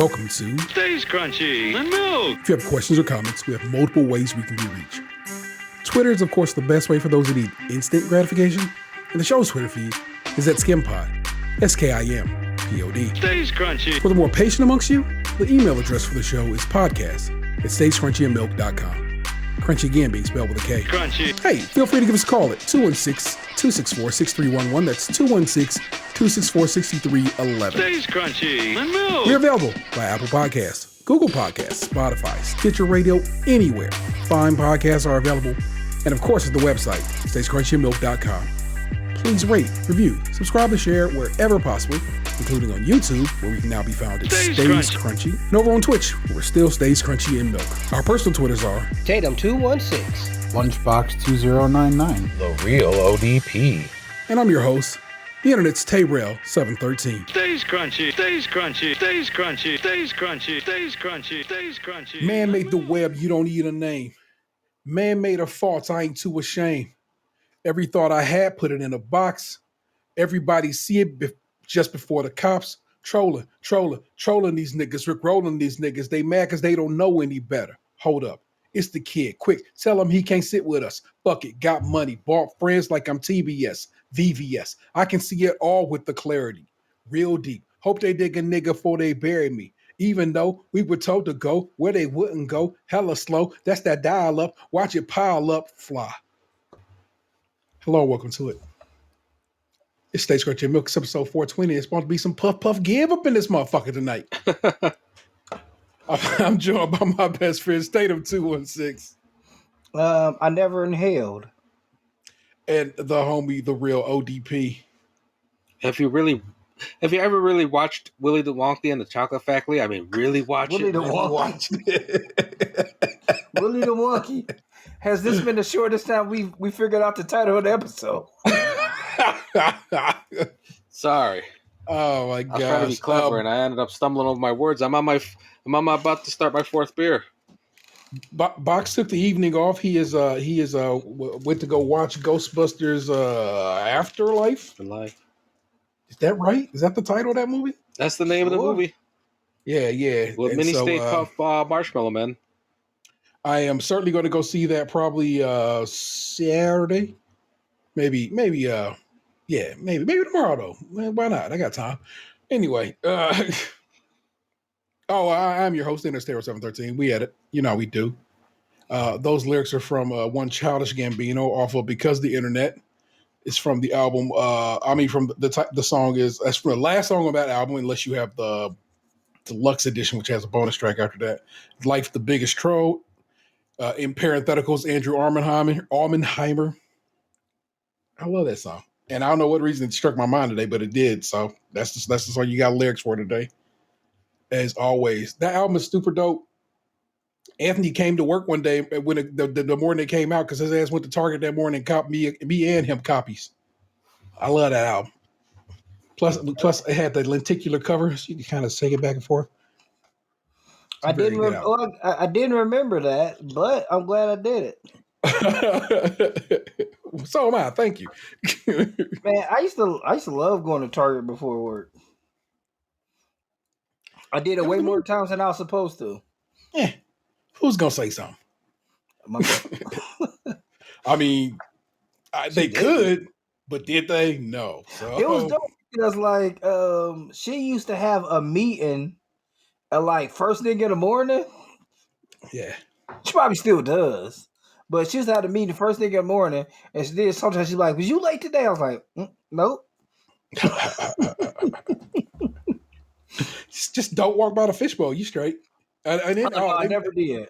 welcome to Stays Crunchy and Milk. If you have questions or comments, we have multiple ways we can be reached. Twitter is, of course, the best way for those who need instant gratification, and the show's Twitter feed is at SkimPod, SKIMPOD. Stays Crunchy. For the more patient amongst you, the email address for the show is podcast@stayscrunchyandmilk.com. Crunchy again being spelled with a K. Crunchy. Hey, feel free to give us a call at 216-264-6311. That's 216-264-6311. Stays Crunchy and Milk. We're available by Apple Podcasts, Google Podcasts, Spotify, Stitcher Radio, anywhere fine podcasts are available. And of course, at the website, stayscrunchyandmilk.com. Please rate, review, subscribe, and share wherever possible, including on YouTube, where we can now be found at Stays Crunchy. And over on Twitch, where we're still Stays Crunchy and Milk. Our personal Twitters are Tatum216, Lunchbox2099, The Real ODP. And I'm your host, the Internet's Tayrell713. Stays Crunchy. Stays Crunchy. Stays Crunchy. Stays Crunchy. Stays Crunchy. Stays Crunchy. Man made the web, you don't need a name. Man made a faults, I ain't too ashamed. Every thought I had, put it in a box. Everybody see it just before the cops. Trolling these niggas, Rickrolling these niggas. They mad because they don't know any better. Hold up. It's the kid. Quick, tell him he can't sit with us. Fuck it, got money, bought friends like I'm TBS, VVS. I can see it all with the clarity. Real deep. Hope they dig a nigga before they bury me. Even though we were told to go where they wouldn't go. Hella slow. That's that dial up. Watch it pile up, fly. Hello, welcome to it. It's Stays Crunchy and Milk. It's episode 420. It's supposed to be some puff give up in this motherfucker tonight. I'm joined by my best friend, Tatum216. I never inhaled. And the homie, the real ODP. Have you ever really watched Willy the Wonky and the Chocolate Factory? I mean, really watch Willy it? the Wonky. Willy the Wonky. Has this been the shortest time we figured out the title of the episode? Sorry. Oh my god! I was trying to be clever, and I ended up stumbling over my words. I'm about to start my fourth beer. Box took the evening off. He is went to go watch Ghostbusters Afterlife. Life. Is that right? Is that the title of that movie? That's the name of the movie. Yeah. With Mini Stay Puft Marshmallow Man. I am certainly going to go see that probably Saturday. Maybe tomorrow though. Why not? I got time. Anyway, I'm your host, Stereo713. We at it. You know how we do. Those lyrics are from one Childish Gambino off of Because the Internet. It's from the album. The song that's from the last song on that album, unless you have the deluxe edition, which has a bonus track after that. Life the Biggest Troll. In parentheticals, Andrew Armenheimer. I love that song. And I don't know what reason it struck my mind today, but it did. So that's the song you got lyrics for today. As always. That album is super dope. Anthony came to work one day when the morning it came out because his ass went to Target that morning and copped me and him copies. I love that album. Plus it had the lenticular cover, so you can kind of shake it back and forth. I didn't remember that, but I'm glad I did it. So am I. Thank you. Man, I used to love going to Target before work. I did it way more times than I was supposed to. Yeah. Who's gonna say something? I mean, they could, but did they? No. So. It was dope because she used to have a meeting at first thing in the morning. Yeah. She probably still does. But she used to have a meeting first thing in the morning, and she did. Sometimes she's like, "Was you late today?" I was like, "Nope." Just don't walk by the fishbowl. You straight. I never did.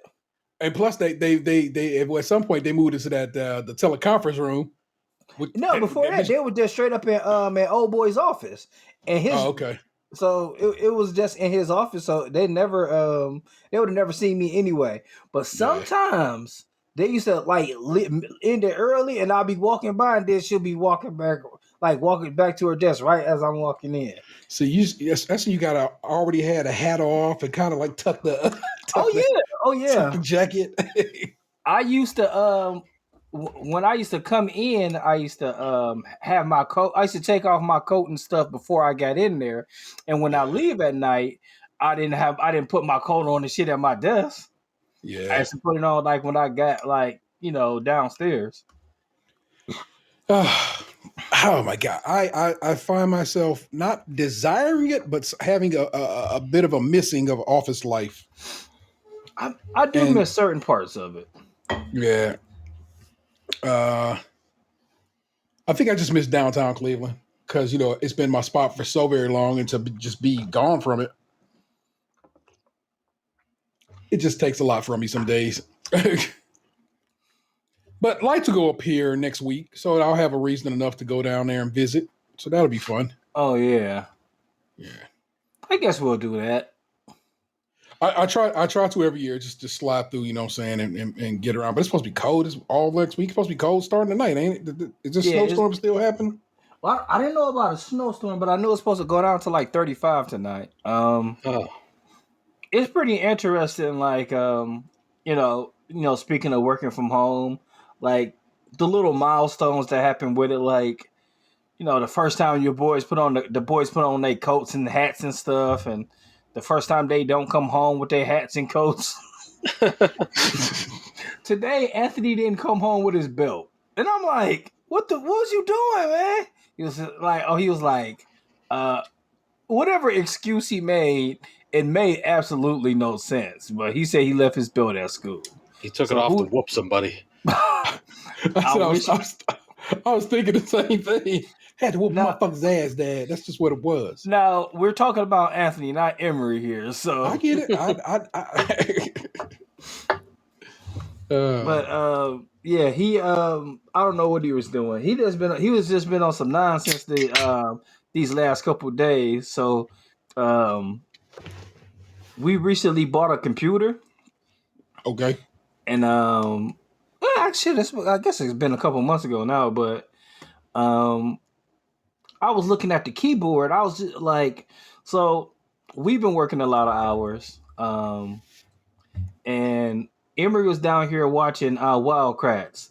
And plus, they at some point they moved into that the teleconference room. Before that they were just straight up in old boy's office, and his. Oh, okay. So it was just in his office. So they would have never seen me anyway. But sometimes they used to end it early, and I'll be walking by, and then she'll be walking back to her desk right as I'm walking in. So that's when you gotta already had a hat off and kind of tuck the. The jacket. I used to when I used to come in, I used to have my coat. I used to take off my coat and stuff before I got in there, and when I leave at night, I didn't put my coat on and shit at my desk. I Yeah. used to put it on like when I got like, downstairs. Oh my god, I find myself not desiring it, but having a bit of a missing of office life. I do And miss certain parts of it. yeah, I think I just miss downtown Cleveland because it's been my spot for so very long, and to just be gone from it, it just takes a lot from me some days. But I'd like to go up here next week, so I'll have a reason enough to go down there and visit. So that'll be fun. Oh yeah. Yeah. I guess we'll do that. I try to every year just to slide through, and get around. But it's supposed to be cold. It's all next week. It's supposed to be cold starting tonight, ain't it? Is this snowstorm still happening? Well, I didn't know about a snowstorm, but I knew it's supposed to go down to like 35 tonight. It's pretty interesting. Like, speaking of working from home, like the little milestones that happen with it, like the first time your boys put on the boys put on their coats and hats and stuff, and the first time they don't come home with their hats and coats. Today, Anthony didn't come home with his belt, and I'm like, what was you doing, man? He was like, whatever excuse he made, it made absolutely no sense. But he said he left his belt at school. He took it off to whoop somebody. I was thinking the same thing. Had to whoop motherfucker's ass, Dad. That's just what it was. Now we're talking about Anthony, not Emery here. So I get it. But yeah, he I don't know what he was doing. He was just been on some nonsense these last couple of days. So we recently bought a computer. Okay. And actually, I guess it's been a couple months ago now, but I was looking at the keyboard. I was just like, so we've been working a lot of hours, and Emery was down here watching Wildcrats.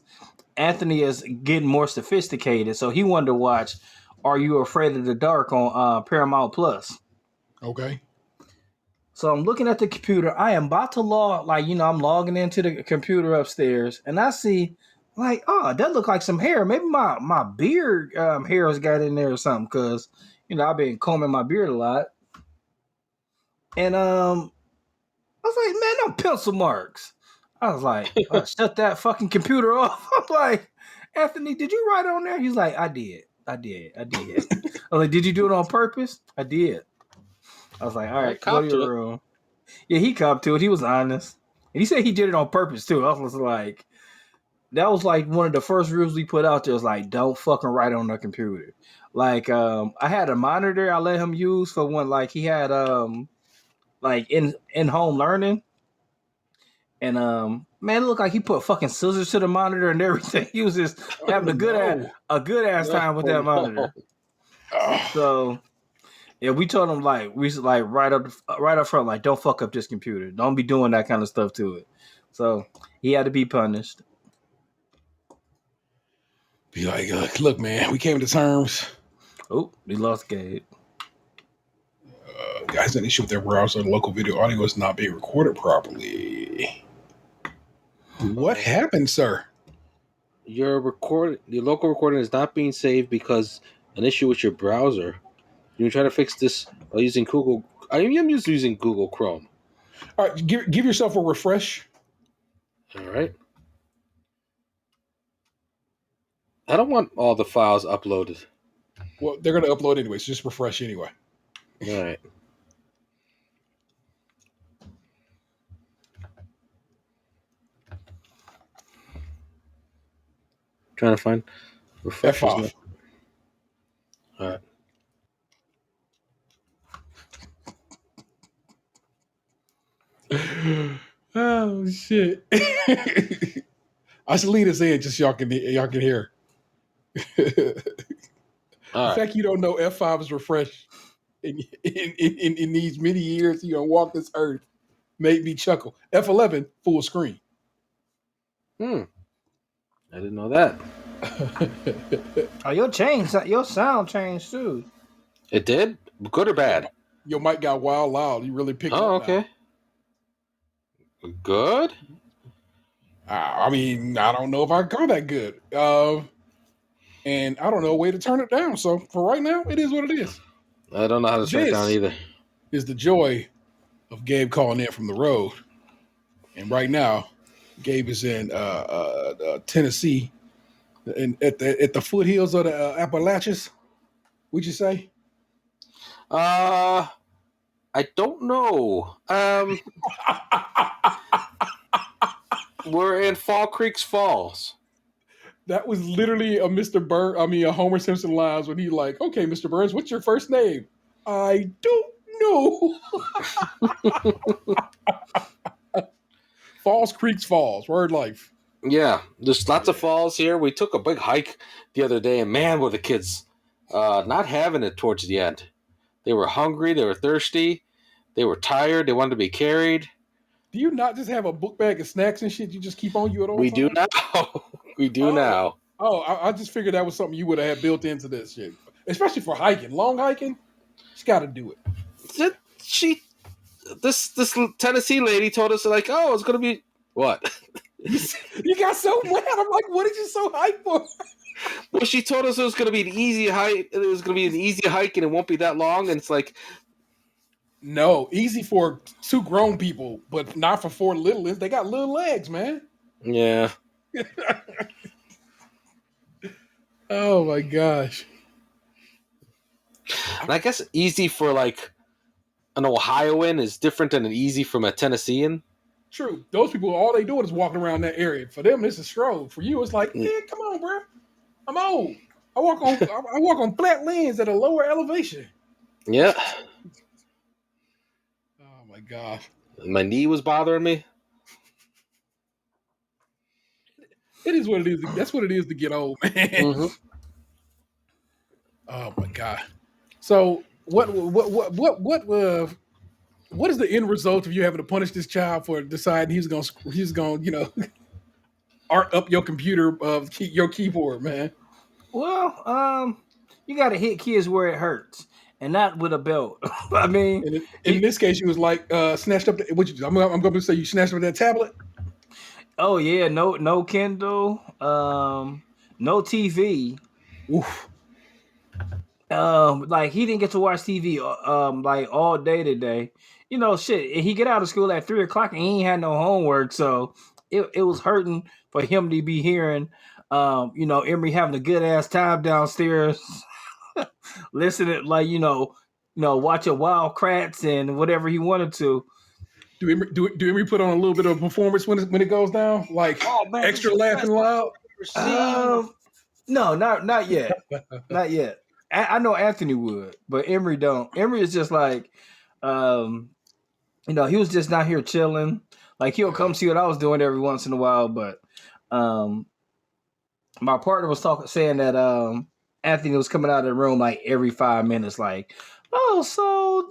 Anthony is getting more sophisticated, so he wanted to watch Are You Afraid of the Dark on Paramount Plus. Okay. So I'm looking at the computer. I am about to I'm logging into the computer upstairs, and I see, like, oh, that look like some hair. Maybe my beard hair has got in there or something, because, I've been combing my beard a lot. And I was like, man, no pencil marks. I was like, shut that fucking computer off. I'm like, Anthony, did you write on there? He's like, I did. I was like, did you do it on purpose? I did. I was like, all right, go to your room. Yeah, he copped to it. He was honest. And he said he did it on purpose, too. I was like, that was like one of the first rules we put out there was like, don't fucking write on the computer. Like, I had a monitor I let him use for when, like, he had, like, in-home learning. And, man, it looked like he put fucking scissors to the monitor and everything. He was just having a good ass time with that monitor. So... yeah, we told him right up front, like, don't fuck up this computer. Don't be doing that kind of stuff to it. So he had to be punished. Be like, look, man, we came to terms. Oh, we lost Gabe. Guys, an issue with their browser. The local video audio is not being recorded properly. What happened, sir? Your local recording is not being saved because an issue with your browser. You try to fix this by using Google. I am using Google Chrome. All right, give yourself a refresh. All right. I don't want all the files uploaded. Well, they're going to upload anyway, so just refresh anyway. All right. Trying to find refresh. F5. All right. Oh shit! I should leave this in just y'all can hear. The fact you don't know F5 is refresh in these many years you don't walk this earth made me chuckle. F11 full screen. I didn't know that. Oh, your sound changed too. It did? Good or bad? Your mic got wild loud. You really picking Oh, up now. okay. Good. I mean, I don't know if I can call that good. And I don't know a way to turn it down. So for right now, it is what it is. I don't know how to turn it down This either. is the joy of Gabe calling in from the road. And right now, Gabe is in Tennessee, at the foothills of the Appalachians. Would you say? I don't know. We're in Fall Creek's Falls. That was literally a Mr. Burns. I mean, a Homer Simpson lines when he like, okay, Mr. Burns, what's your first name? I don't know. Falls Creek's Falls. Word life. Yeah, there's lots of falls here. We took a big hike the other day, and man, were the kids not having it towards the end. They were hungry. They were thirsty. They were tired. They wanted to be carried. Do you not just have a book bag of snacks and shit you just keep on you at all We do times? now. We do Oh, now. I just figured that was something you would have had built into this shit, especially for hiking, long hiking. She's got to do it. This Tennessee lady told us like, oh, it's gonna be what? You got so mad. I'm like, what did you so hyped for? Well, she told us it was gonna be an easy hike. It was gonna be an easy hike, and it won't be that long. And it's like, No, easy for two grown people, but not for four little ones. They got little legs, man. yeah, Oh my gosh. and I guess easy for like an Ohioan is different than an easy from a Tennessean. True. Those people, all they doing is walking around that area. For them, this is stroll. For you, it's like, yeah, come on, bro. I'm old. I walk on flat lands at a lower elevation. Yeah, Oh my gosh. my knee was bothering me. It is what it is. That's what it is to get old, man. Mm-hmm. Oh my god. So what is the end result of you having to punish this child for deciding he's gonna art up your computer your keyboard, man? Well, you got to hit kids where it hurts, and not with a belt. I mean, And in this case, you was like snatched up. I'm going to say you snatched up that tablet. oh yeah, no Kindle, no TV. Oof. Like he didn't get to watch TV like all day today. You know, shit. He get out of school at 3 o'clock and he ain't had no homework, so it was hurting for him to be hearing, Emery having a good ass time downstairs, listening like watching Wild Kratts and whatever he wanted to. Do Emery put on a little bit of a performance when it goes down, like Oh man, extra laughing loud? No, not yet, not yet. I know Anthony would, but Emery don't. Emery is just like, he was just not here chilling. Like he'll come see what I was doing every once in a while, but my partner was saying that Anthony was coming out of the room like every 5 minutes, like, oh, so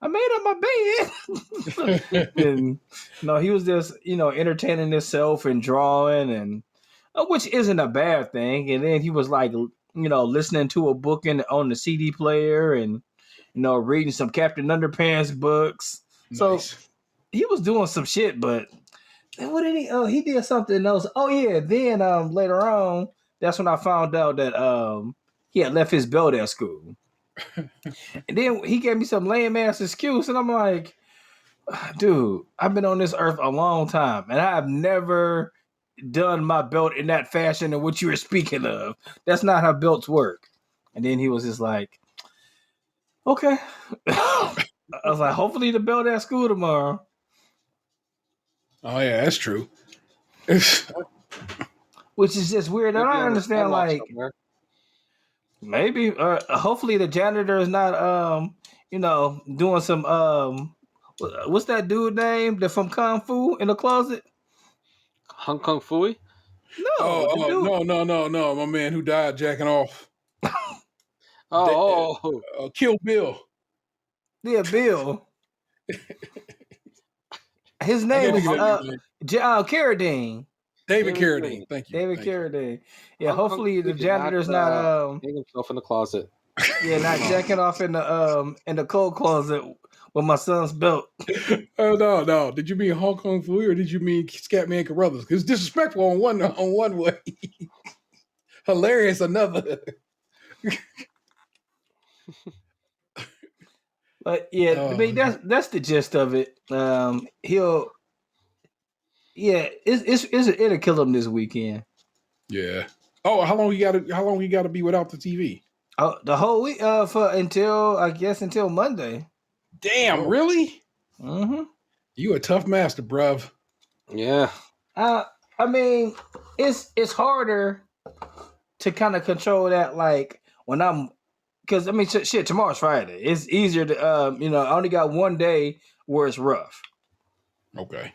I made up my bed, and he was just entertaining himself and drawing, and which isn't a bad thing. And then he was like, listening to a book on the CD player, and reading some Captain Underpants books. Nice. So he was doing some shit, but what did he? Oh, he did something else. Oh yeah. Then later on, that's when I found out that he had left his belt at school, and then he gave me some lame ass excuse, and I'm like, dude, I've been on this earth a long time, and I have never done my belt in that fashion in which you were speaking of. That's not how belts work. And then he was just like, okay. I was like, hopefully the belt at school tomorrow. Oh yeah, that's true. Which is just weird. And I understand, like, maybe, hopefully the janitor is not, doing some, what's that dude name? That from Kung Fu in the closet? Hong Kong Fooey? No, my man who died jacking off. Kill Bill. Yeah, Bill. His name is Carradine. David Carradine. Thank you. David Thank you. Carradine. Yeah, hopefully the janitor's not hang himself in the closet. Yeah, not jacking off in the cold closet with my son's belt. Oh no. Did you mean Hong Kong Fooey or did you mean Scatman Carruthers? It's disrespectful on one way. Hilarious another. But yeah, I mean that's the gist of it. It'll kill him this weekend. Yeah. Oh, how long you gotta be without the TV? Oh, the whole week until Monday. Damn, Oh. really? Mm-hmm. You a tough master, bruv. Yeah. I mean, it's harder to kind of control that. Like when I'm, because I mean, shit. Tomorrow's Friday. It's easier to I only got one day where it's rough. Okay.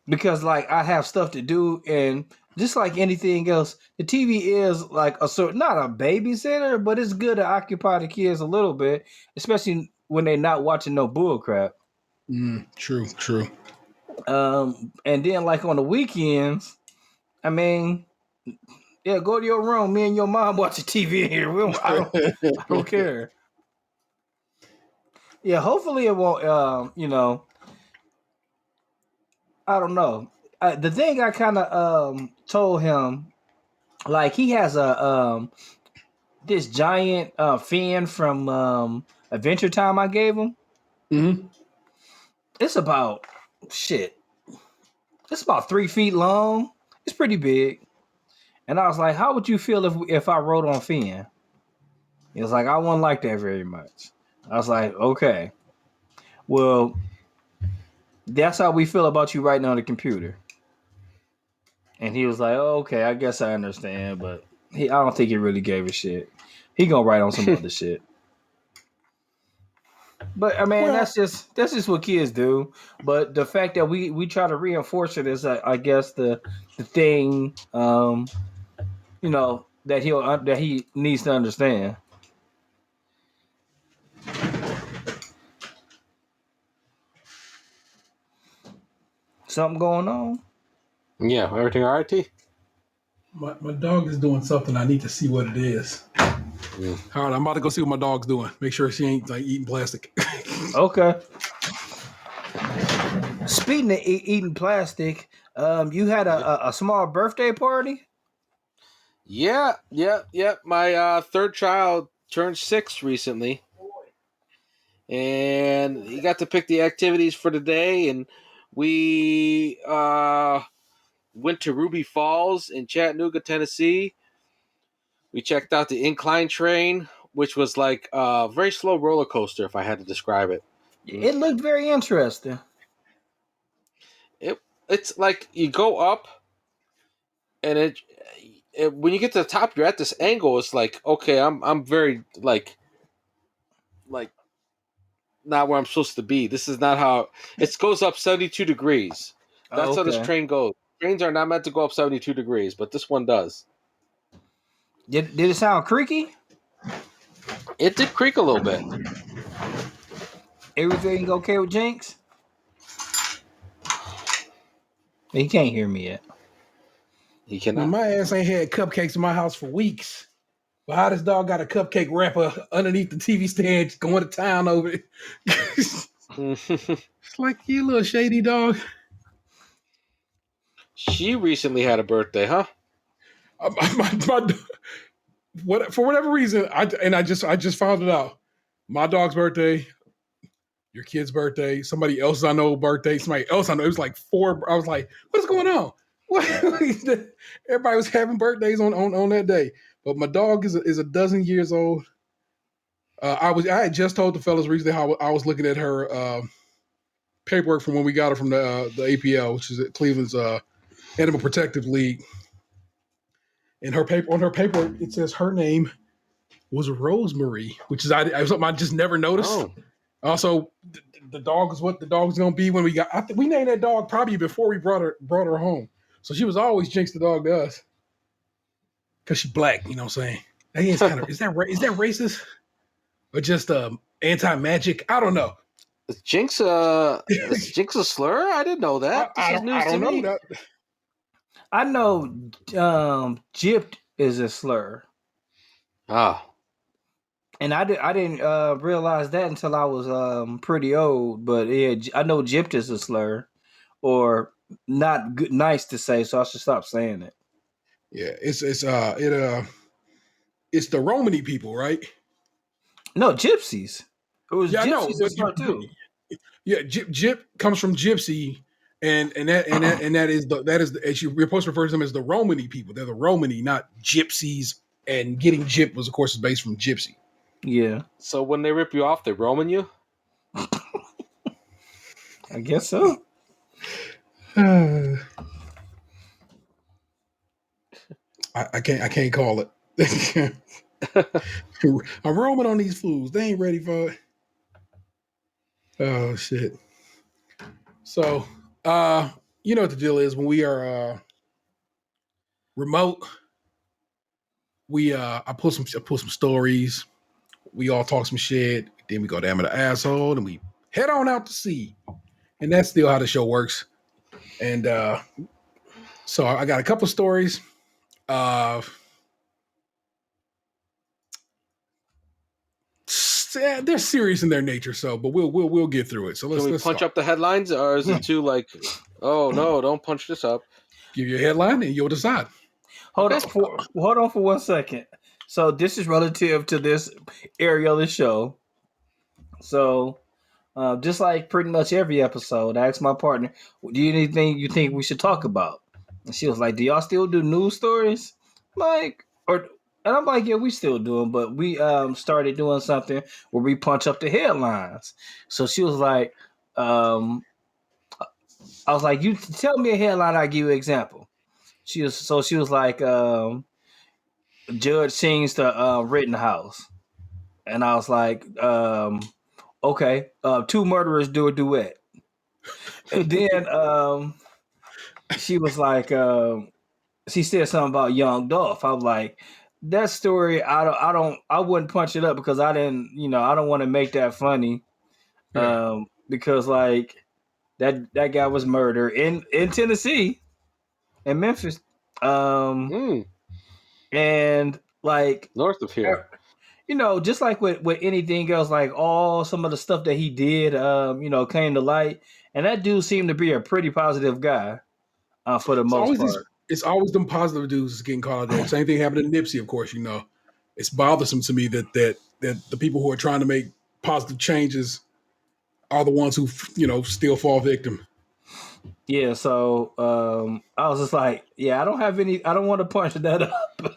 Because like I have stuff to do, and just like anything else, the TV is like not a babysitter, but it's good to occupy the kids a little bit, especially when they're not watching no bull crap. True. And then like on the weekends, I mean, yeah, go to your room. Me and your mom watch the TV in here. I don't care. Yeah, hopefully it won't. I don't know. The thing I kind of told him, like he has a this giant fan from Adventure Time I gave him. Mm-hmm. It's about shit. It's about 3 feet long. It's pretty big. And I was like, "How would you feel if I wrote on Finn?" He was like, "I wouldn't like that very much." I was like, "Okay, well, that's how we feel about you writing on the computer." And he was like, oh, "Okay, I guess I understand," but I don't think he really gave a shit. He gonna write on some other shit. But I mean, Well, that's just what kids do. But the fact that we try to reinforce it is, I guess, the thing, that he needs to understand. Something going on? Yeah. Everything all right, T? my dog is doing something. I need to see what it is. Mm. All right, I'm about to go see what my dog's doing. Make sure she ain't like eating plastic. Okay. Speaking of eating plastic, you had a small birthday party. Yeah. My third child turned 6 recently, and he got to pick the activities for the day, and we went to Ruby Falls in Chattanooga, Tennessee. We checked out the incline train, which was like a very slow roller coaster, if I had to describe it. It looked very interesting. It's like you go up, and when you get to the top, you're at this angle. It's like, okay, I'm very like not where I'm supposed to be. This is not how it goes up 72 degrees. That's Oh, how this okay. train goes. Trains are not meant to go up 72 degrees, but this one does. Did it sound creaky? It did creak a little bit. Everything okay with Jinx? He can't hear me yet. He Man, cannot. my ass ain't had cupcakes in my house for weeks. But how this dog got a cupcake wrapper underneath the TV stand going to town over it? It's like you little shady dog. She recently had a birthday, huh? For whatever reason, I just found it out. My dog's birthday, your kid's birthday, somebody else I know birthday, somebody else I know. It was like 4. I was like, what's going on? Everybody was having birthdays on that day. But my dog is a dozen years old. I had just told the fellas recently how I was looking at her paperwork from when we got her from the APL, which is Cleveland's Animal Protective League. And on her paperwork, it says her name was Rosemary, which is something I just never noticed. Oh. Also, the dog is what the dog's gonna be when we got. I think we named that dog probably before we brought her home. So she was always Jinx the dog to us because she's black. You know what I'm saying? That is kind of is that racist or just anti-magic? I don't know. Is Jinx a slur? I didn't know that. This is news I to don't me. know that. I know gypped is a slur. Ah, And I didn't realize that until I was pretty old. But yeah, I know gypped is a slur or not good, nice to say, so I should stop saying it. Yeah, it's the Romany people, right? No, gypsies. It was Yeah, I know, gypsies a but slur too. yeah, gyp comes from gypsy, and that is as you're supposed to refer to them as the Romany people. They're the Romany, not gypsies. And getting gyp was, of course, is based from gypsy. Yeah, so when they rip you off, they Roman you? I guess so. I can't call it. I'm roaming on these fools. They ain't ready for it. Oh shit. So, you know what the deal is when we are remote. I pull some stories. We all talk some shit. Then we go down to the asshole, and we head on out to sea. And that's still how the show works. And so I got a couple stories. Uh, they're serious in their nature, so but we'll get through it. So Can let's we let's punch start. up the headlines, or is it too like, oh no, don't punch this up? Give you a headline, and you'll decide. Okay. Hold on for 1 second. So this is relative to this area of the show. So just like pretty much every episode, I asked my partner, "Do you anything you think we should talk about?" And she was like, "Do y'all still do news stories?" Like, or and I'm like, "Yeah, we still do them, but we started doing something where we punch up the headlines." So she was like, um, "I was like, you tell me a headline, I give you an example." She was like, "Judge sings the Rittenhouse," and I was like, "Okay, two murderers do a duet." And then she was like, she said something about Young Dolph. I was like, that story, I wouldn't punch it up because I didn't, I don't want to make that funny, Yeah. because like that guy was murdered in Tennessee, in Memphis, Hmm. and like, North of here. just like with anything else, like all some of the stuff that he did, came to light, and that dude seemed to be a pretty positive guy, for the It's most always these. part. It's always them positive dudes getting caught out there. Same thing happened to Nipsey, of course. It's bothersome to me that the people who are trying to make positive changes are the ones who still fall victim. Yeah, so I was just like, yeah, I don't want to punch that up.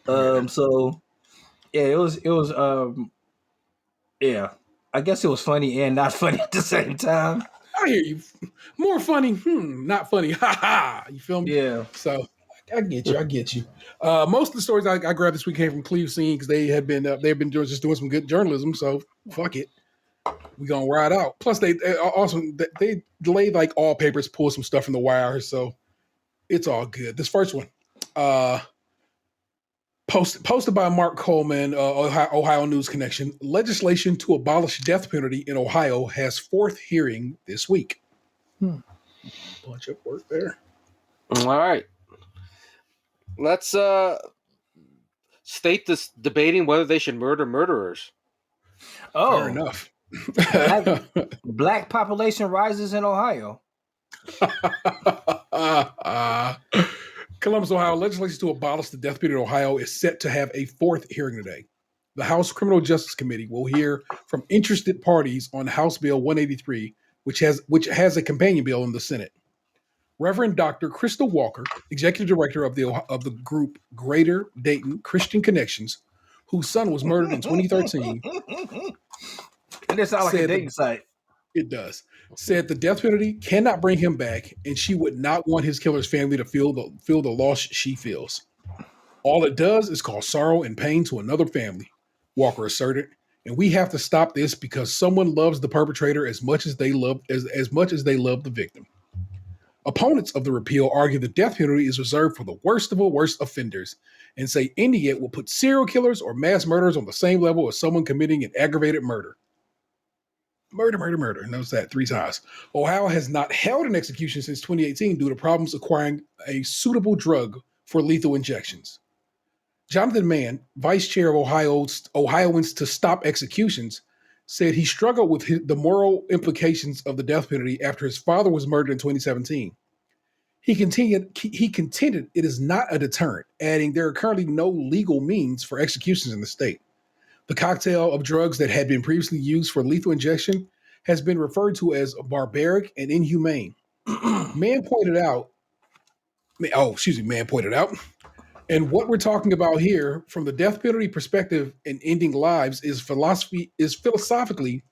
Yeah, So yeah, it was yeah, I guess it was funny and not funny at the same time. I hear you. More funny, not funny. Ha ha. You feel me? Yeah. So I get you. I get you. Most of the stories I grabbed this week came from Cleveland Scene because they've been doing some good journalism. So fuck it. We gonna ride out. Plus, they also they delayed like all papers, pull some stuff from the wire, so it's all good. This first one, uh, posted by Mark Coleman, Ohio News Connection. Legislation to abolish death penalty in Ohio has fourth hearing this week. Bunch of work there. All right. Let's state this debating whether they should murder murderers. Fair Oh, enough. black black population rises in Ohio. Columbus, Ohio, legislation to abolish the death penalty in Ohio is set to have a fourth hearing today. The House Criminal Justice Committee will hear from interested parties on House Bill 183, which has a companion bill in the Senate. Reverend Dr. Crystal Walker, executive director of the group Greater Dayton Christian Connections, whose son was murdered in 2013, And it sounds like a said dating site. it does. Said the death penalty cannot bring him back, and she would not want his killer's family to feel the loss she feels. All it does is cause sorrow and pain to another family, Walker asserted. And we have to stop this because someone loves the perpetrator as much as they love the victim. Opponents of the repeal argue the death penalty is reserved for the worst of the worst offenders and say ending it will put serial killers or mass murderers on the same level as someone committing an aggravated murder. Murder, murder, murder. Notice that 3 times. Ohio has not held an execution since 2018 due to problems acquiring a suitable drug for lethal injections. Jonathan Mann, vice chair of Ohioans to Stop Executions, said he struggled with the moral implications of the death penalty after his father was murdered in 2017. He contended it is not a deterrent, adding there are currently no legal means for executions in the state. The cocktail of drugs that had been previously used for lethal injection has been referred to as barbaric and inhumane. Man pointed out, Man pointed out, and what we're talking about here from the death penalty perspective and ending lives is philosophically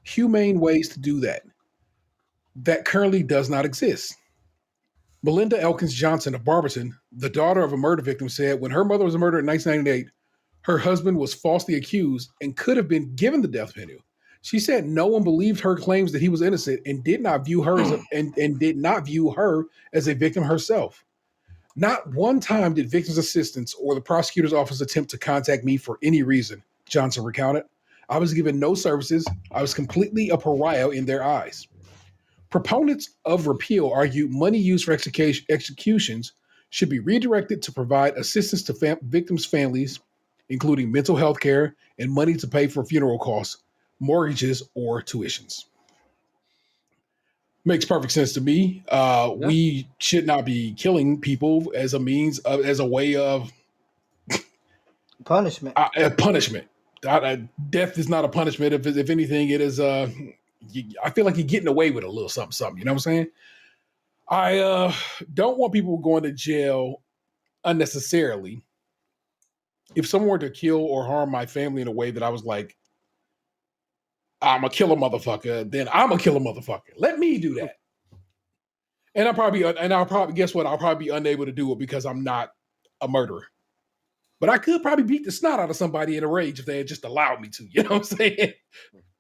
humane ways to do that currently does not exist. Melinda Elkins Johnson of Barberton, the daughter of a murder victim, said when her mother was murdered in 1998, her husband was falsely accused and could have been given the death penalty. She said no one believed her claims that he was innocent and did not view her and did not view her as a victim herself. Not one time did victims' assistants or the prosecutor's office attempt to contact me for any reason, Johnson recounted. I was given no services. I was completely a pariah in their eyes. Proponents of repeal argue money used for executions should be redirected to provide assistance to victims' families, including mental health care and money to pay for funeral costs, mortgages, or tuitions. Makes perfect sense to me. We should not be killing people as a means of, as a way of punishment. Punishment. Death is not a punishment. If anything, it is. I feel like you're getting away with a little something, something. You know what I'm saying? I don't want people going to jail unnecessarily. If someone were to kill or harm my family in a way that I was like, I'm a killer motherfucker, then I'm a killer motherfucker. Let me do that. And I'll probably guess what? I'll probably be unable to do it because I'm not a murderer. But I could probably beat the snot out of somebody in a rage if they had just allowed me to. You know what I'm saying?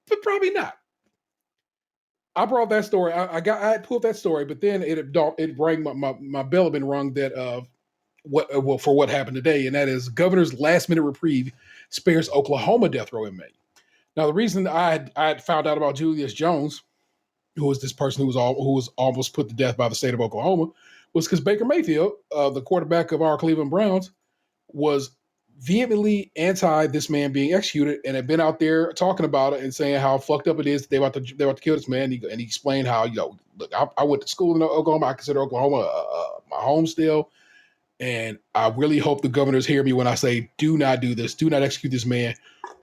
But probably not. I brought that story. I pulled that story, but then it rang my bell had been rung that for what happened today, and that is governor's last minute reprieve spares Oklahoma death row inmate. Now, the reason I had found out about Julius Jones, who was this person who was almost put to death by the state of Oklahoma, was because Baker Mayfield, the quarterback of our Cleveland Browns, was vehemently anti this man being executed and had been out there talking about it and saying how fucked up it is that they about to kill this man. And he explained how, look, I went to school in Oklahoma. I consider Oklahoma my home still. And I really hope the governors hear me when I say, do not do this. Do not execute this man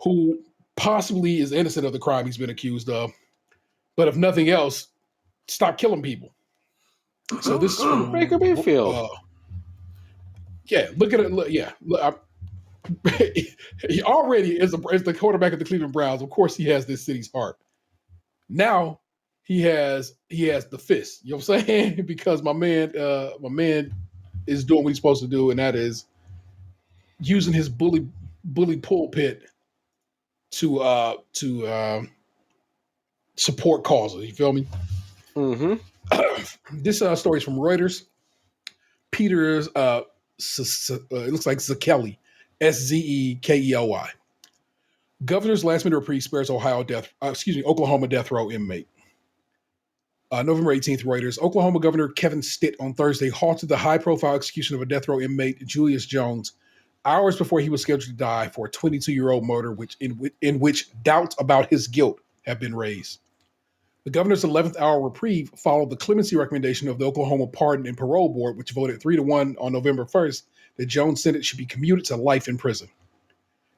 who possibly is innocent of the crime he's been accused of. But if nothing else, stop killing people. So this is from Baker Mayfield. Yeah, look at it. Look, yeah, he already is the quarterback of the Cleveland Browns. Of course, he has this city's heart. Now he has the fist. You know what I'm saying? Because my man is doing what he's supposed to do, and that is using his bully pulpit to support causes. You feel me? Mm-hmm. This story is from Reuters. Peter's it looks like Zekeli, Szekely. Governor's last minute reprieve spares Oklahoma death row inmate. November 18th, Reuters. Oklahoma Governor Kevin Stitt on Thursday halted the high-profile execution of a death row inmate, Julius Jones, hours before he was scheduled to die for a 22-year-old murder in which doubts about his guilt have been raised. The governor's 11th hour reprieve followed the clemency recommendation of the Oklahoma Pardon and Parole Board, which voted 3-1 on November 1st that Jones' sentence should be commuted to life in prison.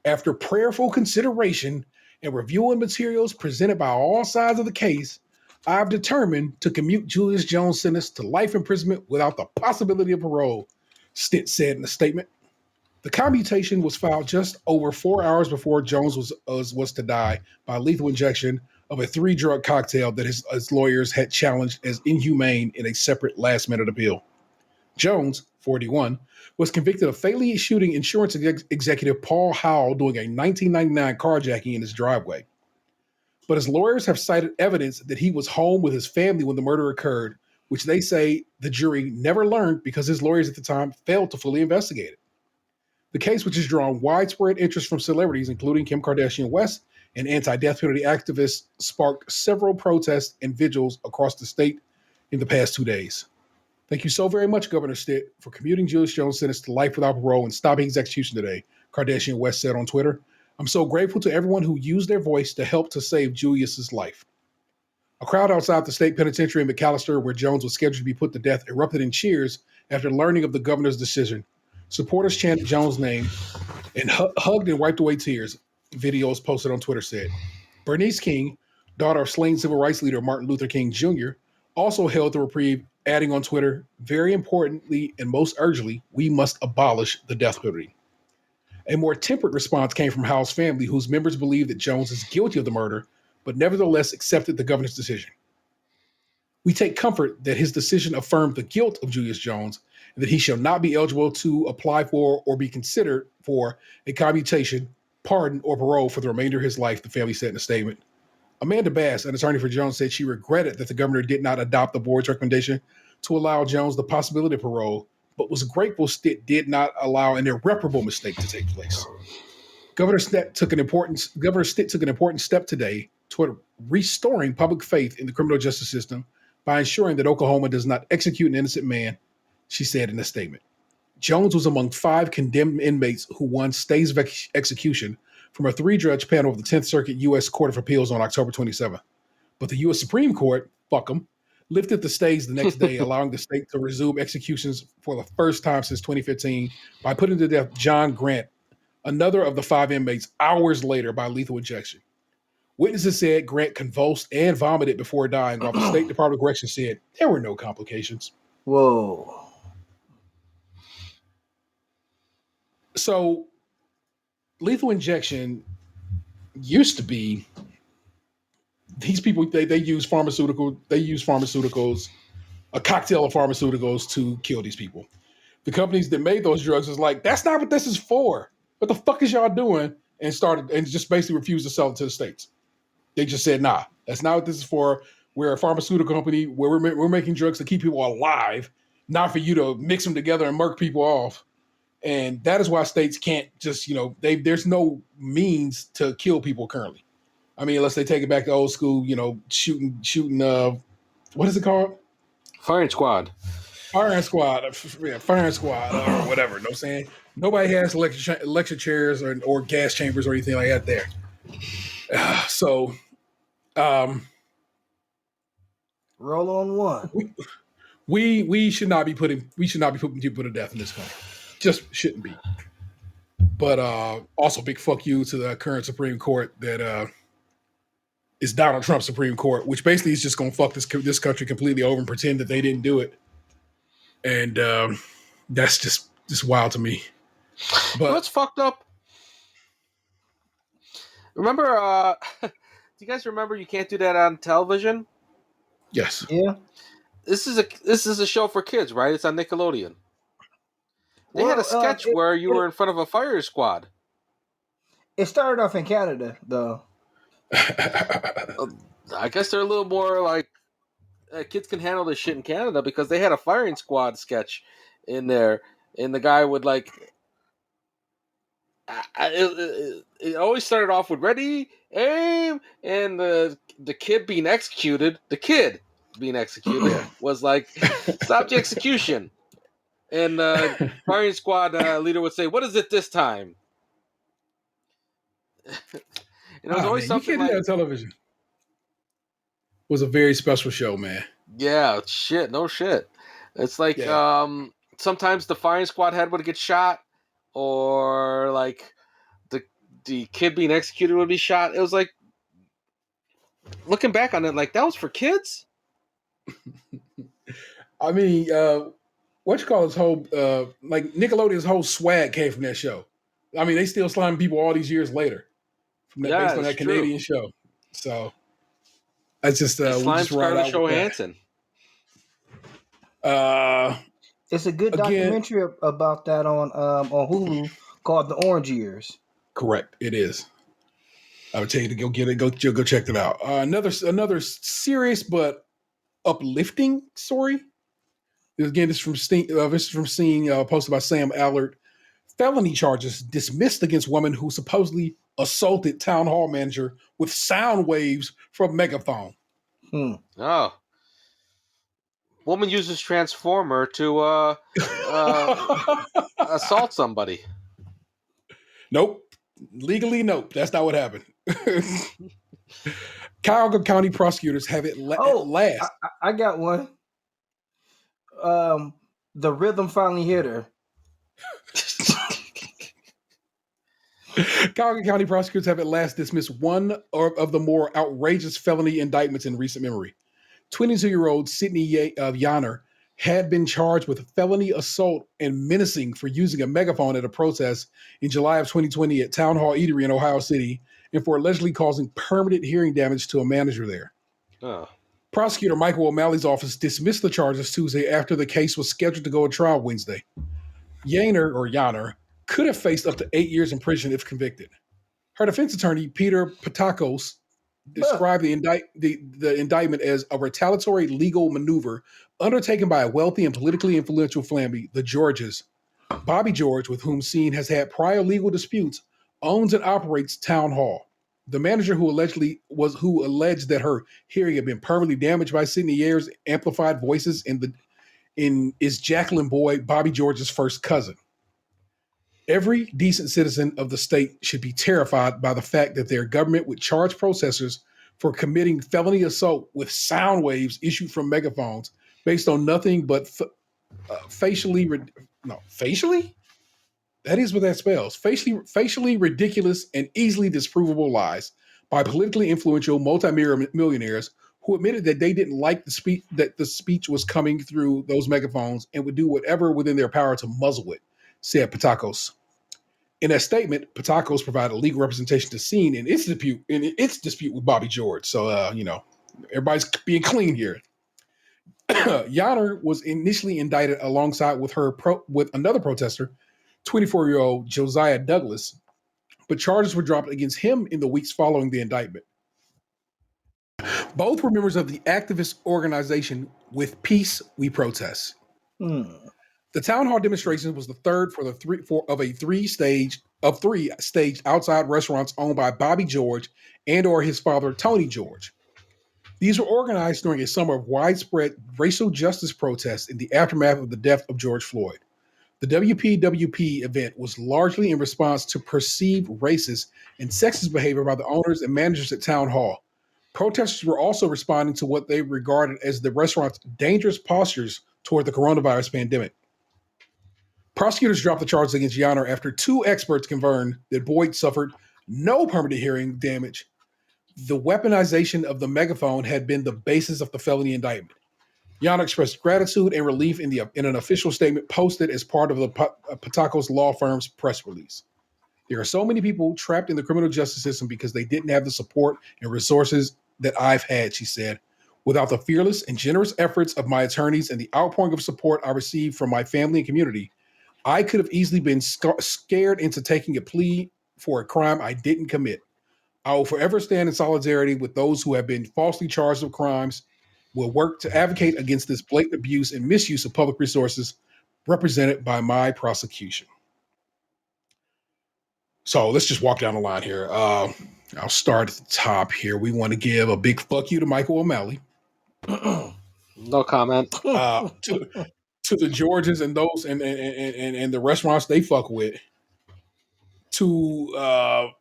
After prayerful consideration and reviewing materials presented by all sides of the case, I've determined to commute Julius Jones' sentence to life imprisonment without the possibility of parole, Stitt said in a statement. The commutation was filed just over 4 hours before Jones was to die by lethal injection of a 3-drug cocktail that his lawyers had challenged as inhumane in a separate last-minute appeal. Jones, 41, was convicted of fatally shooting insurance executive Paul Howell during a 1999 carjacking in his driveway. But his lawyers have cited evidence that he was home with his family when the murder occurred, which they say the jury never learned because his lawyers at the time failed to fully investigate it. The case, which has drawn widespread interest from celebrities, including Kim Kardashian West, and anti-death penalty activists, sparked several protests and vigils across the state in the past 2 days. Thank you so very much, Governor Stitt, for commuting Julius Jones' sentence to life without parole and stopping his execution today, Kardashian West said on Twitter. I'm so grateful to everyone who used their voice to help to save Julius's life. A crowd outside the state penitentiary in McAllister, where Jones was scheduled to be put to death, erupted in cheers after learning of the governor's decision. Supporters chanted Jones' name and hugged and wiped away tears. Videos posted on Twitter said. Bernice King, daughter of slain civil rights leader Martin Luther King Jr., also hailed the reprieve, adding on Twitter, very importantly and most urgently, we must abolish the death penalty. A more tempered response came from Howe's family, whose members believe that Jones is guilty of the murder, but nevertheless accepted the governor's decision. We take comfort that his decision affirmed the guilt of Julius Jones and that he shall not be eligible to apply for or be considered for a commutation, pardon, or parole for the remainder of his life, the family said in a statement. Amanda Bass, an attorney for Jones, said she regretted that the governor did not adopt the board's recommendation to allow Jones the possibility of parole, but was grateful Stitt did not allow an irreparable mistake to take place. Governor Stitt took an important step today toward restoring public faith in the criminal justice system by ensuring that Oklahoma does not execute an innocent man, she said in a statement. Jones was among 5 condemned inmates who won stays of execution from a 3-judge panel of the 10th Circuit U.S. Court of Appeals on October 27th. But the U.S. Supreme Court, fuck them, lifted the stays the next day, allowing the state to resume executions for the first time since 2015 by putting to death John Grant, another of the 5 inmates, hours later by lethal injection. Witnesses said Grant convulsed and vomited before dying, while the State Department of Corrections said there were no complications. Whoa. So, lethal injection used to be these people, they use pharmaceuticals, a cocktail of pharmaceuticals to kill these people. The companies that made those drugs was like, that's not what this is for. What the fuck is y'all doing? And just basically refused to sell it to the states. They just said, nah, that's not what this is for. We're a pharmaceutical company where we're making drugs to keep people alive, not for you to mix them together and murk people off. And that is why states can't just, there's no means to kill people currently. I mean, unless they take it back to old school, shooting, what is it called? Firing squad. Firing squad, or whatever. You know what I'm saying? Nobody has electric chairs or gas chambers or anything like that there. So, roll on one. We should not be putting people to death in this country. Just shouldn't be. But also, big fuck you to the current Supreme Court that is Donald Trump's Supreme Court, which basically is just going to fuck this country completely over and pretend that they didn't do it. And that's just wild to me. But what's fucked up? Remember, do you guys remember you can't do that on television? Yes. Yeah. This is a show for kids, right? It's on Nickelodeon. They had a sketch where you were in front of a fire squad. It started off in Canada, though. I guess they're a little more like kids can handle this shit in Canada because they had a firing squad sketch in there, and the guy would like. It always started off with ready, aim, and the kid being executed. The kid being executed was like, stop the execution. And the firing squad leader would say, what is it this time? And it was always something you can't do that on television. It was a very special show, man. Yeah, shit, no shit. It's like sometimes the firing squad head would get shot, or like the kid being executed would be shot. It was like, looking back on it, like that was for kids. I mean, what you call his whole like Nickelodeon's whole swag came from that show. I mean, they still slamming people all these years later from that based on that Canadian show. So that's just we just ride out Johansson. It's a good documentary about that on Hulu called The Orange Years. Correct, it is. I would tell you to go get it. Go check it out. Another serious but uplifting story. Again, this is from seeing posted by Sam Allard. Felony charges dismissed against woman who supposedly assaulted town hall manager with sound waves from megaphone. Oh, Woman uses transformer to assault somebody. Nope. Legally, nope. That's not what happened. Cuyahoga County prosecutors have it at Oh, last. I got one. The rhythm finally hit her. Cuyahoga County prosecutors have at last dismissed one of the more outrageous felony indictments in recent memory. 22-year-old Sydney Yanner had been charged with felony assault and menacing for using a megaphone at a protest in July of 2020 at Town Hall Eatery in Ohio City and for allegedly causing permanent hearing damage to a manager there. Oh. Prosecutor Michael O'Malley's office dismissed the charges Tuesday after the case was scheduled to go to trial Wednesday. Yanner could have faced up to 8 years in prison if convicted. Her defense attorney, Peter Patakos, described the indictment as a retaliatory legal maneuver undertaken by a wealthy and politically influential family, the Georges. Bobby George, with whom Scene has had prior legal disputes, owns and operates Town Hall. The manager who alleged that her hearing had been permanently damaged by Sydney Yayer's amplified voices is Jacqueline Boyd, Bobby George's first cousin. Every decent citizen of the state should be terrified by the fact that their government would charge protesters for committing felony assault with sound waves issued from megaphones based on nothing but facially? That is what that spells. Facially ridiculous and easily disprovable lies by politically influential multimillionaires who admitted that they didn't like the speech was coming through those megaphones and would do whatever within their power to muzzle it, said Patakos. In that statement, Patakos provided legal representation to Scene in its dispute with Bobby George. So everybody's being clean here. Yanner was initially indicted alongside with another protester, 24-year-old Josiah Douglas, but charges were dropped against him in the weeks following the indictment. Both were members of the activist organization With Peace We Protest. The town hall demonstration was the third of three staged outside restaurants owned by Bobby George and or his father Tony George. These were organized during a summer of widespread racial justice protests in the aftermath of the death of George Floyd. The WPWP event was largely in response to perceived racist and sexist behavior by the owners and managers at Town Hall. Protesters were also responding to what they regarded as the restaurant's dangerous postures toward the coronavirus pandemic. Prosecutors dropped the charges against Yanner after two experts confirmed that Boyd suffered no permanent hearing damage. The weaponization of the megaphone had been the basis of the felony indictment. Yanner expressed gratitude and relief in an official statement posted as part of the Patakos law firm's press release. There are so many people trapped in the criminal justice system because they didn't have the support and resources that I've had, she said. Without the fearless and generous efforts of my attorneys and the outpouring of support I received from my family and community, I could have easily been scared into taking a plea for a crime I didn't commit. I will forever stand in solidarity with those who have been falsely charged with crimes, will work to advocate against this blatant abuse and misuse of public resources represented by my prosecution. So let's just walk down the line here. I'll start at the top here. We want to give a big fuck you to Michael O'Malley. No comment. To the Georges and those and the restaurants they fuck with. To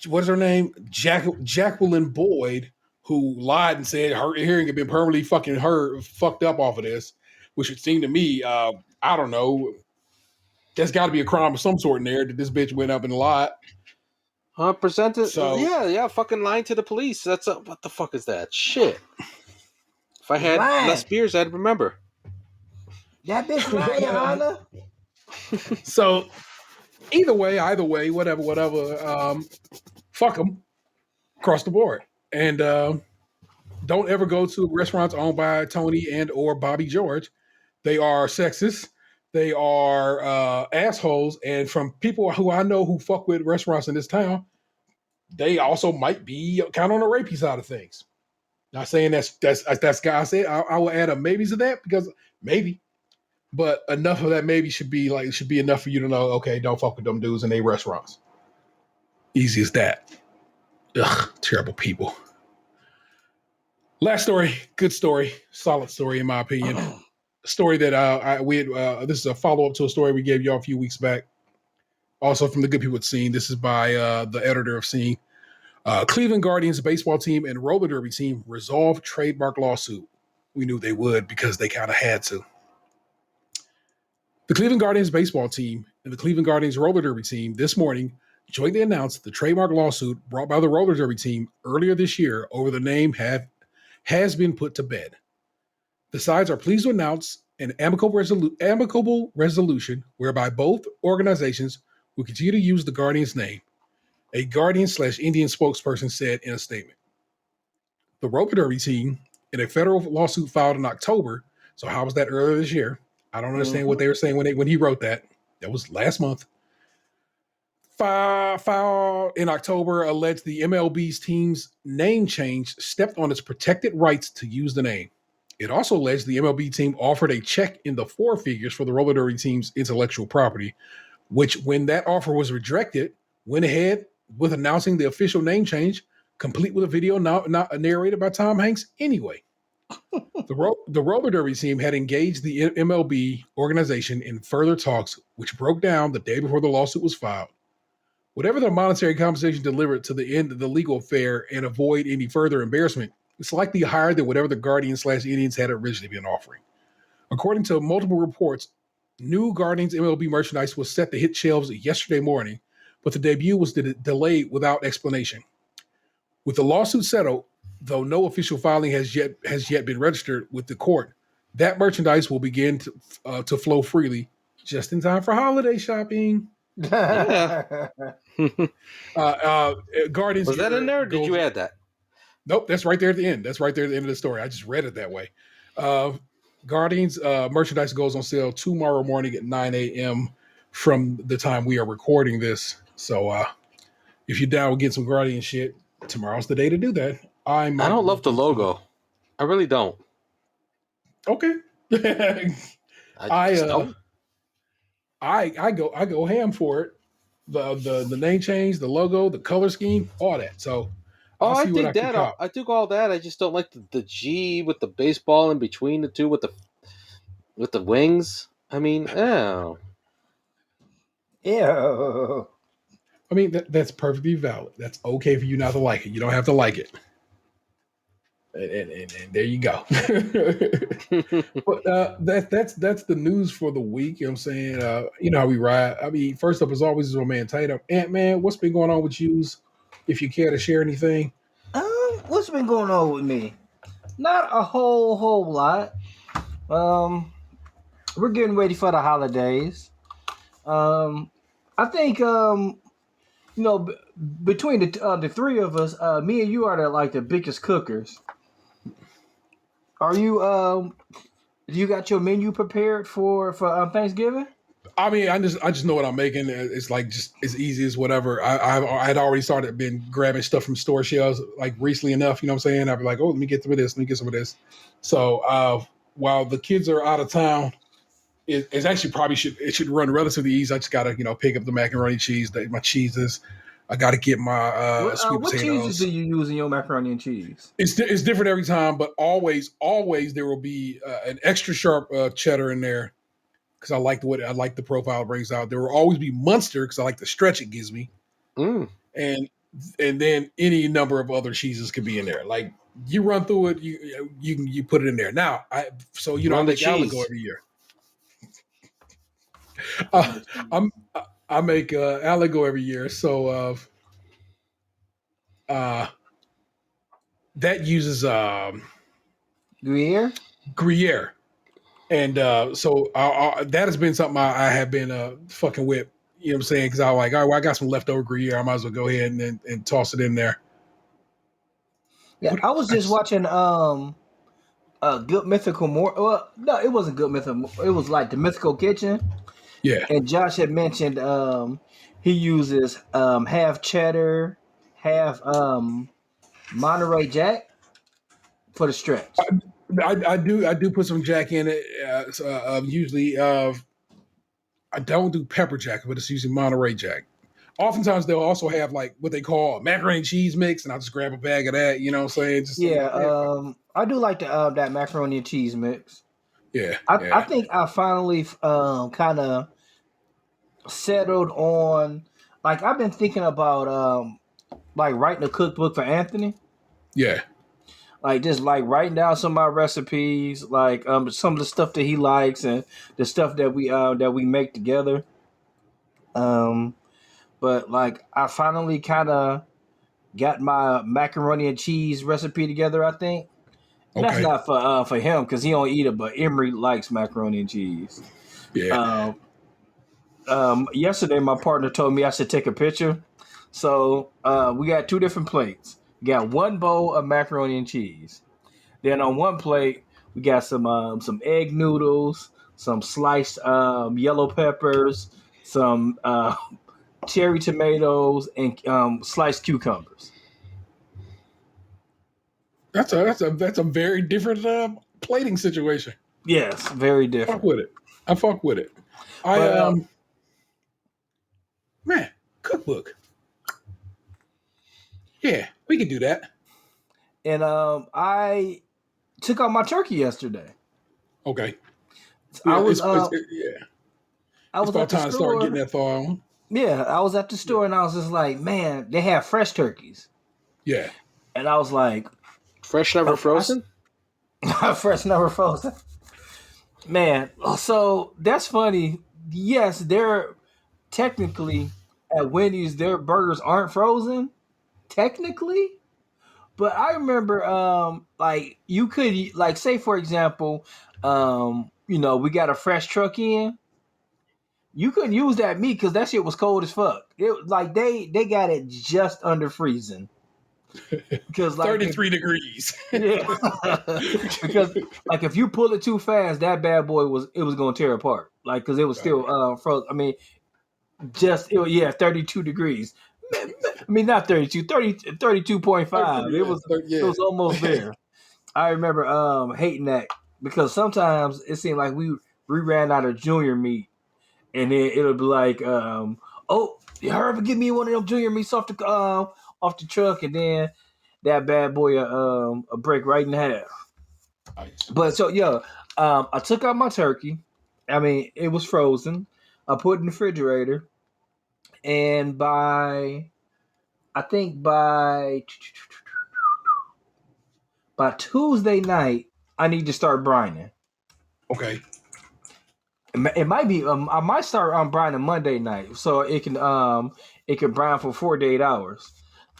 what's her name? Jacqueline Boyd, who lied and said her hearing had been permanently fucked up off of this, which would seem to me, I don't know, there's got to be a crime of some sort in there that this bitch went up and lied. Presented. So yeah, fucking lying to the police. What the fuck is that? Shit. If I had less beers, I'd remember. That bitch lying, Your Honor. So either way, whatever. Fuck them across the board, and don't ever go to restaurants owned by Tony and or Bobby George. They are sexist. They are assholes, and from people who I know who fuck with restaurants in this town, they also might be kind of on the rapey side of things. Not saying that's guy I said. I will add a maybe to that because maybe, but enough of that maybe should be enough for you to know. Okay, don't fuck with them dudes in their restaurants. Easy as that. Ugh, terrible people. Last story, good story, solid story in my opinion. A story that this is a follow up to a story we gave y'all a few weeks back. Also from the good people at Scene. This is by the editor of Scene. Cleveland Guardians baseball team and roller derby team resolve trademark lawsuit. We knew they would because they kind of had to. The Cleveland Guardians baseball team and the Cleveland Guardians roller derby team this morning jointly announced the trademark lawsuit brought by the roller derby team earlier this year over the name has been put to bed. The sides are pleased to announce an amicable resolution whereby both organizations will continue to use the Guardians name, a Guardian/Indian spokesperson said in a statement. The roller derby team, in a federal lawsuit filed in October, so how was that earlier this year? I don't understand what they were saying when he wrote that. That was last month. File in October alleged the MLB's team's name change stepped on its protected rights to use the name. It also alleged the MLB team offered a check in the four figures for the roller derby team's intellectual property, which, when that offer was rejected, went ahead with announcing the official name change, complete with a video not narrated by Tom Hanks anyway. The roller derby team had engaged the MLB organization in further talks, which broke down the day before the lawsuit was filed. Whatever the monetary compensation delivered to the end of the legal affair and avoid any further embarrassment, it's likely higher than whatever the Guardians/Indians had originally been offering. According to multiple reports, new Guardians MLB merchandise was set to hit shelves yesterday morning, but the debut was delayed without explanation. With the lawsuit settled, though no official filing has yet been registered with the court, that merchandise will begin to flow freely, just in time for holiday shopping. Yeah. Guardians. Was that in there? Or did you add that? Nope, that's right there at the end. That's right there at the end of the story. I just read it that way. Guardians merchandise goes on sale tomorrow morning at 9 a.m. from the time we are recording this. So if you're down with getting some Guardian shit, tomorrow's the day to do that. I don't love the logo. I really don't. Okay. I don't. I go ham for it. The name change, the logo, the color scheme, all that. So I dig that. I dig all that. I just don't like the G with the baseball in between the two with the wings. I mean, oh. Yeah. I mean, that's perfectly valid. That's okay for you not to like it. You don't have to like it. And there you go. But that's the news for the week. You know what I'm saying? You know how we ride. I mean, first up, as always, is my man Tatum. Ant-Man, what's been going on with you? If you care to share anything. What's been going on with me? Not a whole lot. We're getting ready for the holidays. I think between the three of us, me and you are the biggest cookers. Are you you got your menu prepared for Thanksgiving? I mean, I just know what I'm making. It's like just as easy as whatever. I had already been grabbing stuff from store shelves like recently enough. You know what I'm saying? I'd be like, oh, let me get some of this. Let me get some of this. So while the kids are out of town, it's actually it should run relatively easy. I just gotta pick up the macaroni cheese, my cheeses. I gotta get my sweet what potatoes. What cheeses do you use in your macaroni and cheese? It's different every time, but always there will be an extra sharp cheddar in there because I like the profile it brings out. There will always be Munster because I like the stretch it gives me, and then any number of other cheeses could be in there. Like you run through it, you put it in there. Now I make Aligo every year. I make Aligo every year, so that uses Gruyere. And so that has been something I have been fucking with. You know what I'm saying? Because I was like, all right, well, I got some leftover Gruyere. I might as well go ahead and toss it in there. Yeah, I was just watching Good Mythical Well, no, it wasn't Good Mythical. It was like the Mythical Kitchen. Yeah. And Josh had mentioned he uses half cheddar, half Monterey Jack for the stretch. I do put some Jack in it. Usually, I don't do pepper Jack, but it's usually Monterey Jack. oftentimes they'll also have like what they call macaroni and cheese mix, and I'll just grab a bag of that. You know what I'm saying? Just Yeah, yeah, I do like the that macaroni and cheese mix. yeah, I yeah, think I finally kind of settled on like I've been thinking about like writing a cookbook for Anthony. yeah. Like just like writing down some of my recipes, like some of the stuff that he likes and the stuff that we make together. Um but like I finally kind of got my macaroni and cheese recipe together, I think. And that's Okay, not for him because he don't eat it, but Emery likes macaroni and cheese. yeah. Um, Yesterday my partner told me I should take a picture. So we got two different plates. We got one bowl of macaroni and cheese. Then on one plate we got some egg noodles, some sliced yellow peppers, some cherry tomatoes, and sliced cucumbers. That's a very different plating situation. Yes, very Fuck different. with it. I fuck with it. I But man, cookbook. Yeah, we can do that. and I took out my turkey yesterday. Okay. I Yeah, was yeah. I It's was at about the time to start getting store. that thaw on. Yeah, I was at the Yeah, store and I was just like, man, they have fresh turkeys, yeah. and I was like, Fresh, never frozen. fresh never frozen. Man, so that's funny. Yes, they're technically at Wendy's. Their burgers aren't frozen technically, but I remember like you could like say for example, we got a fresh truck in. You couldn't use that meat because that shit was cold as fuck. It like they got it just under freezing because like if 33 degrees. yeah because like if you pull it too fast, that bad boy was gonna tear apart like because it was still frozen. I mean, yeah, 32 degrees. I mean not 32, 32.5. 33, It yeah, was it yeah. was almost there. I remember hating that because sometimes it seemed like we ran out of junior meat and then it'll be like, oh, you heard give me one of them junior meats off the truck, and then that bad boy a break right in half. Nice. But so yeah, I took out my turkey. I mean, it was frozen. I put it in the refrigerator, and I think by Tuesday night, I need to start brining. Okay. It might be I might start on brining Monday night, so it can brine for 4 to 8 hours.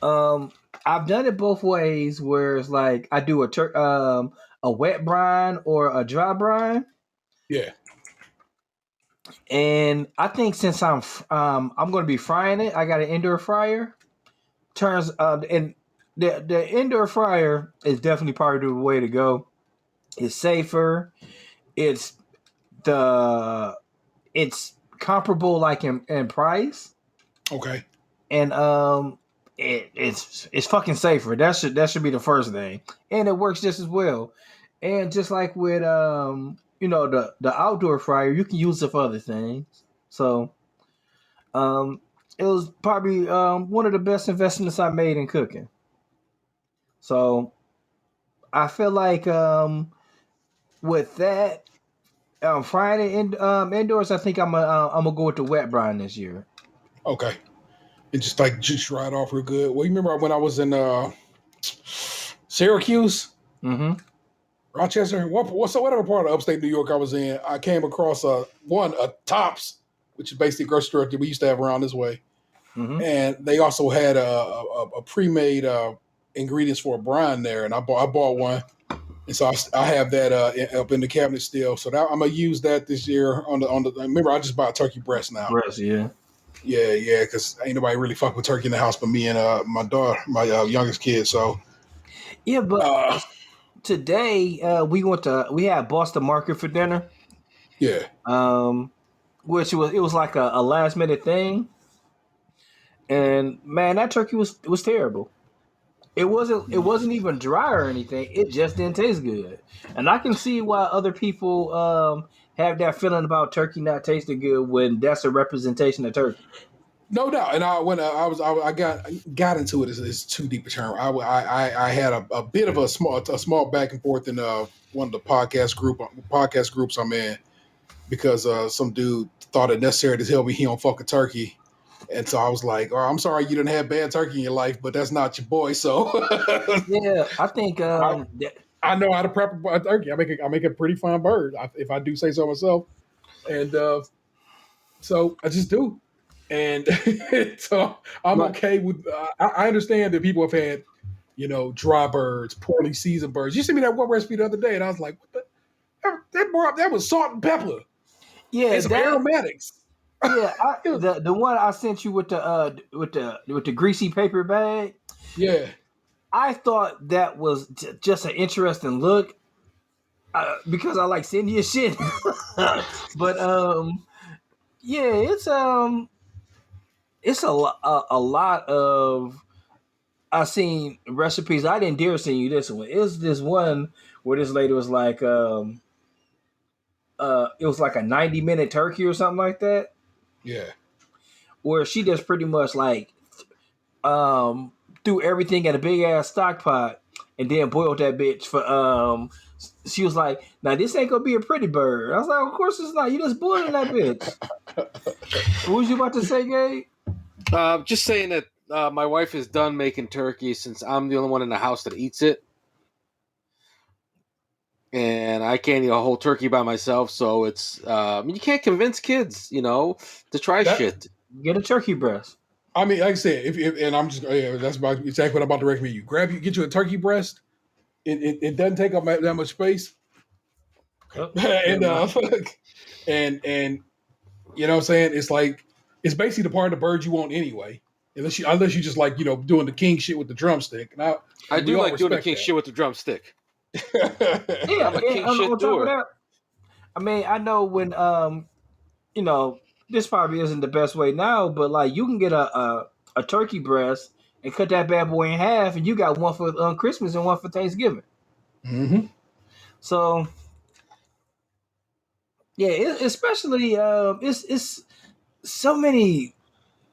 Um, I've done it both ways, where it's like I do a wet brine or a dry brine, Yeah. and I think since I'm going to be frying it, I got an indoor fryer. Turns and the indoor fryer is definitely probably the way to go. It's safer. It's the it's comparable like in price, Okay. and it's fucking safer. That should be the first thing, and it works just as well. And just like with the outdoor fryer, you can use it for other things. So um it was probably one of the best investments I made in cooking. So I feel like with that frying it indoors, I think I'm gonna go with the wet brine this year. Okay. It just like juice right off real good. Well, you remember when I was in Syracuse, Mm-hmm. Rochester, whatever part of upstate New York I was in, I came across a Tops, which is basically a grocery store that we used to have around this way, Mm-hmm. and they also had a pre-made ingredients for a brine there, and I bought one, and so I have that up in the cabinet still. So now I'm gonna use that this year on the. Remember, I just bought turkey breast now. Breast, yeah. Yeah, yeah, because ain't nobody really fuck with turkey in the house but me and my daughter, my youngest kid. So Yeah, but uh, today we had Boston Market for dinner, yeah, um, which was like a last minute thing, and man, that turkey was terrible. It wasn't even dry or anything. It just didn't taste good, and I can see why other people have that feeling about turkey not tasting good when that's a representation of turkey. No doubt. And I got into it. It's too deep a term. I had a bit of a small back and forth in one of the podcast groups I'm in because some dude thought it necessary to tell me he don't fuck a turkey. And so I was like, "Oh, I'm sorry you didn't have bad turkey in your life, but that's not your boy." So Yeah, I think I know how to prep a turkey. I make a pretty fine bird, if I do say so myself. And so I just do. And so I'm But okay with. I understand that people have had, dry birds, poorly seasoned birds. You sent me that one recipe the other day, and I was like, "What the? That was salt and pepper yeah and some that aromatics." yeah It was- the one I sent you with the greasy paper bag. yeah, I thought that was just an interesting look because I like sending you shit. But yeah, it's a lot of I seen recipes. I didn't dare send you this one. It's this one where this lady was like, it was like a 90-minute turkey or something like that, yeah. where she just pretty much like um threw everything in a big ass stock pot and then boiled that bitch for She was like, "Now this ain't gonna be a pretty bird." I was like, "Of course it's not. You just boiling that bitch." What was you about to say, Gabe? just saying that my wife is done making turkey since I'm the only one in the house that eats it, and I can't eat a whole turkey by myself. So it's you can't convince kids, to try That shit. Get a turkey breast. I mean, like I said, if and I'm just that's about exactly what I'm about to recommend you. Get you a turkey breast. It doesn't take up that much space, Oh, never and mind. and you know what I'm saying? It's like it's basically the part of the bird you want anyway. Unless you just like, doing the king shit with the drumstick. I And we do all like doing the respect king shit with the drumstick. Yeah, I'm a and king shit on top of doer. that, I mean, I know when you know, this probably isn't the best way now, but like you can get a turkey breast and cut that bad boy in half, and you got one for Christmas and one for Thanksgiving. hmm So yeah, especially it's so many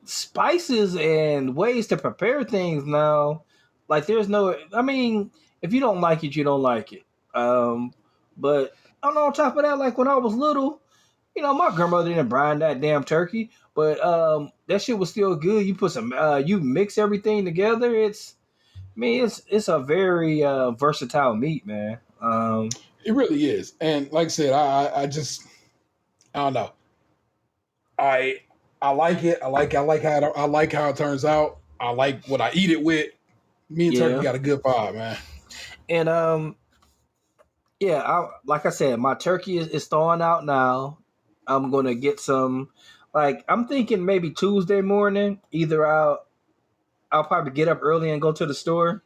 spices and ways to prepare things now. Like there's no, I mean, if you don't like it, you don't like it. But on top of that, like when I was little, my grandmother didn't brine that damn turkey, but that shit was still good. You put some, you mix everything together. I mean, it's a very versatile meat, man. It really is. And like I said, I just I don't know. I I like it. I like how it turns out. I like what I eat it with. Me and turkey Yeah, got a good vibe, man. and yeah, like I said, my turkey is thawing out now. I'm gonna get some. Like I'm thinking maybe Tuesday morning. Either I'll probably get up early and go to the store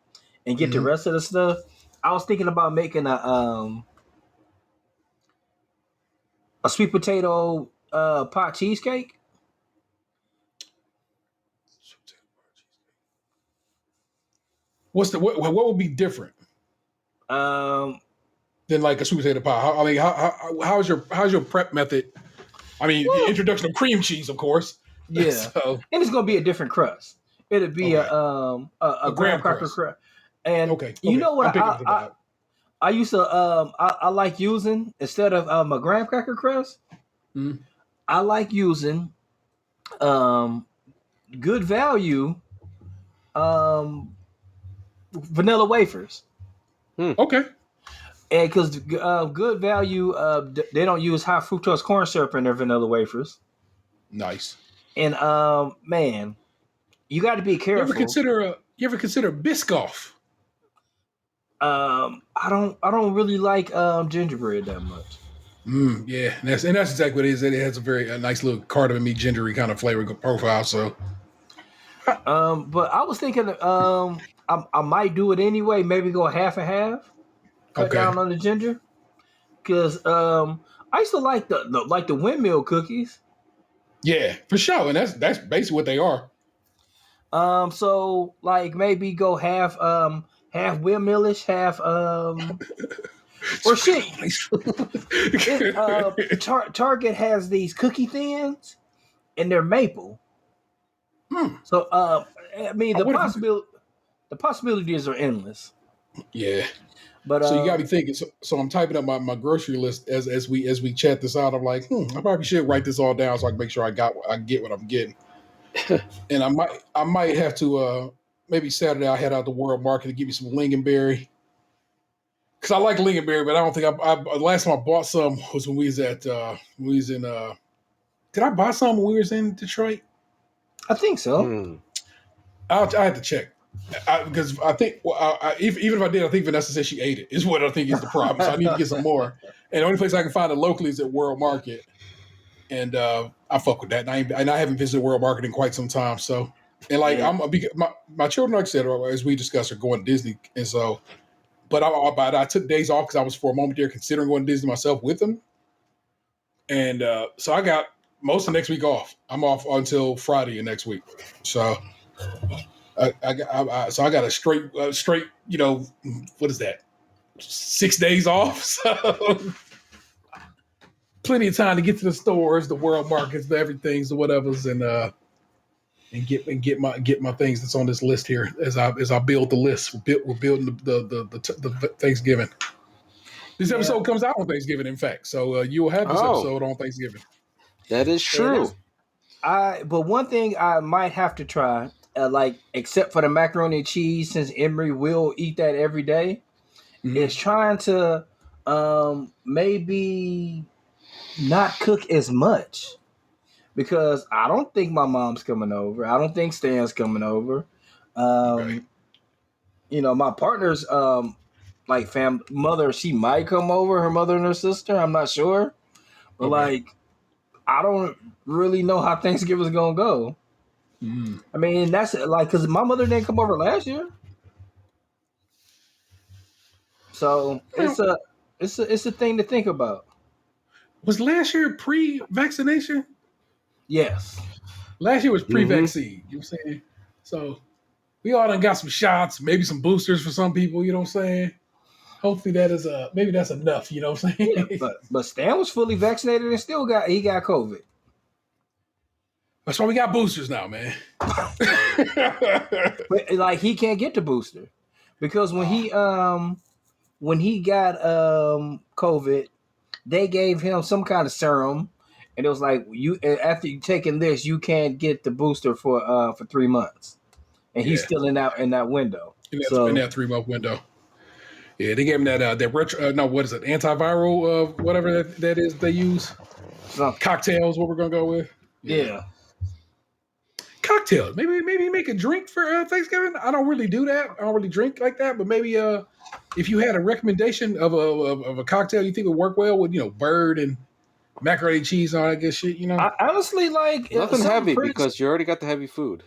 and get the hmm rest of the stuff. I was thinking about making a sweet potato pot cheesecake. What would be different Um, than like a sweet potato pie? I mean, how's your prep method? I mean, the well, introduction of cream cheese, of course. yeah, So and it's gonna be a different crust. It'll be okay, a a graham graham cracker crust. crust. And you Okay, know what I'm picking up the vibe. I used to I like using instead of a graham cracker crust. Mhm. I like using um good value um vanilla wafers. Hmm. Okay, And because good value, they don't use high fructose corn syrup in their vanilla wafers. nice. And man, you got to be careful. You ever consider Biscoff? I don't really like gingerbread that much. Yeah, and that's exactly what it is. It has a nice little cardamom gingery kind of flavor profile. So But I was thinking, I might do it anyway. Maybe go half and half, cut okay, down on the ginger, because I used to like the windmill cookies. yeah, for sure. And that's basically what they are. So like maybe go half windmillish, half or shit. Target has these cookie thins and they're maple. So I mean I wonder if you, the possibilities are endless. yeah. But So you got me thinking. So I'm typing up my grocery list as we chat this out. I'm like, I probably should write this all down so I can make sure I get what I'm getting. And I might have to maybe Saturday I head out to World Market to give me some lingonberry because I like lingonberry, but I don't think I last time I bought some was when we was at we was in. Did I buy some when we was in Detroit? I think so. I had to check because I think even if I did, I think Vanessa said she ate it. Is what I think is the problem. So I need to get some more. And the only place I can find it locally is at World Market, and I fuck with that. And I haven't visited World Market in quite some time. So and like Yeah. my children, like I said, as we discussed, are going to Disney, and so. But I took days off because I was for a moment there considering going to Disney myself with them, and so I got most of next week off. I'm off until Friday of next week. So so I got a straight, what is that? 6 days off. So plenty of time to get to the stores, the world markets, the everything's, the whatevers, and get my things that's on this list here as I build the list. We're building the Thanksgiving. This Yeah. episode comes out on Thanksgiving, in fact. So you will have this Oh, episode on Thanksgiving. that is Yeah, true. but one thing I might have to try, like except for the macaroni and cheese, since Emery will eat that every day, is trying to maybe not cook as much because I don't think my mom's coming over. I don't think Stan's coming over. Okay. Um, my partner's like mother, she might come over, her mother and her sister. I'm not sure, but Okay. like I don't really know how Thanksgiving's gonna go. Mm. I mean, that's like because my mother didn't come over last year, so Well, it's a thing to think about. was last year pre-vaccination? Yes. Last year was Mm-hmm. pre-vaccine. You know what I'm saying? So we all done got some shots, maybe some boosters for some people. You know what I'm saying? Hopefully that is maybe that's enough. You know what I'm Yeah, saying? but Stan was fully vaccinated and still got COVID. That's why we got boosters now, man. But like he can't get the booster because when he got COVID, they gave him some kind of serum, and it was like you after you taking this, you can't get the booster for 3 months, and he's Yeah, still in that window. in So that 3 month window. Yeah, they gave him that retro. No, what is it? Antiviral, whatever that is they use. something, Cocktails. What we're gonna go with? Yeah, yeah. cocktails. Maybe make a drink for Thanksgiving. I don't really do that. I don't really drink like that. But maybe if you had a recommendation of a cocktail you think would work well with bird and macaroni and cheese and all that good shit. I honestly like Nothing something heavy pretty. because you already got the heavy food.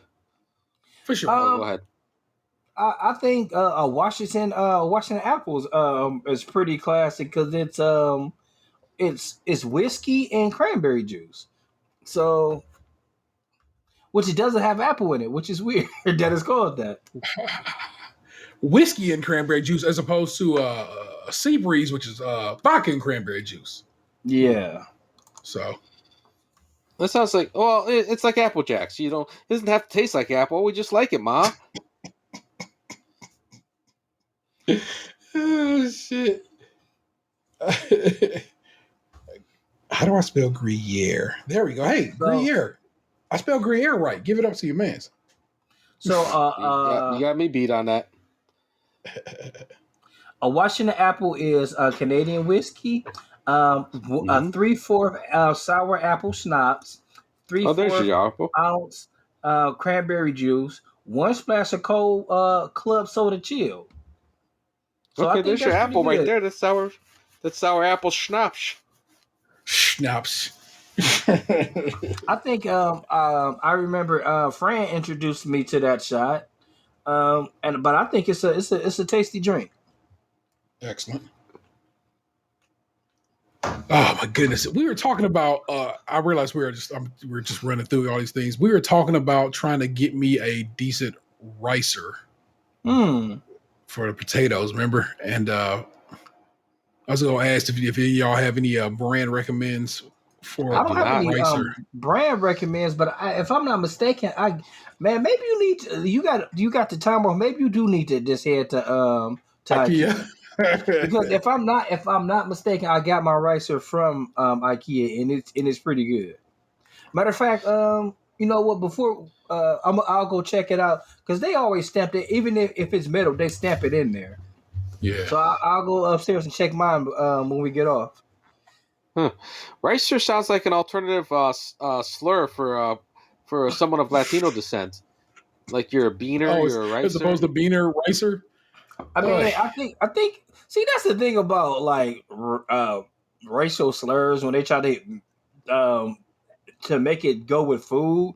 For sure. Oh, go Um, ahead. I think Washington apples is pretty classic because it's whiskey and cranberry juice. So which it doesn't have apple in it, which is weird that it's called that. Whiskey and cranberry juice as opposed to a sea breeze, which is vodka and cranberry juice. Yeah. So That sounds like it's like Apple Jacks. It doesn't have to taste like apple. We just like it, Ma. oh shit. How do I spell Gruyere? There we go. Hey, So Gruyere. I spelled Gruyere right. Give it up to your mans. so You got me beat on that. a Washington apple is a Canadian whiskey, a Mm-hmm. 3/4 sour apple schnapps, three Oh, there's fourth your apple. ounce cranberry juice, one splash of cold club soda chill. So I Okay, think there's your that's pretty apple right good. there. That's sour apple schnapps. Schnapps. I think I remember Fran introduced me to that shot. But I think it's a tasty drink. Excellent. Oh my goodness. We were talking about I realized we were just running through all these things. We were talking about trying to get me a decent ricer Hmm. for the potatoes, remember? And I was gonna ask if any of y'all have any brand recommends for I I a don't do have not. any ricer. brand recommends, but if I'm not mistaken, maybe you need to, you got the time off. Maybe you do need to just head to IKEA. IKEA, because if I'm not mistaken, I got my ricer from IKEA, and it's pretty good. Matter of fact, you know what? Before I'll go check it out because they always stamp it, even if it's metal, they stamp it in there. Yeah. So I'll go upstairs and check mine when we get off. Huh. Ricer sounds like an alternative slur for someone of Latino descent. Like you're a beaner, Oh, you're a as opposed ricer. to beaner ricer. I Boy, mean, I think. See, that's the thing about like racial slurs when they try um, to make it go with food.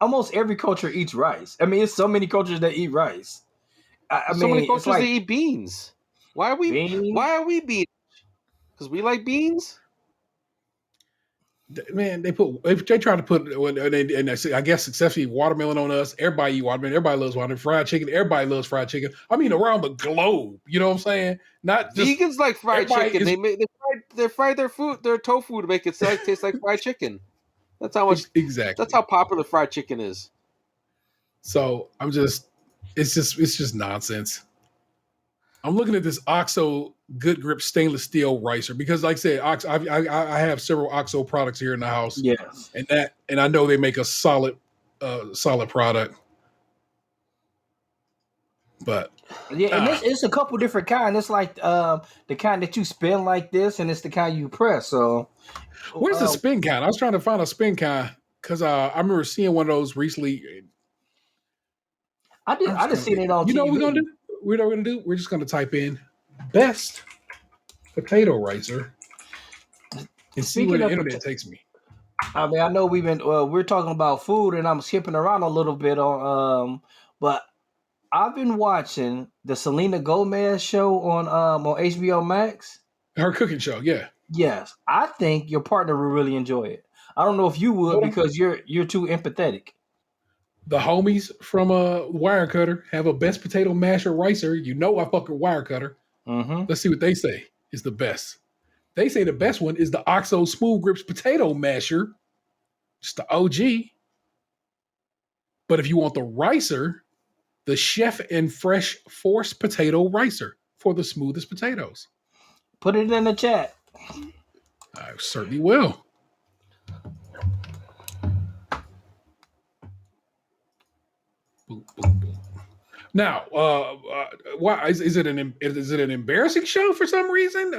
Almost every culture eats rice. I mean, it's so many cultures that eat rice. I There's so many mean, it's cultures that like eat beans. Why are we? beans. Why are we beans? Because we like beans. man, they try to put and I guess successfully watermelon on us. Everybody eat watermelon. Everybody loves watermelon. Fried chicken. Everybody loves fried chicken. I mean, around the globe. You know what I'm saying? Not just Vegans like fried everybody chicken. is They fry their food, their tofu to make it taste like fried chicken. That's how much. That's exactly. how popular fried chicken is. So it's just nonsense. I'm looking at this OXO Good Grip stainless steel ricer because, like I said, I have several OXO products here in the house, Yes. and I know they make a solid product. But Yeah, and it's a couple different kind. It's like the kind that you spin like this, and it's the kind you press. So where's the uh, spin kind? I was trying to find a spin kind because I remember seeing one of those recently. I'm I just just gonna, seen it on you know, what we're gonna TV. do. We're gonna do. We're just gonna type in best potato ricer and see where Speaking the of internet takes me. I mean, I know we're talking about food, and I'm skipping around a little bit but I've been watching the Selena Gomez show on HBO Max. Her cooking show, yeah. Yes, I think your partner will really enjoy it. I don't know if you would Hold on. because you're too empathetic. The homies from Wirecutter have a best potato masher ricer. You know I fuck with Wirecutter. Mm-hmm. Let's see what they say is the best. They say the best one is the OXO Smooth Grips potato masher. It's the OG. But if you want the ricer, the Chef and Fresh Force Potato Ricer for the smoothest potatoes. Put it in the chat. I certainly will. Boom, boom, boom. Now, why is it an embarrassing show for some reason?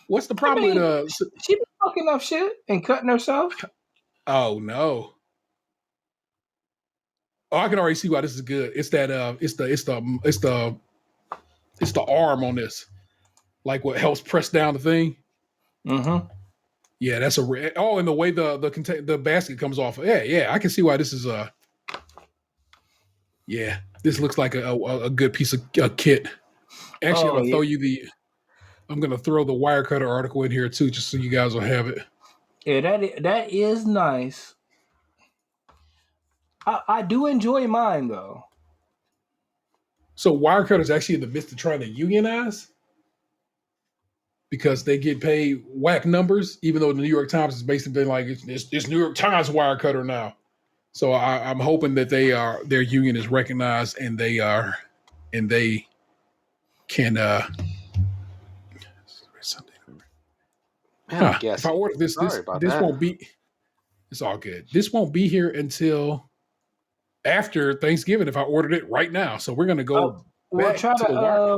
What's the I problem with mean, she be fucking up shit and cutting herself. Oh no. Oh, I can already see why this is good. It's that it's the arm on this, like what helps press down the thing. Mm-hmm. Yeah, that's oh, and the way the basket comes off. Yeah, I can see why this is yeah, this looks like a good piece of kit. Actually, Oh yeah, I'm gonna throw the Wirecutter article in here too, just so you guys will have it. yeah. That is nice. I do enjoy mine though. So Wirecutter is actually in the midst of trying to unionize because they get paid whack numbers, even though the New York Times is basically like it's New York Times Wirecutter now. So I'm hoping that their union is recognized and they can Man, I'm if I guessing. order Sorry about this that. won't be it's all good. This won't be here until after Thanksgiving if I ordered it right now. So we're gonna go Well, back try to the to wire.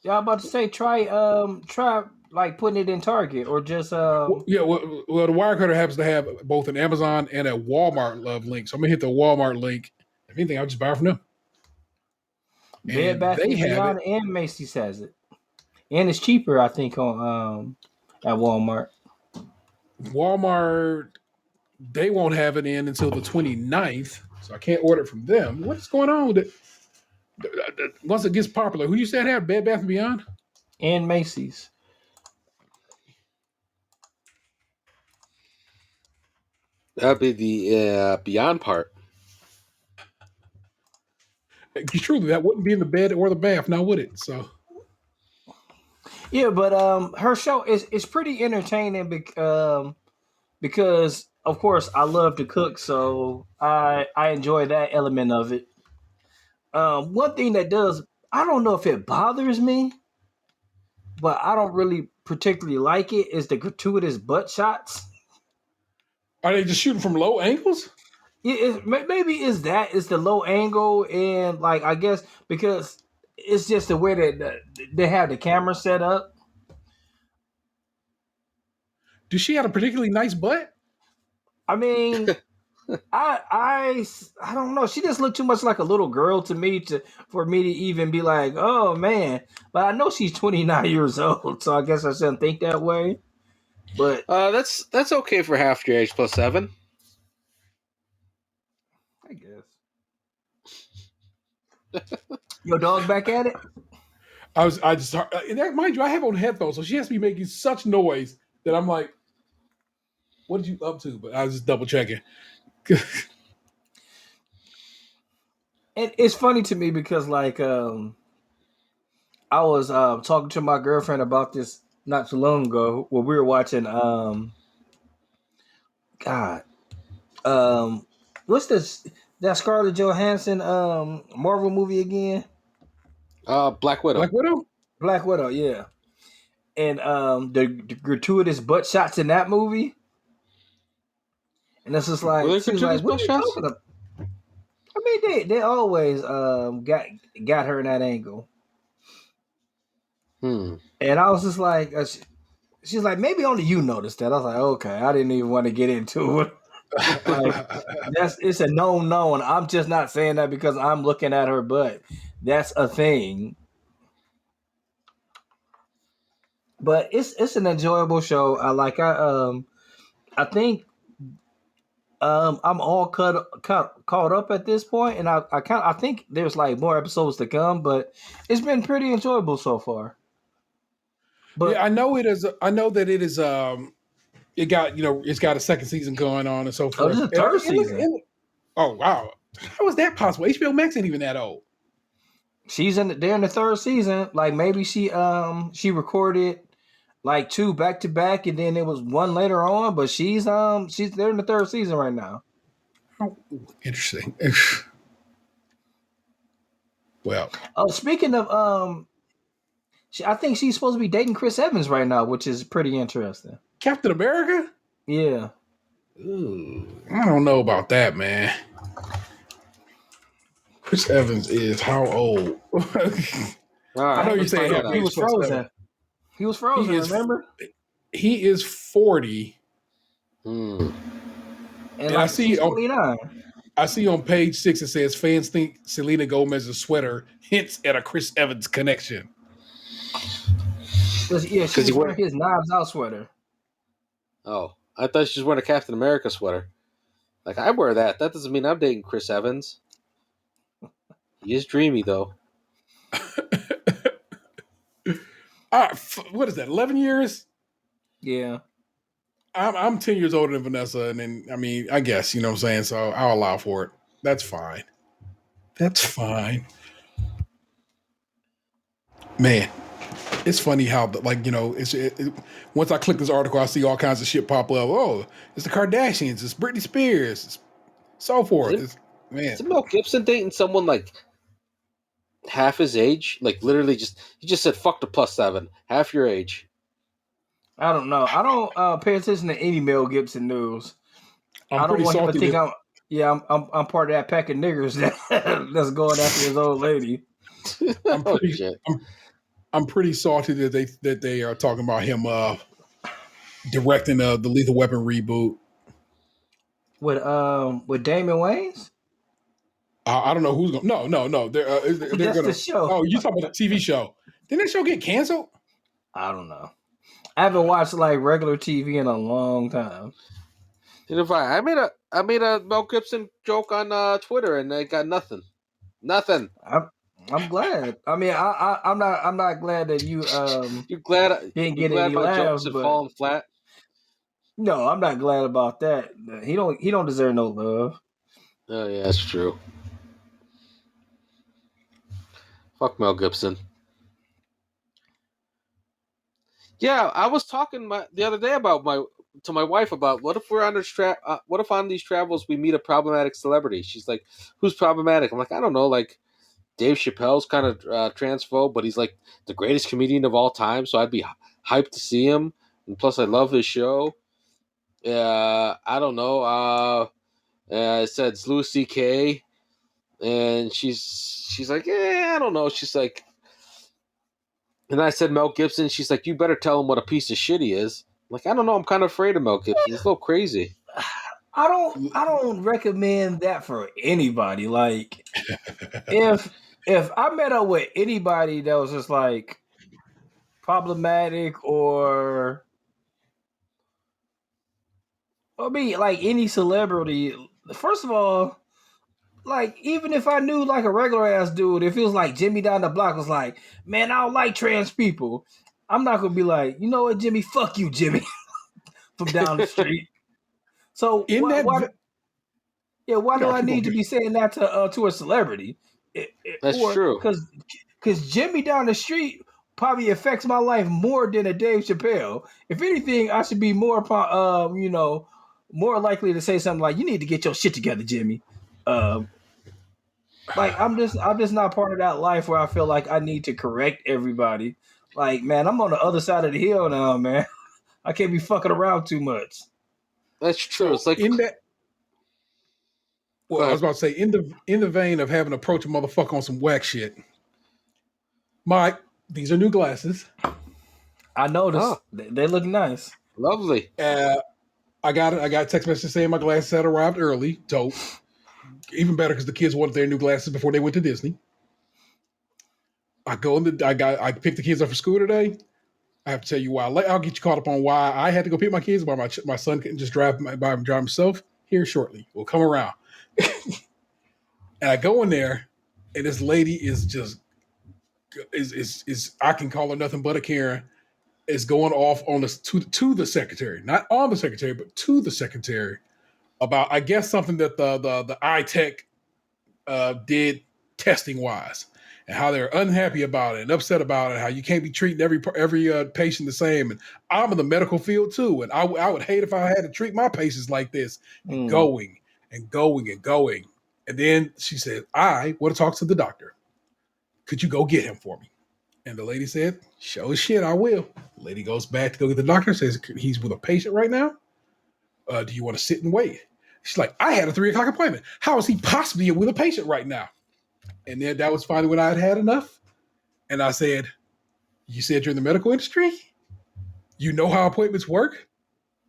Yeah, I'm about to say try like putting it in Target or just Well, the Wirecutter happens to have both an Amazon and a Walmart link. So I'm gonna hit the Walmart link. If anything, I'll just buy it from them. Bed And Bath they and have it. Beyond and Macy's has it, and it's cheaper I think on at Walmart. Walmart, they won't have it in until the 29th. So I can't order it from them. What's going on with it? Once it gets popular, who you said have Bed Bath and Beyond? And Macy's. That'd be the beyond part. Truly, that wouldn't be in the bed or the bath, now would it? So Yeah, but her show is pretty entertaining because of course I love to cook, so I enjoy that element of it. One thing that does, I don't know if it bothers me, but I don't really particularly like it, is the gratuitous butt shots. Are they just shooting from low angles? Maybe it's the low angle, and like I guess because it's just the way that they have the camera set up. Do she have a particularly nice butt? I mean, I don't know. She just looked too much like a little girl to me for me to even be like, oh man. But I know she's 29 years old, so I guess I shouldn't think that way. But That's okay for half your age plus 7. I guess your dog back at it. I just and that, mind you, I have on headphones, so she has to be making such noise that I'm like, what did you up to? But I was just double checking. And it's funny to me because like I was talking to my girlfriend about this not too long ago when we were watching God what's this that Scarlett Johansson Marvel movie again? Black Widow. Black Widow? Black Widow, yeah. And the gratuitous butt shots in that movie. And it's just Were like there she was like, gratuitous "What are butt you shots? talking about?" I mean, they always got her in that angle, Hmm. and I was just like, she's like, maybe only you noticed that. I was like, okay, I didn't even want to get into it. Like it's a known. I'm just not saying that because I'm looking at her butt. That's a thing. But it's an enjoyable show. I think I'm all caught up at this point, and I think there's like more episodes to come, but it's been pretty enjoyable so far. Yeah, But I know it is. I know that it is. It got it's got a second season going on and so oh, this forth. is the third season. Oh wow, how is that possible? HBO Max ain't even that old. They're in the third season. Like maybe she recorded like two back to back, and then it was one later on. But she's they're in the third season right now. Oh, interesting. Well, Oh, speaking of I think she's supposed to be dating Chris Evans right now, which is pretty interesting. Captain America. Yeah. Ooh, I don't know about that, man. Chris Evans is how old? All I know right, you're let's saying find half that He out. age was plus seven. frozen. He was frozen, He is remember? he is 40, Hmm. And and like she's 29. I see on page 6 it says fans think Selena Gomez's sweater hints at a Chris Evans connection. Yeah, she Because he was wearing went. his Knives Out sweater. Oh, I thought she was wearing a Captain America sweater. Like I wear that. That doesn't mean I'm dating Chris Evans. He is dreamy though. What is that? 11 years? Yeah. I'm 10 years older than Vanessa, and then I mean, I guess you know what I'm saying. So I'll allow for it. That's fine. That's fine, man. It's funny how once I click this article, I see all kinds of shit pop up. Oh, it's the Kardashians, it's Britney Spears, it's so forth. Isn't, It's man. isn't Mel Gibson dating someone like half his age? Like literally, he just said fuck the plus 7, half your age. I don't know. I don't pay attention to any Mel Gibson news. I'm I don't pretty want him to salty think that I'm part of that pack of niggers that's going after this old lady. I'm Oh pretty shit! I'm pretty salty that they are talking about him directing the Lethal Weapon reboot. With Damon Wayans? I don't know who's going. No. They're That's the gonna. show. Oh, you talking about the TV show? Didn't that show get canceled? I don't know. I haven't watched like regular TV in a long time. I made a Mel Gibson joke on Twitter and I got nothing. Nothing. I'm glad. I mean, I'm not glad that you didn't You get glad any my jokes laughs, have but fallen flat? no, I'm not glad about that. He don't deserve no love. Oh yeah, that's true. Fuck Mel Gibson. Yeah, I was talking the other day about to my wife about what if we're on this what if on these travels we meet a problematic celebrity? She's like, "Who's problematic?" I'm like, "I don't know, like Dave Chappelle's kind of transphobe, but he's like the greatest comedian of all time, so I'd be hyped to see him. And plus, I love his show. I don't know. I said it's Louis C.K. and she's like, I don't know. She's like, and I said Mel Gibson. She's like, you better tell him what a piece of shit he is. I'm like, I don't know. I'm kind of afraid of Mel Gibson. He's a little crazy. I don't recommend that for anybody. Like if I met up with anybody that was just like problematic or I mean like any celebrity, first of all, like even if I knew like a regular ass dude, if it was like Jimmy down the block was like, man, I don't like trans people, I'm not gonna be like, you know what, Jimmy, fuck you, Jimmy, from down the street. So In that, why do no, I keep need going, to baby. be saying that to a celebrity? That's Or true. because Jimmy down the street probably affects my life more than a Dave Chappelle. If anything, I should be more likely to say something like, "You need to get your shit together, Jimmy." Um, like I'm just not part of that life where I feel like I need to correct everybody. Like, man, I'm on the other side of the hill now, man. I can't be fucking around too much. That's true. So It's like, in that, go well, I was ahead. about to say in the vein of having to approach a motherfucker on some whack shit, Mike, these are new glasses. I Oh, noticed they look nice. lovely. Uh, I got a text message saying my glasses had arrived early. Dope. Even better because the kids wanted their new glasses before they went to Disney. I picked the kids up for school today. I have to tell you why. I'll get you caught up on why I had to go pick my kids, why my son couldn't just drive himself here shortly. We'll come around. And I go in there, and this lady is just is I can call her nothing but a Karen. Is going off on this to the secretary, not on the secretary, but to the secretary about I guess something that the iTech did testing wise, and how they're unhappy about it and upset about it. How you can't be treating every patient the same. And I'm in the medical field too, and I would hate if I had to treat my patients like this. And Mm. going and going and going, and then she said, "I want to talk to the doctor. Could you go get him for me?" And the lady said, "Show as shit, I will." The lady goes back to go get the doctor. Says he's with a patient right now. Do you want to sit and wait? She's like, "I had a 3 o'clock appointment. How is he possibly with a patient right now?" And then that was finally when I had had enough. And I said, "You said you're in the medical industry? You know how appointments work?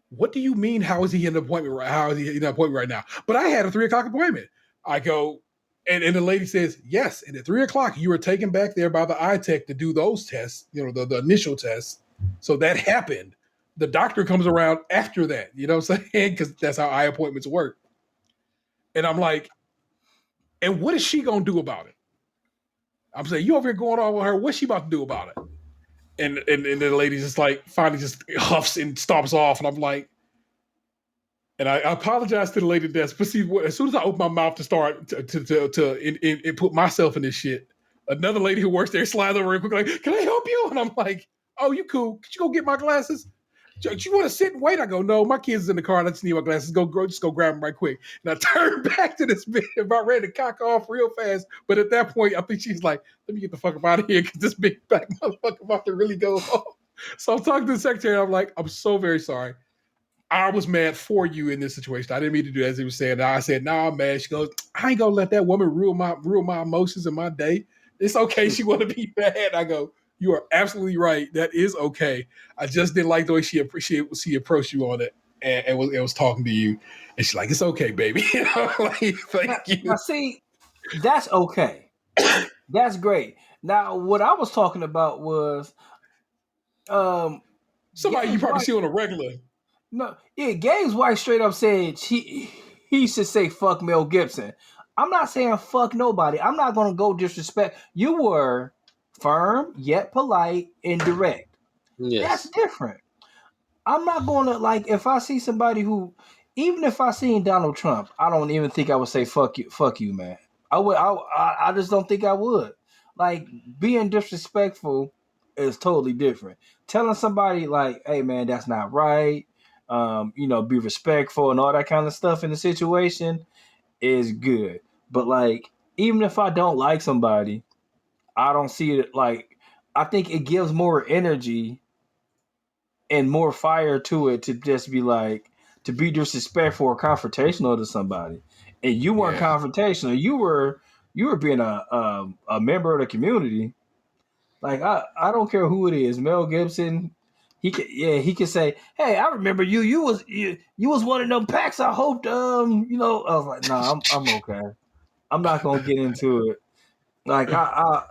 What do you mean? How is he in an appointment? How is he in an appointment right now?" But I had a 3 o'clock appointment. I go, and the lady says, "Yes." And at 3 o'clock, you were taken back there by the eye tech to do those tests, the initial tests. So that happened. The doctor comes around after that, you know what I'm saying? Because that's how eye appointments work. And I'm like, and what is she going to do about it? I'm saying, you over here going on with her. What's she about to do about it? And the lady just like finally just huffs and stomps off. And I'm like, and I apologize to the lady desk. But see, as soon as I open my mouth to start to put myself in this shit, another lady who works there slides over real quick, like, "Can I help you?" And I'm like, "Oh, you cool? Could you go get my glasses? Do you want to sit and wait?" I go, "No, my kids is in the car. And I just need my glasses. Just go grab them right quick." And I turn back to this bitch about ready to cock off real fast. But at that point, I think she's like, "Let me get the fuck up out of here because this big black motherfucker about to really go home." So I'm talking to the secretary. I'm like, "I'm so very sorry. I was mad for you in this situation. I didn't mean to do that," as he was saying. I said, "Nah, I'm mad." She goes, "I ain't gonna let that woman ruin my emotions and my day. It's okay. She want to be mad." I go, "You are absolutely right. That is okay. I just didn't like the way she approached you on it and was talking to you." And she's like, "It's okay, baby." Like, thank Now you. see, that's okay. That's great. Now, what I was talking about was um Somebody you Gabe's probably wife. see on a regular. No, yeah, Gabe's wife straight up said he should say fuck Mel Gibson. I'm not saying fuck nobody. I'm not gonna go disrespect. You were firm yet polite and direct. That's Yes. different. I'm not gonna like if I see somebody who, even if I seen Donald Trump, I don't even think I would say fuck you, man. I would. I just don't think I would. Like being disrespectful. is totally different. Telling somebody like, "Hey, man, that's not right," be respectful and all that kind of stuff in the situation is good. But like, even if I don't like somebody, I don't see it like. I think it gives more energy and more fire to it to just be like to be disrespectful or confrontational to somebody. And you weren't Yeah. confrontational. You were being a member of the community. Like I don't care who it is, Mel Gibson. He could say, "Hey, I remember you. You was one of them packs. I hoped I was like, "Nah, I'm okay. I'm not gonna get into it." Like I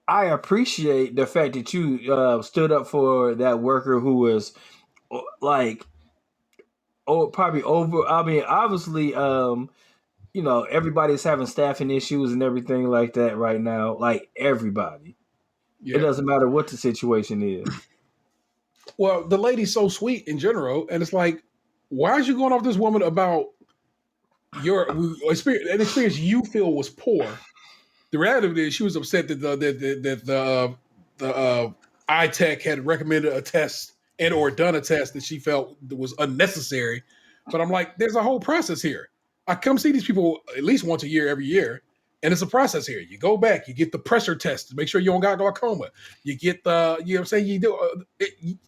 I appreciate the fact that you stood up for that worker who was like probably over. I mean, obviously, everybody's having staffing issues and everything like that right now. Like everybody. It Yeah. doesn't matter what the situation is. Well, the lady's so sweet in general, and it's like, why is you going off this woman about your experience? An experience you feel was poor. The reality is, she was upset that the iTech had recommended a test and or done a test that she felt was unnecessary. But I'm like, there's a whole process here. I come see these people at least once a year, every year, and it's a process here. You go back, you get the pressure test to make sure you don't got glaucoma. You get you know what I'm saying? You do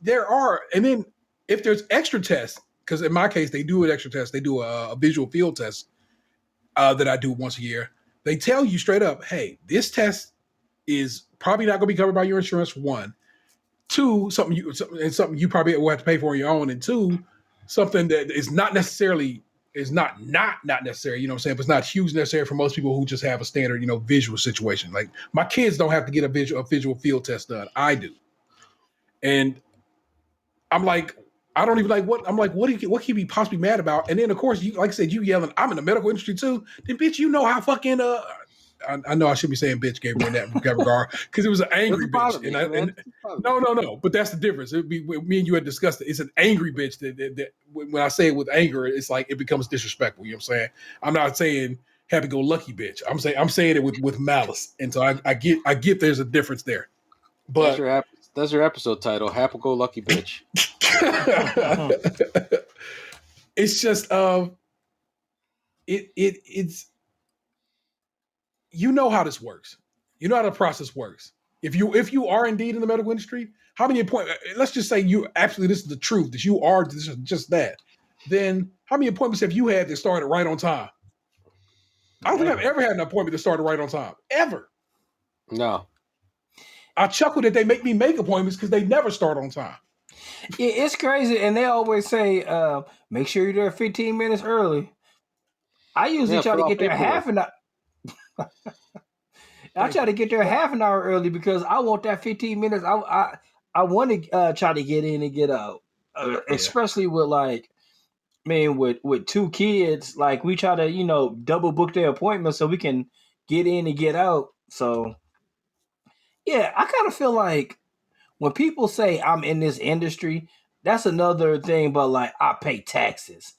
there are, and then if there's extra tests, because in my case they do an extra test, they do a visual field test that I do once a year. They tell you straight up, hey, this test is probably not going to be covered by your insurance. One, two, something you probably will have to pay for on your own, and two, something that is not necessarily is not necessary. You know what I'm saying? But it's not huge necessary for most people who just have a standard visual situation. Like my kids don't have to get a visual field test done. I do, and I'm like, I don't even like what I'm like. What can you be possibly mad about? And then of course, you like I said, you yelling. I'm in the medical industry too. Then bitch, you know how fucking I know I should be saying bitch, Gabriel, in that regard because it was an angry Doesn't bother bitch. me, And man. Doesn't bother me. no. But that's the difference. It'd be me and you had discussed it. It's an angry bitch that when I say it with anger, it's like it becomes disrespectful. You know what I'm saying? I'm not saying happy go lucky bitch. I'm saying it with malice. And so I get there's a difference there. That's But your episode title. Happy go lucky bitch. it's just it's you know how this works. You know how the process works. If you are indeed in the medical industry, how many appointments? Let's just say you absolutely this is the truth that you are just that. Then how many appointments have you had that started right on time? I don't think I've ever had an appointment that started right on time ever. No. I chuckle that they make me make appointments because they never start on time. It's crazy, and they always say, "Make sure you're there 15 minutes early." I usually Yeah, try fill to out get there paperwork. half an hour. I Thank try you. to get there half an hour early because I want that 15 minutes. I want to try to get in and get out, Yeah. especially with like, man, with two kids. Like we try to double book their appointments so we can get in and get out. So yeah, I kind of feel like when people say I'm in this industry, that's another thing. But like, I pay taxes.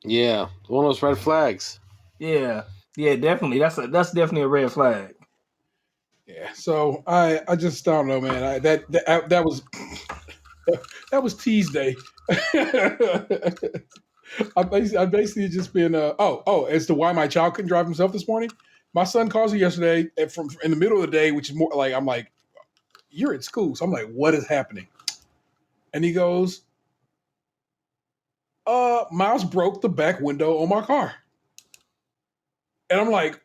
Yeah, one of those red flags. Yeah, yeah, definitely. That's definitely a red flag. Yeah. So I just don't know, man. That was that was tease day. I basically just been as to why my child couldn't drive himself this morning. My son calls me yesterday from in the middle of the day, which is more like I'm like, you're at school, so I'm like, what is happening? And he goes, Miles broke the back window on my car, and I'm like,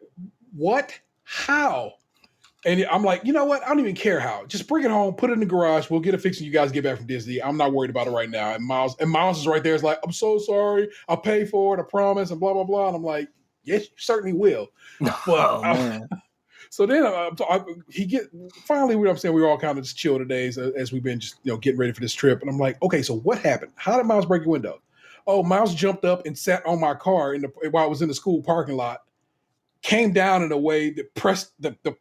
what? How? And I'm like, you know what? I don't even care how. Just bring it home, put it in the garage. We'll get it fixed when you guys get back from Disney. I'm not worried about it right now. And Miles is right there. It's like, I'm so sorry. I'll pay for it. I promise. And blah blah blah. And I'm like, yes, you certainly will. But Oh man. so then he get finally. What I'm saying, we were all kind of just chill today as we've been just getting ready for this trip. And I'm like, okay, so what happened? How did Miles break your window? Oh, Miles jumped up and sat on my car while I was in the school parking lot, came down in a way that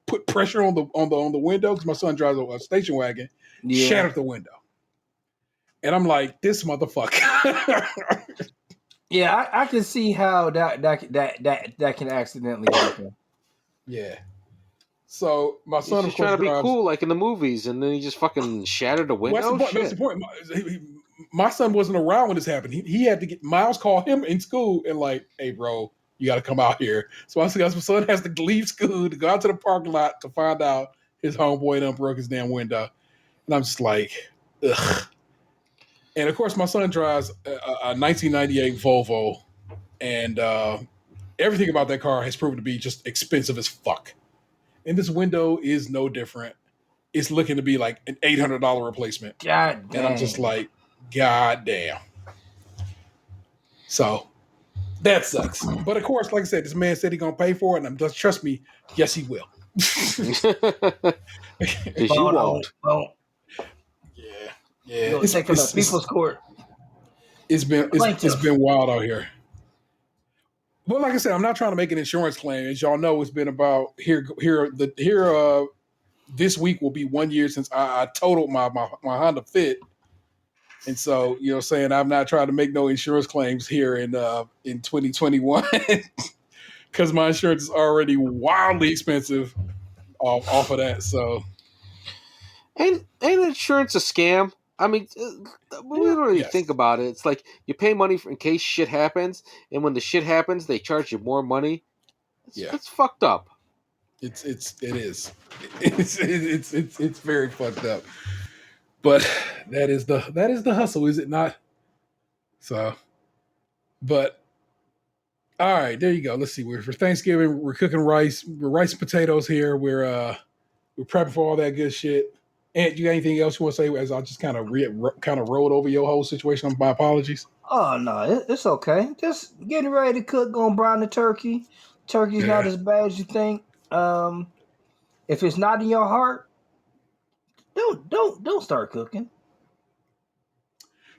put pressure on the window because my son drives a station wagon, Yeah. shattered the window, and I'm like, this motherfucker. Yeah, I can see how that can accidentally happen. Yeah. So my He's son, of just course, trying to be drives. cool, like in the movies, and then he just fucking shattered a Well, that's the window. point. That's the Shit. point. My son wasn't around when this happened. He had to get Miles called him in school and like, hey, bro, you got to come out here. So I said, my son has to leave school to go out to the parking lot to find out his homeboy done broke his damn window. And I'm just like, ugh. And of course, my son drives a 1998 Volvo, and everything about that car has proven to be just expensive as fuck. And this window is no different. It's looking to be like an $800 replacement. God And I'm just dang. like, God damn. So that sucks. But of course, like I said, this man said he's gonna pay for it, and I'm just trust me, yes, he will. Because you Well, won't. Yeah, you yeah. gonna take him to people's court. It's Plaintiff. been wild out here. But like I said, I'm not trying to make an insurance claim. As y'all know, it's been about this week will be 1 year since I totaled my Honda Fit. And so, you know, saying I'm not trying to make no insurance claims here in 2021 because my insurance is already wildly expensive off of that. So, Ain't insurance a scam? I mean, we yeah, don't really think yes, about it. It's like you pay money in case shit happens, and when the shit happens, they charge you more money. yeah, It's fucked up. it is. It's very fucked up. But that is the hustle, is it not? So, but all right, there you go. Let's see. We're for Thanksgiving. We're cooking rice. We're rice and potatoes here. We're prepping for all that good shit. And you got anything else you want to say? As I just kind of rolled over your whole situation. My apologies. Oh no, it's okay. Just getting ready to cook, gonna brown the turkey. Turkey's not Yeah, as bad as you think. If it's not in your heart, don't start cooking.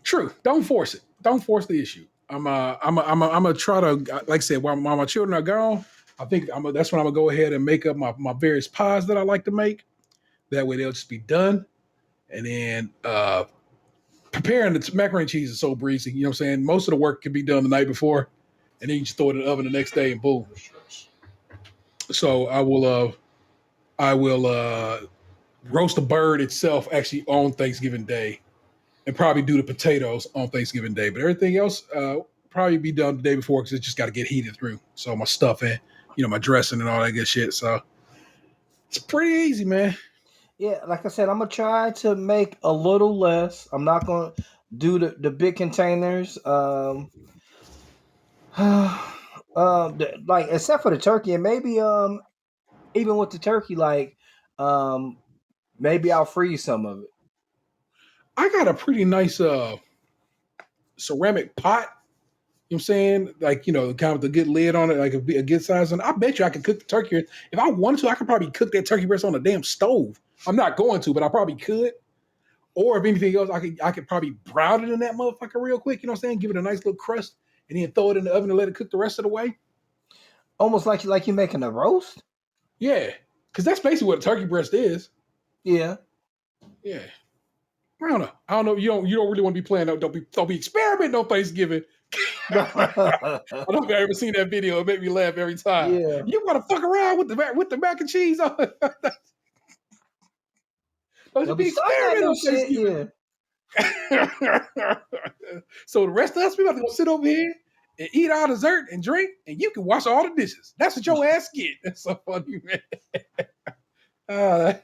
true. Don't force it. Don't force the issue. I'm gonna try to, like I said, while my children are gone, I think that's when I'm gonna go ahead and make up my various pies that I like to make. That way they'll just be done, and then preparing the macaroni and cheese is so breezy. You know what I'm saying? Most of the work can be done the night before, and then you just throw it in the oven the next day and boom. So I will roast the bird itself actually on Thanksgiving Day, and probably do the potatoes on Thanksgiving Day. But everything else probably be done the day before because it just got to get heated through. So my stuffing, my dressing and all that good shit. So it's pretty easy, man. Yeah, like I said, I'm gonna try to make a little less. I'm not gonna do the big containers. Like except for the turkey, and maybe even with the turkey, like um maybe I'll freeze some of it. I got a pretty nice ceramic pot. You know what I'm saying? Like, kind of the good lid on it, like a good size. And I bet you I could cook the turkey. If I wanted to, I could probably cook that turkey breast on a damn stove. I'm not going to, but I probably could. Or if anything else, I could probably brown it in that motherfucker real quick. You know what I'm saying? Give it a nice little crust, and then throw it in the oven and let it cook the rest of the way. Almost like you making a roast. Yeah, because that's basically what a turkey breast is. Yeah. Yeah, I don't know. I don't know. You don't really want to be playing. Don't be experimenting on Thanksgiving. I don't know if I've ever seen that video. It made me laugh every time. Yeah. You want to fuck around with the mac and cheese on? Don't you Don't be be starting that experimenting new on shit. Thanksgiving? Yeah. So the rest of us, we about to go sit over here and eat our dessert and drink, and you can wash all the dishes. That's what your ass get. That's so funny, man. Uh,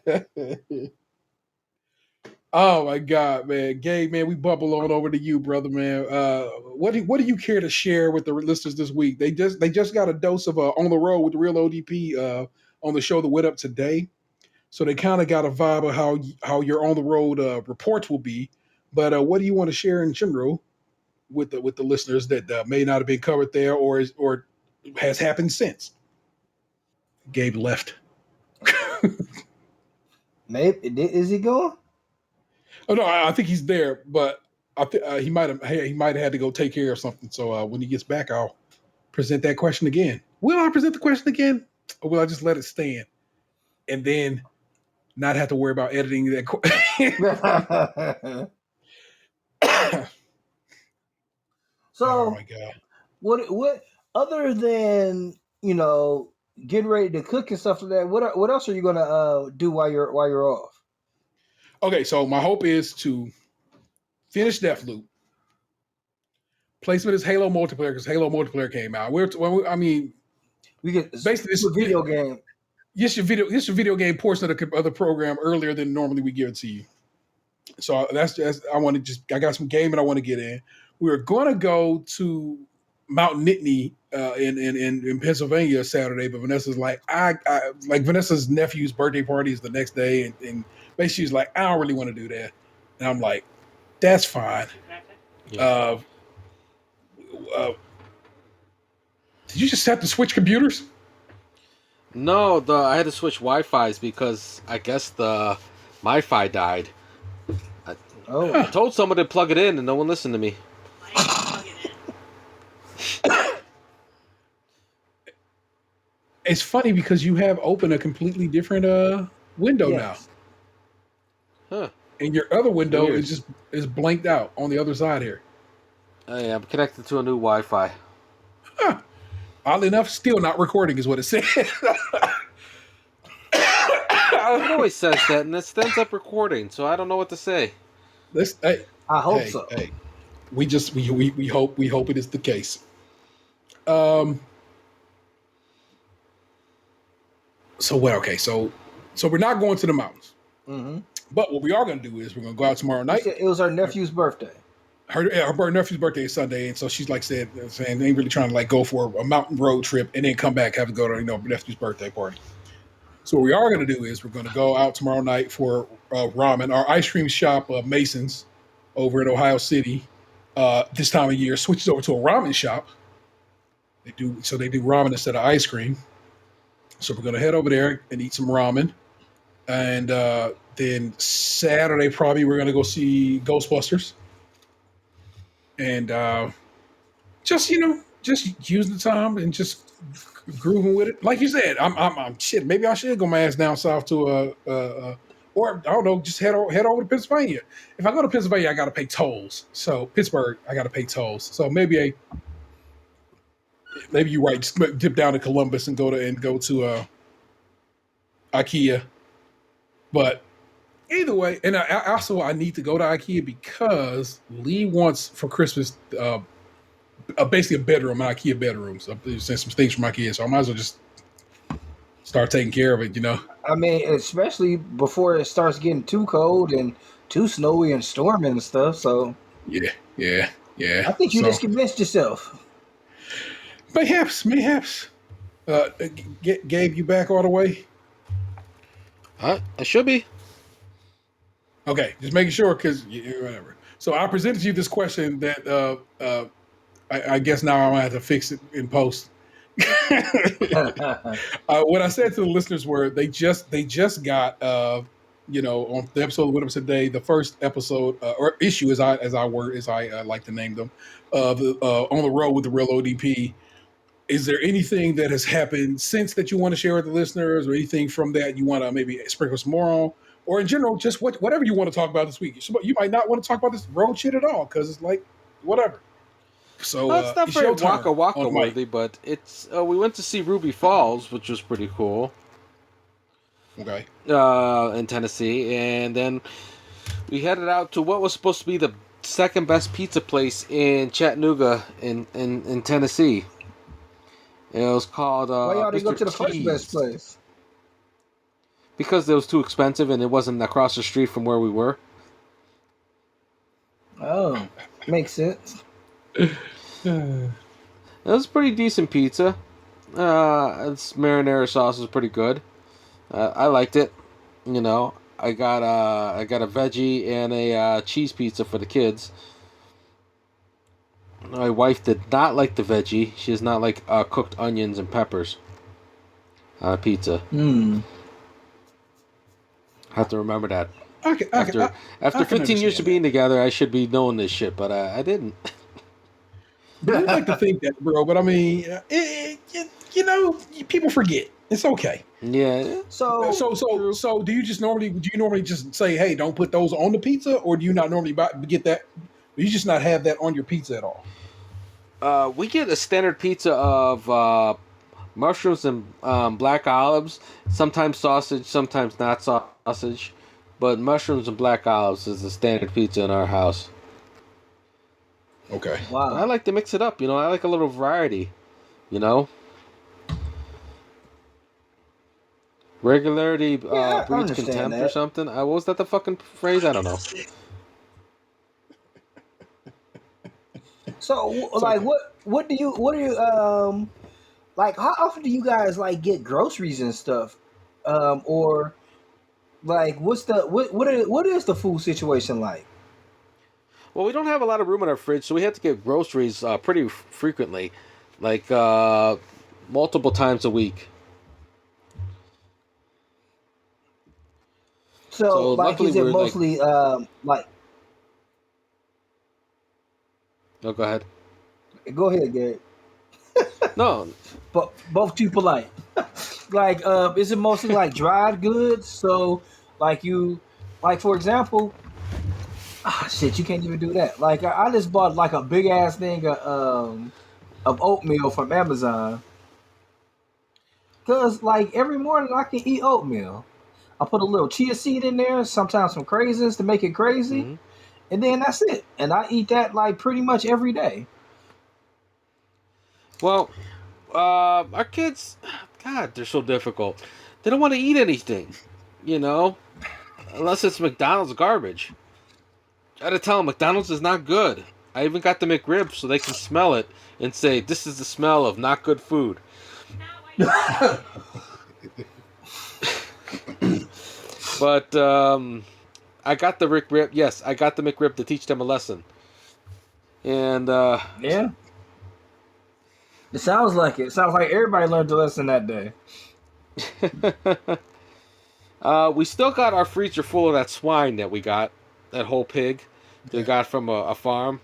oh my God, man, Gabe, man, we bubble on over to you, brother, man. What do you care to share with the listeners this week? They just got a dose of on the road with the real ODP on the show that went up today. So they kind of got a vibe of how your on the road reports will be. But what do you want to share in general with the listeners that may not have been covered there or has happened since? Gabe left. Maybe is he going? Oh no, I think he's there, but he might have had to go take care of something. So when he gets back, I'll present that question again. Will I present the question again, or will I just let it stand and then not have to worry about editing that question? Oh So my God. what other than getting ready to cook and stuff like that. What else are you gonna do while you're off? Okay, so my hope is to finish Deathloop. Placement is Halo multiplayer because Halo multiplayer came out. I mean, We get basically a video game. Yes, your video game portion of the program earlier than normally we give it to you. So that's I got some game and I want to get in. We were going to go to Mount Nittany in Pennsylvania Saturday, but Vanessa's like I like Vanessa's nephew's birthday party is the next day, and basically she's like I don't really want to do that, and I'm like that's fine. Yeah. Did you just have to switch computers? No, I had to switch Wi-Fi's because I guess the MiFi died. Oh, I told someone to plug it in, and no one listened to me. It's funny because you have opened a completely different window yes. Huh. now, and your other window Weird. is blanked out on the other side here. Yeah, I'm connected to a new Wi-Fi. Huh. Oddly enough, still not recording is what it said. It always says that, and it ends up recording, so I don't know what to say. I hope so. Hey, we hope it is the case. So what? Okay, so we're not going to the mountains, Mm-hmm. but what we are going to do is we're going to go out tomorrow night. It was our nephew's birthday. Her nephew's birthday is Sunday, and so she's like saying they ain't really trying to like go for a mountain road trip and then come back have to go to her nephew's birthday party. So what we are going to do is we're going to go out tomorrow night for ramen. Our ice cream shop, Mason's, over in Ohio City, this time of year switches over to a ramen shop. They do ramen instead of ice cream. So we're going to head over there and eat some ramen, and then Saturday probably we're going to go see Ghostbusters. And just using the time and just grooving with it. Like you said, I'm shit. Maybe I should go my ass down south to or I don't know, just head over to Pennsylvania. If I go to Pennsylvania, I got to pay tolls. So Pittsburgh, I got to pay tolls. So maybe you're right. Just dip down to Columbus and go to IKEA. But either way, and I need to go to IKEA because Lee wants for Christmas basically a bedroom, an IKEA bedroom. So I'm sent some things from IKEA, so I might as well just start taking care of it. I mean, especially before it starts getting too cold and too snowy and storming and stuff. So Yeah. I think you just convinced yourself. Perhaps. Gabe, you back all the way? I should be. Okay, just making sure because whatever. So I presented you this question that I guess now I'm gonna have to fix it in post. What I said to the listeners were they just got on the episode of What Up Today, the first episode or issue as I like to name them on the road with the real ODP. Is there anything that has happened since that you want to share with the listeners, or anything from that you want to maybe sprinkle some more on? Or in general, just whatever you want to talk about this week. You might not want to talk about this road shit at all because it's like whatever. So It's not very Waka Waka worthy, but it's we went to see Ruby Falls, which was pretty cool. Okay. In Tennessee, and then we headed out to what was supposed to be the second best pizza place in Chattanooga in Tennessee. It was called Why y'all didn't go to the Mr. first best place? Because it was too expensive and it wasn't across the street from where we were. Oh, makes sense. It was pretty decent pizza. Its marinara sauce was pretty good. I liked it. I got a veggie and a cheese pizza for the kids. My wife did not like the veggie. She does not like cooked onions and peppers on a pizza. I have to remember that. After 15 years of being together, I should be knowing this shit, but I didn't. I like to think that, bro, but I mean, people forget. It's okay. Yeah. So do you normally just say, hey, don't put those on the pizza, or do you not normally get that? Do you just not have that on your pizza at all? We get a standard pizza of mushrooms and black olives. Sometimes sausage, sometimes not sausage. But mushrooms and black olives is the standard pizza in our house. Okay. But I Wow. like to mix it up. I like a little variety. You know, regularity Yeah, I breeds understand contempt or that. something. What was that the fucking phrase? I don't know. So, So like, what do you like? How often do you guys like get groceries and stuff? Or like, what is the food situation like? Well, we don't have a lot of room in our fridge, so we have to get groceries pretty frequently, like multiple times a week. So, So like, luckily, is it we're like, mostly like? oh, go ahead. Go ahead, Gabe. No, But both too polite. Like, is it mostly like dried goods? So, like like for example, shit, you can't even do that. Like, I just bought like a big ass thing of oatmeal from Amazon. Cause like every morning I can eat oatmeal. I put a little chia seed in there, sometimes some craisins to make it crazy, hmm and then that's it. And I eat that like pretty much every day. well, our kids, God, they're so difficult. They don't want to eat anything, you know, unless it's McDonald's garbage. Try to tell them McDonald's is not good. I even got the McRib so they can smell it and say, "This is the smell of not good food." But I got the McRib. Yes, I got the McRib to teach them a lesson. And Yeah, it sounds like it. It sounds like everybody learned a lesson that day. we still got our freezer full of that swine that we got, that whole pig they yeah. got from a farm,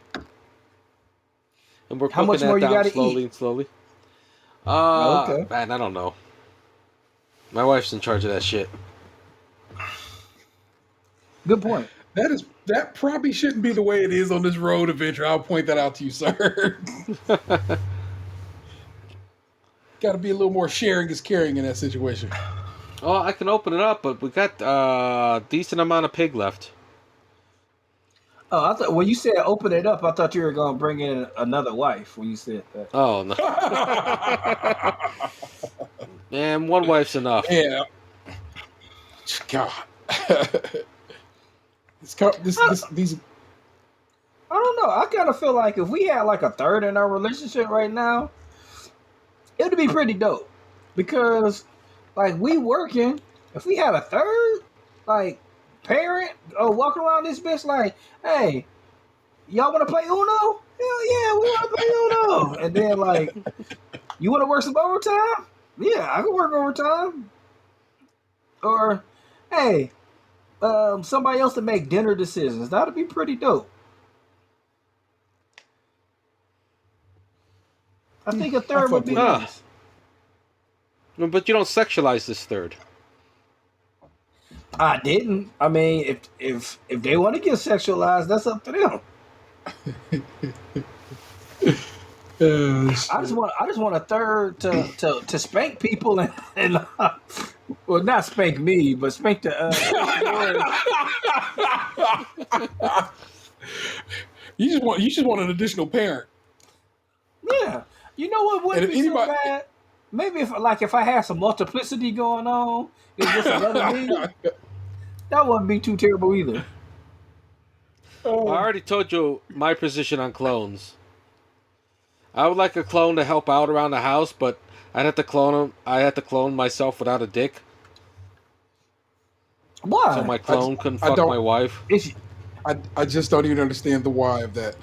and we're How cooking much more that you down got to slowly eat? and slowly. Okay, Man, I don't know. My wife's in charge of that shit. good point. That probably shouldn't be the way it is on this road adventure. I'll point that out to you, sir. Got to be a little more sharing is caring in that situation. Oh, I can open it up, but we got a decent amount of pig left. Oh, I thought when you said open it up, I thought you were gonna bring in another wife when you said that. Oh no, man, one wife's enough. Yeah, God. These. I don't know. I kind of feel like if we had like a third in our relationship right now, it would be pretty dope. Because like we working, if we had a third, like parent walking around this bitch like, hey, y'all want to play Uno? Hell yeah, we want to play Uno. And then like, you want to work some overtime? Yeah, I can work overtime. Or, hey, somebody else to make dinner decisions. That'd be pretty dope. I think a I third would fuck be with it. Ah, nice. but you don't sexualize this third. I didn't. I mean, if they want to get sexualized, that's up to them. I just Shit. want a third to spank people and well, not spank me, but spank the You just want an additional parent. yeah. You know what And wouldn't if be so anybody, bad? Maybe if I had some multiplicity going on, it was just another me. That wouldn't be too terrible either. I oh, already told you my position on clones. I would like a clone to help out around the house, but I'd have to clone him. I had to clone myself without a dick, so Why? my clone couldn't I fuck my don't. wife. It's I just don't even understand the why of that.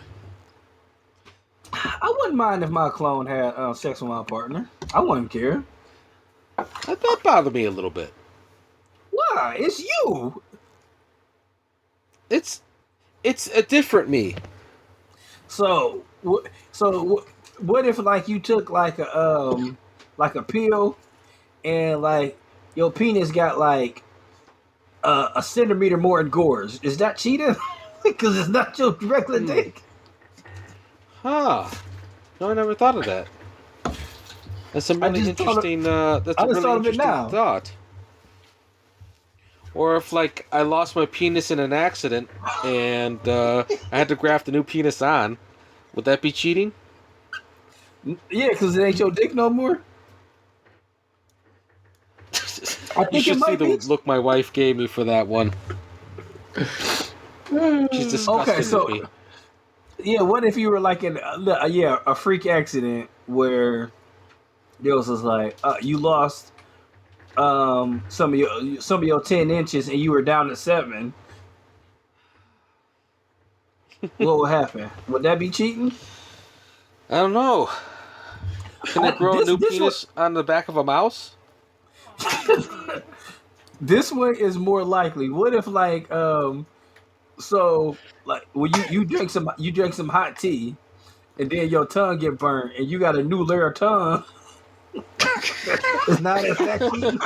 I wouldn't mind if my clone had sex with my partner. I wouldn't care. That bothered me a little bit. Why? It's you. It's it's a different me. So, what if like you took like a pill and like your penis got like a centimeter more engorged? Is that cheating? Because it's not your regular Hmm. dick. Huh. No, I never thought of that. That's a I really just thought of, interesting. That's I a just really thought of it interesting now. thought. Or if like I lost my penis in an accident and I had to graft a new penis on, would that be cheating? Yeah, because it ain't your dick no more. I You think it should see might the be. look my wife gave me for that one. She's Okay, disgusted with so me. yeah, what if you were like in a freak accident where there was just like you lost some of your 10 inches and you were down to 7. What would happen? Would that be cheating? I don't know. Can I grow a new This one penis on the back of a mouse? this one is more likely. What if like so like when you drank some hot tea and then your tongue get burned and you got a new layer of tongue? It's not as that cheating,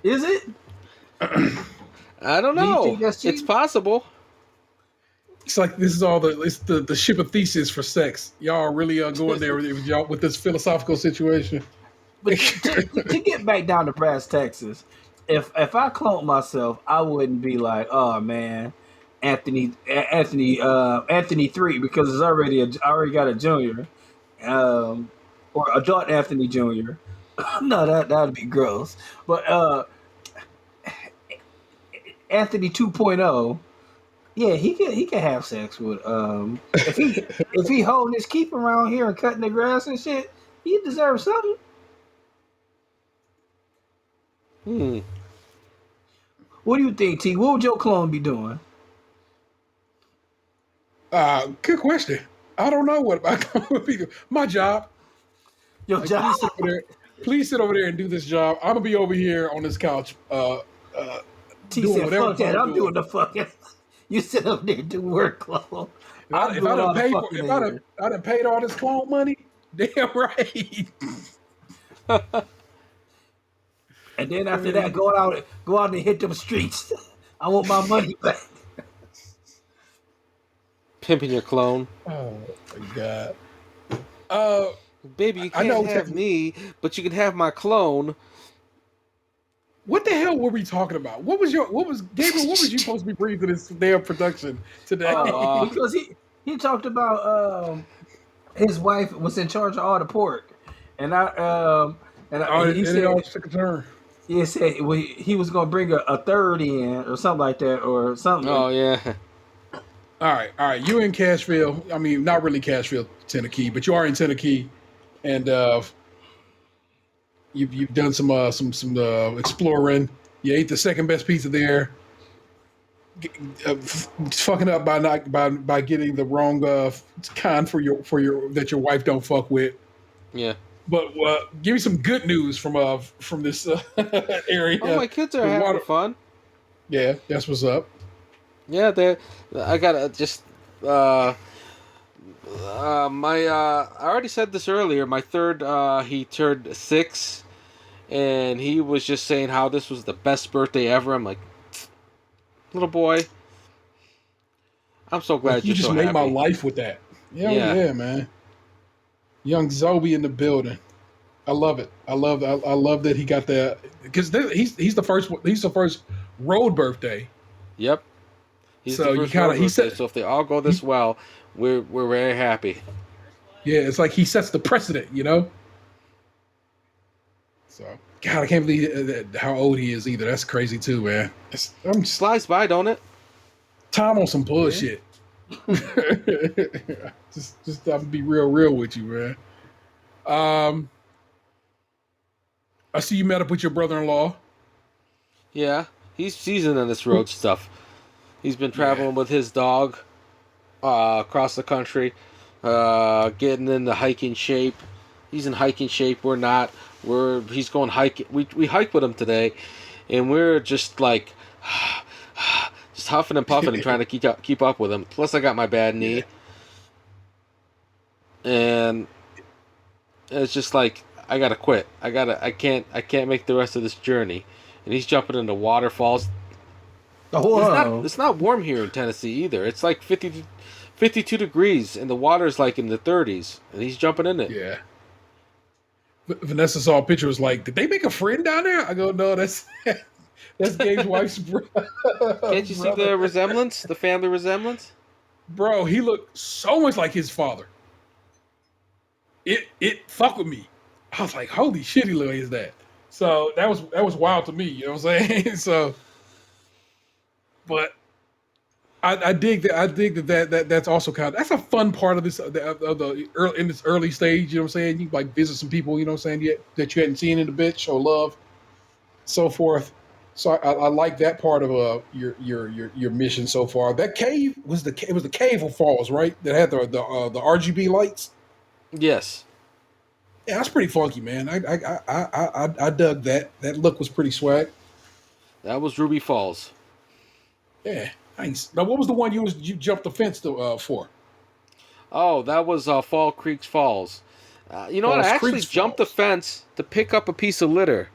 is it? I don't Do you know. think that's It's cheating? possible. It's like this is all the ship of thesis for sex. Y'all are really going there with y'all with this philosophical situation. But to get back down to brass Texas, if I cloned myself, I wouldn't be like, oh man, Anthony 3 because it's already I already got a junior, or adult Anthony Junior. No, that'd be gross. But Anthony 2.0, yeah, he can have sex with if he holding his keep around here and cutting the grass and shit, he deserves something. Hmm. What do you think, T? What would your clone be doing? Good question. I don't know what my job. Your Like, job? please sit over there. Please sit over there and do this job. I'm gonna be over here on this couch, T doing said, whatever fuck the fuck that. I'm I'm doing. doing the fucking. You sit up there and do work, clone. I'm If I doing done all the paid for, fucking if in here. I done paid all this clone money, damn right. And then after that, go out and hit them streets. I want my money back. Pimping your clone. Oh my god. Uh, Baby, you I can't know. have me, but you can have my clone. What the hell were we talking about? What was Gabriel? What was you supposed to be bringing to this damn production Oh, today? Because he talked about his wife was in charge of all the pork, and Oh, he and it said all took a turn. he said he was gonna bring a third in or something like that or something. oh yeah. All right. You in Cashville? I mean, not really Cashville, Tennessee, but you are in Tennessee, and you've done some exploring. You ate the second best pizza there. Fucking up by not by getting the wrong kind for your that your wife don't fuck with. Yeah. But give me some good news from this Oh, area. my kids are The having water, fun. yeah, that's what's up. Yeah, they. I gotta just. I already said this earlier. My third, he turned 6, and he was just saying how this was the best birthday ever. I'm like, little boy, I'm so Like glad you you're just so made my happy. life with that. Hell Yeah. yeah, man. Young Zoe in the building. I love it. I love that he got that because he's the first road birthday. Yep. He's the So you first kind road of he birthday, set so if they all go he, this well, we're very happy. yeah. It's like he sets the precedent, you know. So God, I can't believe how old he is either. That's crazy too, man. I'm just Slides by, don't it? Tom on some bullshit. just I'm be real with you, man. Um, I see you met up with your brother-in-law. Yeah. He's seasoned on this road stuff. He's been Yeah, traveling with his dog across the country, getting in the hiking shape. He's in hiking shape. We're not. He's going hiking. We hiked with him today, and we're just like just huffing and puffing and trying to keep up with him. Plus, I got my bad yeah, knee, and it's just like I gotta quit. I can't make the rest of this journey. And he's jumping into waterfalls. Whoa. It's not warm here in Tennessee either. It's like 52 degrees, and the water's like in the 30s, and he's jumping in it. Yeah. Vanessa saw a picture. Was like, did they make a friend down there? I go, no, that's Gabe's wife's brother. Can't you see the resemblance, the family resemblance? Bro, he looked so much like his father. It fucked with me. I was like, holy shit, he looked like his dad. So that was wild to me. You know what I'm saying? So, but I dig that. I dig that's also that's a fun part of this of the early, in this early stage. You know what I'm saying? You like visit some people. You know what I'm saying? That you hadn't seen in a bit, show love, so forth. So I like that part of your mission so far. That cave was the cave of falls, right? That had the RGB lights. Yes. Yeah, that's pretty funky, man. I dug that. That look was pretty swag. That was Ruby Falls. Yeah, nice. Now, what was the one you jumped the fence for? Oh, that was Fall Creek's Falls. You know what? I actually jumped the fence to pick up a piece of litter.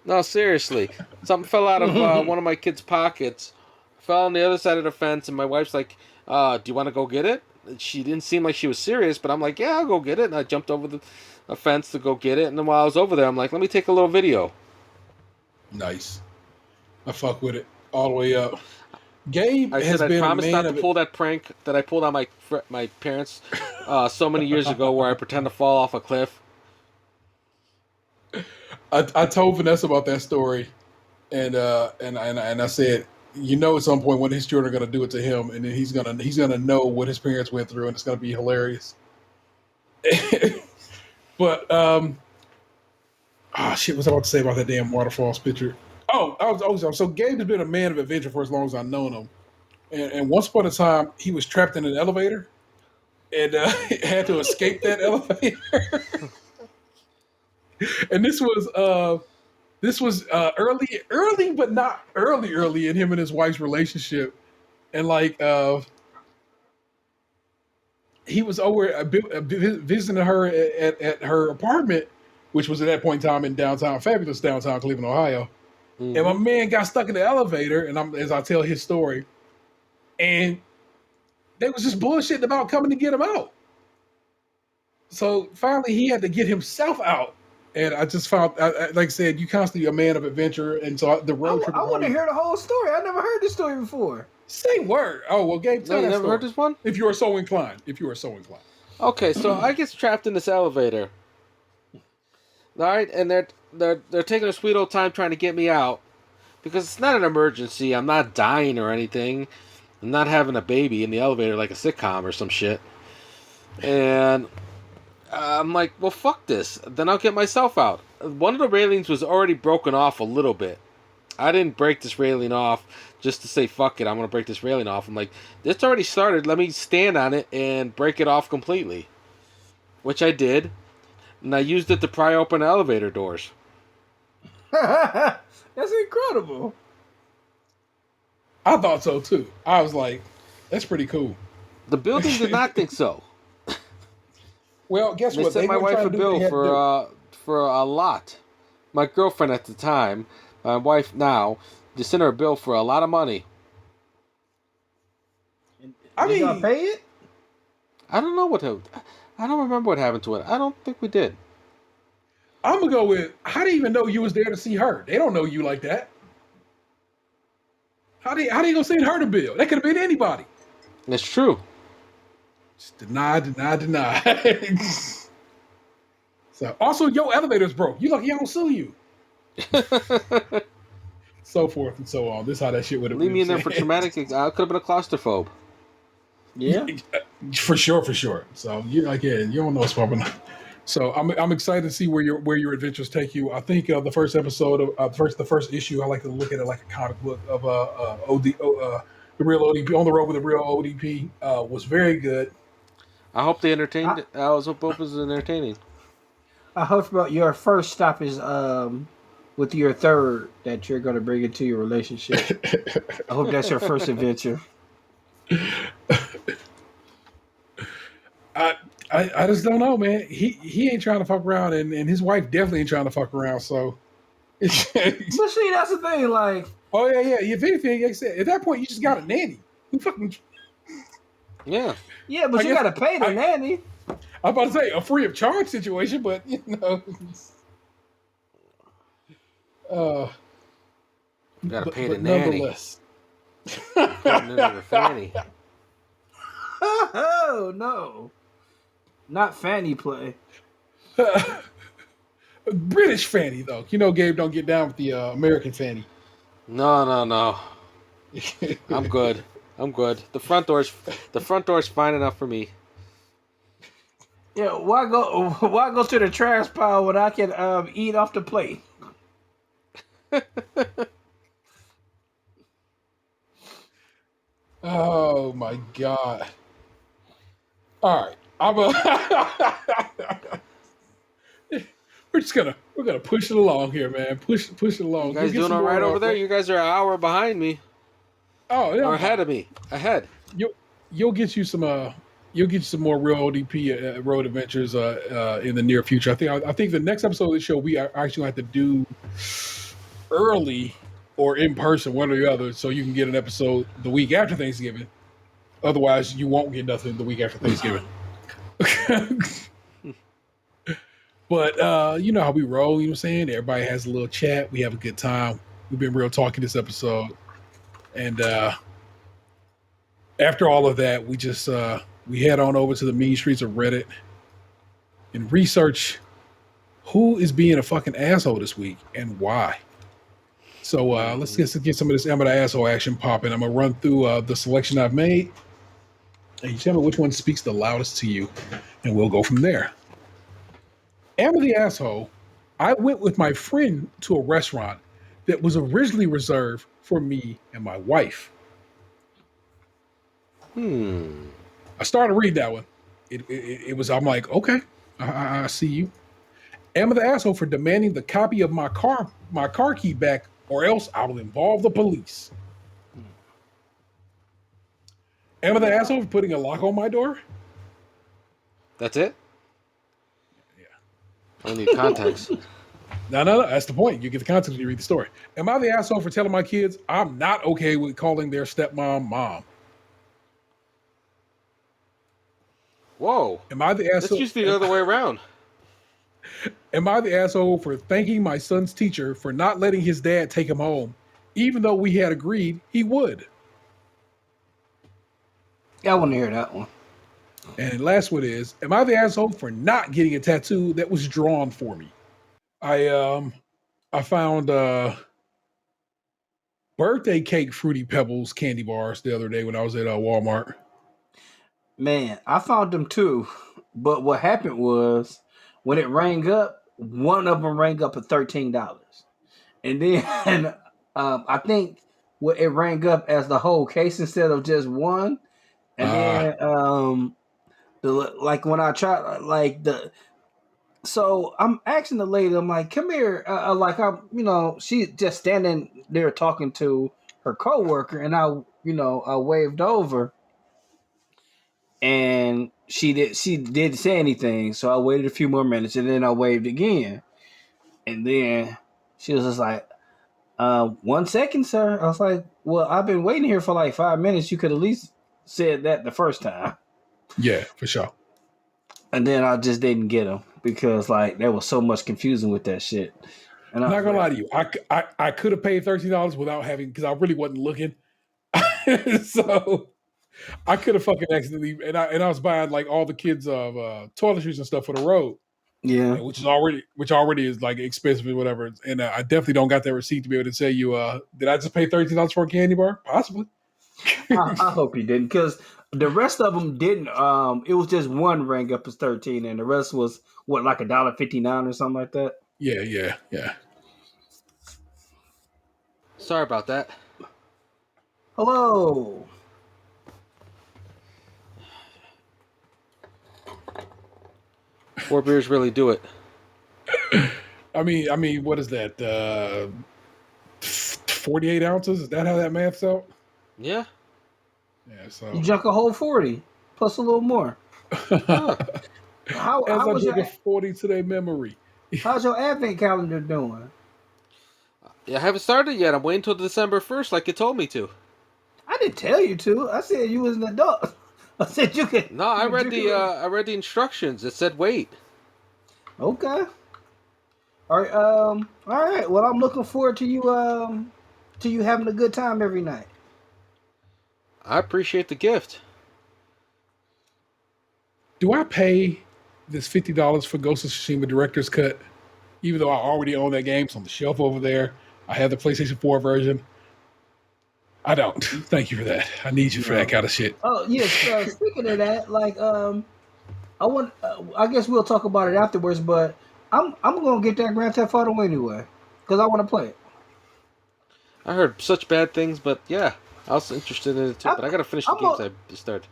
No, seriously. Something fell out of one of my kids' pockets. Fell on the other side of the fence, and my wife's like, do you want to go get it? She didn't seem like she was serious, but I'm like, yeah, I'll go get it. And I jumped over the fence to go get it. And then while I was over there, I'm like, let me take a little video. Nice. I fuck with it all the way up. Gabe I has said I been promised a not man to of pull that prank that I pulled on my parents so many years ago where I pretend to fall off a cliff. I told Vanessa about that story, and I said, you know, at some point when his children are going to do it to him, and then he's gonna know what his parents went through, and it's going to be hilarious. But shit, what's I about to say about that damn waterfalls picture? Oh, so Gabe has been a man of adventure for as long as I've known him, and once upon a time he was trapped in an elevator, and had to escape that elevator. And this was early, but not early in him and his wife's relationship, and like he was over visiting her at her apartment, which was at that point in time in fabulous downtown Cleveland, Ohio. Mm-hmm. And my man got stuck in the elevator, and as I tell his story, and they was just bullshitting about coming to get him out. So finally, he had to get himself out. And I just found, like I said, you constantly a man of adventure, and so the road trip. I want to hear the whole story. I never heard this story before. Say word. Oh well, Gabe, tell you that never story. heard this one? If you are so inclined. Okay, so I get trapped in this elevator. All right, and they're taking a sweet old time trying to get me out because it's not an emergency. I'm not dying or anything. I'm not having a baby in the elevator like a sitcom or some shit. And I'm like, well, fuck this. Then I'll get myself out. One of the railings was already broken off a little bit. I didn't break this railing off just to say, fuck it, I'm going to break this railing off. I'm like, this already started. Let me stand on it and break it off completely. Which I did. And I used it to pry open elevator doors. That's incredible. I thought so, too. I was like, that's pretty cool. The building did not think so. Well, guess what? They sent my wife a bill for a lot. My girlfriend at the time, my wife now, they sent her a bill for a lot of money. Did y'all pay it? I don't know I don't remember what happened to it. I don't think we did. I'm gonna go with, how do you even know you was there to see her? They don't know you like that. How do you gonna send her the bill? That could have been anybody. It's true. Just deny. So also, your elevator's broke. You lucky I don't sue you. So forth and so on. This is how that shit would have been. Leave me in there for traumatic. I could have been a claustrophobe. Yeah, for sure. So you don't know what's popping up. So I'm excited to see where your adventures take you. I think the first episode of the first issue, I like to look at it like a comic book of the real ODP, On the Road with the Real ODP, was very good. I hope they entertained. I hope it was entertaining. I hope about your first stop is with your third that you're going to bring into your relationship. I hope that's your first adventure. I just don't know, man. He ain't trying to fuck around, and his wife definitely ain't trying to fuck around. So, but see, that's the thing. Like, oh yeah. If anything, like I said, at that point, you just got a nanny. Who fucking? Yeah. Yeah, but I you guess gotta pay the nanny. I'm about to say a free of charge situation, but uh, You gotta pay the but nanny. nonetheless. Putting it in the fanny. Oh no, not fanny play. British fanny though. Gabe don't get down with the American fanny. No. I'm good. The front door's fine enough for me. Yeah, why go? Why go to the trash pile when I can eat off the plate? Oh my god. All right. We're gonna push it along here, man. Push it You along. Go guys get doing some all right more. over there? You guys are an hour behind me. Oh yeah, Or I'm ahead fine. of me. Ahead. You'll get you some more real ODP road adventures in the near future. I think the next episode of the show we are actually have to do early or in person, one or the other, so you can get an episode the week after Thanksgiving. Otherwise, you won't get nothing the week after Thanksgiving. But you know how we roll, you know what I'm saying? Everybody has a little chat. We have a good time. We've been real talking this episode. And after all of that, we head on over to the mean streets of Reddit and research who is being a fucking asshole this week and why. So let's get some of this Am I the Asshole action popping. I'm gonna run through the selection I've made, and you tell me which one speaks the loudest to you, and we'll go from there. Am I the Asshole? I went with my friend to a restaurant that was originally reserved for me and my wife. I started to read that one. It was, I'm like, okay, I see you. Am I the asshole for demanding the copy of my car key back, or else I will involve the police? Am I the asshole for putting a lock on my door? That's it? Yeah. I need context. No. That's the point. You get the context when you read the story. Am I the asshole for telling my kids I'm not okay with calling their stepmom mom? Whoa. Am I the That's asshole? usually the other way around. Am I the asshole for thanking my son's teacher for not letting his dad take him home, even though we had agreed he would? Yeah, I want to hear that one. And last one is, am I the asshole for not getting a tattoo that was drawn for me? I found birthday cake Fruity Pebbles candy bars the other day when I was at Walmart. Man, I found them too, but what happened was when it rang up, one of them rang up at $13, and then I think what it rang up as the whole case instead of just one, and then like when I tried so I'm asking the lady, I'm like, come here, like I'm, she's just standing there talking to her coworker, and I waved over, and she didn't say anything, so I waited a few more minutes, and then I waved again, and then she was just like, 1 second, sir. I was like, well, I've been waiting here for like 5 minutes. You could at least said that the first time. Yeah, for sure. And then I just didn't get them because like there was so much confusion with that shit. And Not gonna lie to you, I could have paid $13 without having, because I really wasn't looking. So I could have fucking accidentally, and I was buying like all the kids of toiletries and stuff for the road, yeah, which already is like expensive and whatever. And I definitely don't got that receipt to be able to tell you, did I just pay $13 for a candy bar? Possibly. I hope you didn't, because the rest of them didn't. It was just one rang up as 13, and the rest was what, like $1.59 or something like that. Yeah. Sorry about that. Hello. 4 beers really do it. I mean, what is that? 48 ounces? Is that how that math's out? Yeah. Yeah. So You drank a whole 40 plus a little more. Huh. How as I was drink your a 40 today memory. how's your advent calendar doing? Yeah, I haven't started yet. I'm waiting till December 1st like you told me to. I didn't tell you to. I said you was an adult. I said you can. No, I You can read drink it. I read the instructions. It said wait. Okay. All right. All right. Well, I'm looking forward to you having a good time every night. I appreciate the gift. Do I pay this $50 for Ghost of Tsushima Director's Cut, even though I already own that game? It's on the shelf over there. I have the PlayStation 4 version. I don't. Thank you for that. I need you for that No. kind of shit. Oh yes. Speaking of that, like I want. I guess we'll talk about it afterwards. But I'm gonna get that Grand Theft Auto anyway because I want to play it. I heard such bad things, but yeah, I was interested in it too. I, But I gotta finish the I'm games a, I started.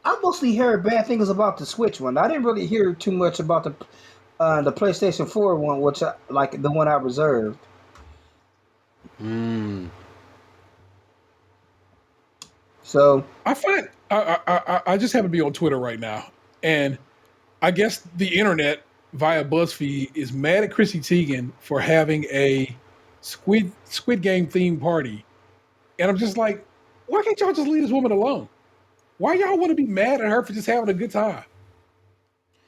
I mostly heard bad things about the Switch one. I didn't really hear too much about the PlayStation 4 one, which like the one I reserved. Hmm. So I find I just happen to be on Twitter right now, and I guess the internet via BuzzFeed is mad at Chrissy Teigen for having a Squid Game themed party, and I'm just like, why can't y'all just leave this woman alone? Why y'all want to be mad at her for just having a good time?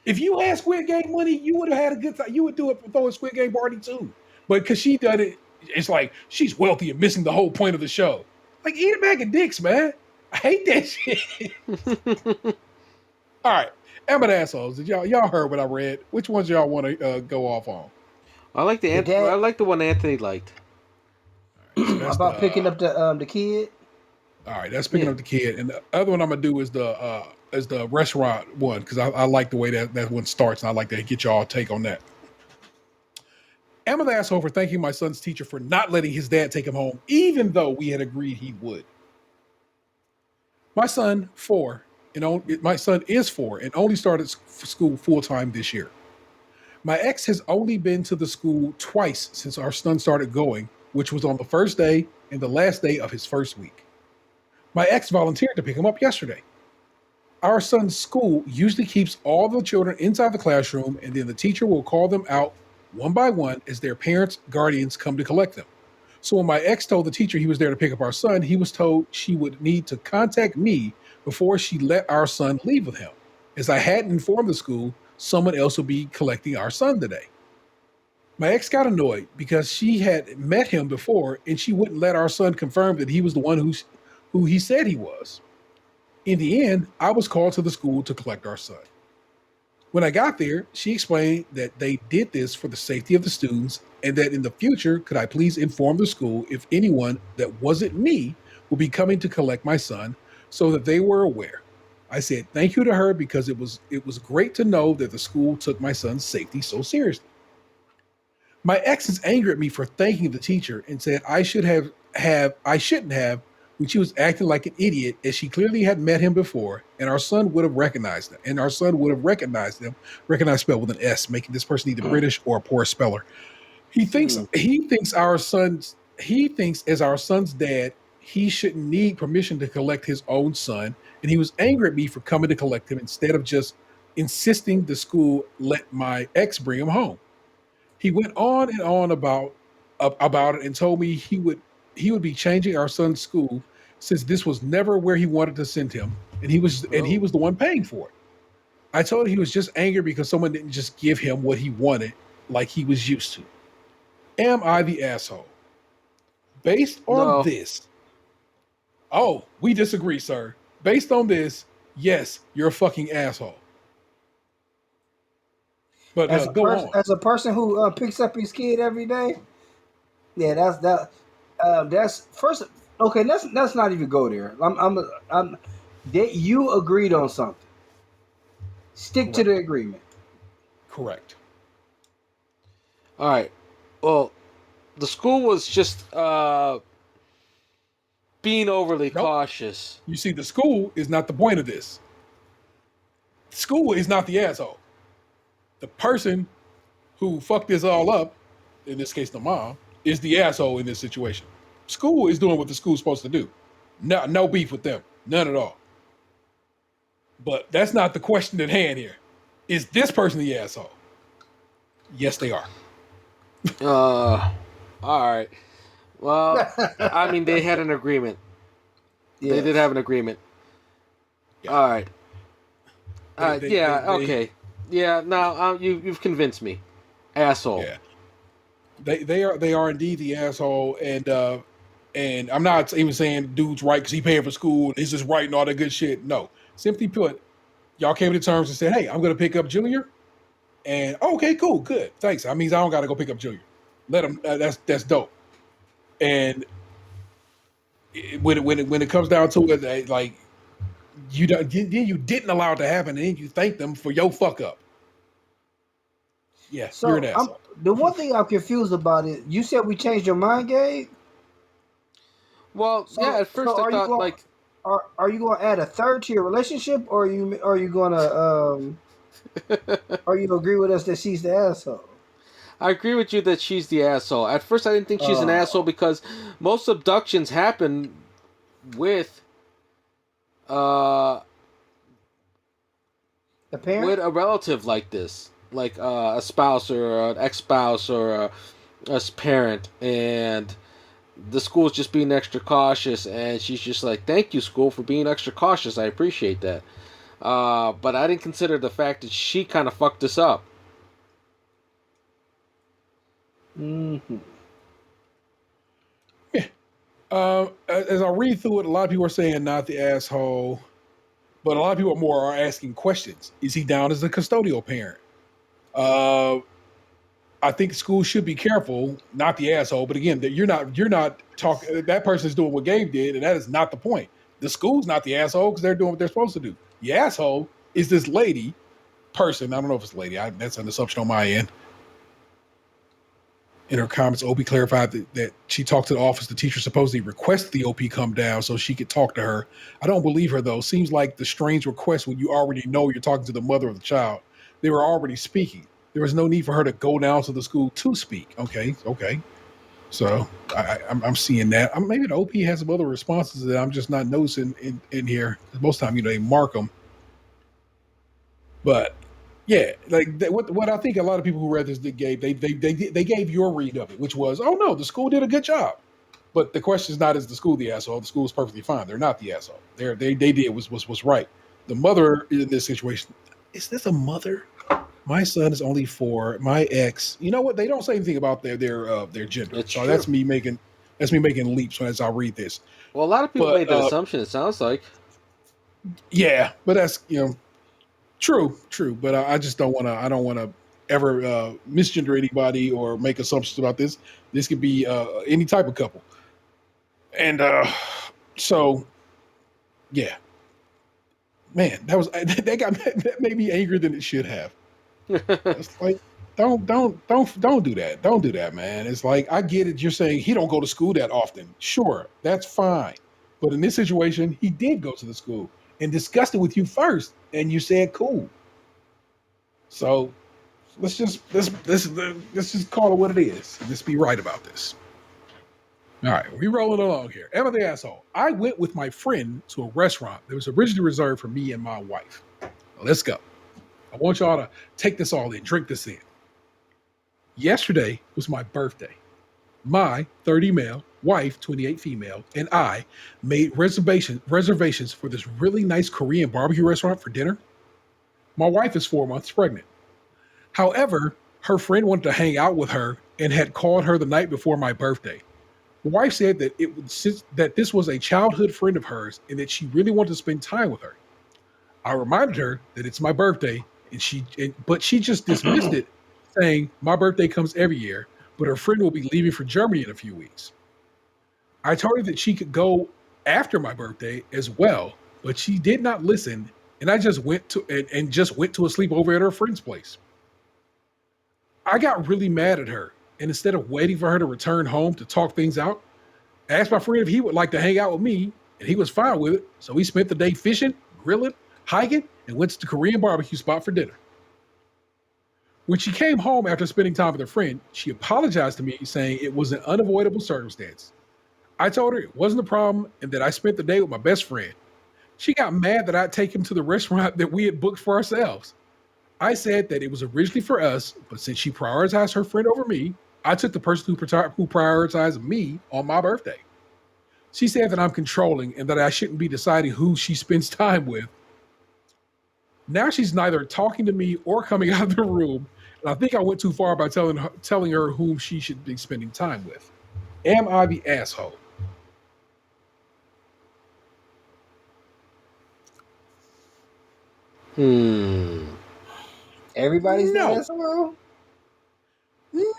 If you had Squid Game money, you would have had a good time. You would do it for throwing Squid Game party too. But because she done it, it's like she's wealthy and missing the whole point of the show. Like, eat a bag of dicks, man. I hate that shit. All right, Emma assholes. Did y'all heard what I read? Which ones y'all want to go off on? I like the I dad like the one Anthony liked. So that's the about picking up the kid. all right. That's picking Yeah. up the kid, and the other one I'm gonna do is the restaurant one because I like the way that one starts, and I like to get y'all take on that. Am an asshole for thanking my son's teacher for not letting his dad take him home, even though we had agreed he would. My son my son is 4 and only started school full time this year. My ex has only been to the school twice since our son started going, which was on the first day and the last day of his first week. My ex volunteered to pick him up yesterday. Our son's school usually keeps all the children inside the classroom, and then the teacher will call them out one by one as their parents, guardians come to collect them. So when my ex told the teacher he was there to pick up our son, he was told she would need to contact me before she let our son leave with him. As I hadn't informed the school, someone else would be collecting our son today. My ex got annoyed because she had met him before and she wouldn't let our son confirm that he was the one who he said he was. In the end, I was called to the school to collect our son. When I got there, she explained that they did this for the safety of the students and that in the future, could I please inform the school if anyone that wasn't me would be coming to collect my son so that they were aware. I said thank you to her because it was great to know that the school took my son's safety so seriously. My ex is angry at me for thanking the teacher and said I shouldn't have when she was acting like an idiot as she clearly had met him before and our son would have recognized him. And our son would have recognized spelled with an S, making this person either British or a poor speller. He thinks as our son's dad, he shouldn't need permission to collect his own son. And he was angry at me for coming to collect him instead of just insisting the school let my ex bring him home. He went on and on about it and told me he would be changing our son's school since this was never where he wanted to send him, and he Oh. was the one paying for it. I told him he was just angry because someone didn't just give him what he wanted like he was used to. Am I the asshole? Based on No. this, oh, we disagree, sir. Based on this, yes, you're a fucking asshole. But go on. As a person who picks up his kid every day, yeah, that's first. Okay, let's not even go there. You agreed on something. Stick to Correct. the agreement. Correct. All right. Well, the school was just being overly Nope. cautious. You see, the school is not the point of this. School is not the asshole. The person who fucked this all up, in this case the mom, is the asshole in this situation. School is doing what the school's supposed to do. No beef with them. None at all. But that's not the question at hand here. Is this person the asshole? Yes, they are. All right. Well, I mean, they had an agreement. They Yes. did have an agreement. Yeah, All right. Yeah. they Okay. Yeah. Now you've convinced me. Asshole. yeah, they are indeed the asshole, and I'm not even saying dude's right because he paying for school and he's just right and all that good shit. No, simply put, y'all came to terms and said, "Hey, I'm going to pick up Junior," and okay, cool, good, thanks. That means I don't got to go pick up Junior. Let him. That's dope. And when it comes down to it, like you didn't allow it to happen, and then you thank them for your fuck up. Yeah, you're an So I'm asshole. the one thing I'm confused about is you said we changed your mind, Gabe. Well, yeah. So At so first I thought like. are you going to add a third to your relationship, or are you going to are you agree with us that she's the asshole? I agree with you that she's the asshole. At first, I didn't think she's an asshole Oh, because most abductions happen with uh the with parent. a relative like this, like a spouse or an ex-spouse or a parent, and the school's just being extra cautious, and she's just like, "Thank you, school, for being extra cautious. I appreciate that." But I didn't consider the fact that she kind of fucked us up. Hmm. Yeah. As I read through it, a lot of people are saying not the asshole, but a lot of people more are asking questions. Is he down as a custodial parent? Uh, I think schools should be careful, not the asshole. But again, that you're not talking. That person's doing what Gabe did, and that is not the point. The school's not the asshole because they're doing what they're supposed to do. The asshole is this lady person. I don't know if it's a lady. That's an assumption on my end. In her comments, OP clarified that she talked to the office. The teacher supposedly requested the OP come down so she could talk to her. I don't believe her, though. Seems like the strange request when you already know you're talking to the mother of the child. They were already speaking. There was no need for her to go down to the school to speak. Okay, okay. So I'm seeing that. Maybe the OP has some other responses that I'm just not noticing in here. Most of the time, they mark them. But yeah, like what I think a lot of people who read this gave they gave your read of it, which was, oh no, the school did a good job. But the question is not, is the school the asshole? The school is perfectly fine. They're not the asshole. They did was right. The mother in this situation, is this a mother? My son is only 4. My ex, you know what? They don't say anything about their gender. It's So true. that's me making leaps as I read this. Well, a lot of people But made that assumption. It sounds like. yeah, but that's true, but I just don't want to. I don't want to ever misgender anybody or make assumptions about this. This could be any type of couple, and so yeah, man, that made me angrier than it should have. It's like don't do that. Don't do that, man. It's like I get it. You're saying he don't go to school that often. Sure, that's fine, but in this situation, he did go to the school and discussed it with you first, and you said cool. So let's just call it what it is. Let's be right about this. All right, we rolling along here. Emma the asshole. I went with my friend to a restaurant that was originally reserved for me and my wife. Well, let's go. I want y'all to take this all in, drink this in. Yesterday was my birthday. My 30 male, wife, 28 female, and I made reservations for this really nice Korean barbecue restaurant for dinner. My wife is 4 months pregnant. However, her friend wanted to hang out with her and had called her the night before my birthday. My wife said that that this was a childhood friend of hers and that she really wanted to spend time with her. I reminded her that it's my birthday, but she just dismissed it, saying my birthday comes every year, but her friend will be leaving for Germany in a few weeks. I told her that she could go after my birthday as well, but she did not listen, and I just went to a sleepover at her friend's place. I got really mad at her. And instead of waiting for her to return home to talk things out, I asked my friend if he would like to hang out with me, and he was fine with it. So we spent the day fishing, grilling, hiking, and went to the Korean barbecue spot for dinner. When she came home after spending time with her friend, she apologized to me, saying it was an unavoidable circumstance. I told her it wasn't a problem and that I spent the day with my best friend. She got mad that I'd take him to the restaurant that we had booked for ourselves. I said that it was originally for us, but since she prioritized her friend over me, I took the person who prioritized me on my birthday. She said that I'm controlling and that I shouldn't be deciding who she spends time with. Now she's neither talking to me or coming out of the room. And I think I went too far by telling her whom she should be spending time with. Am I the asshole? Everybody's the No, asshole.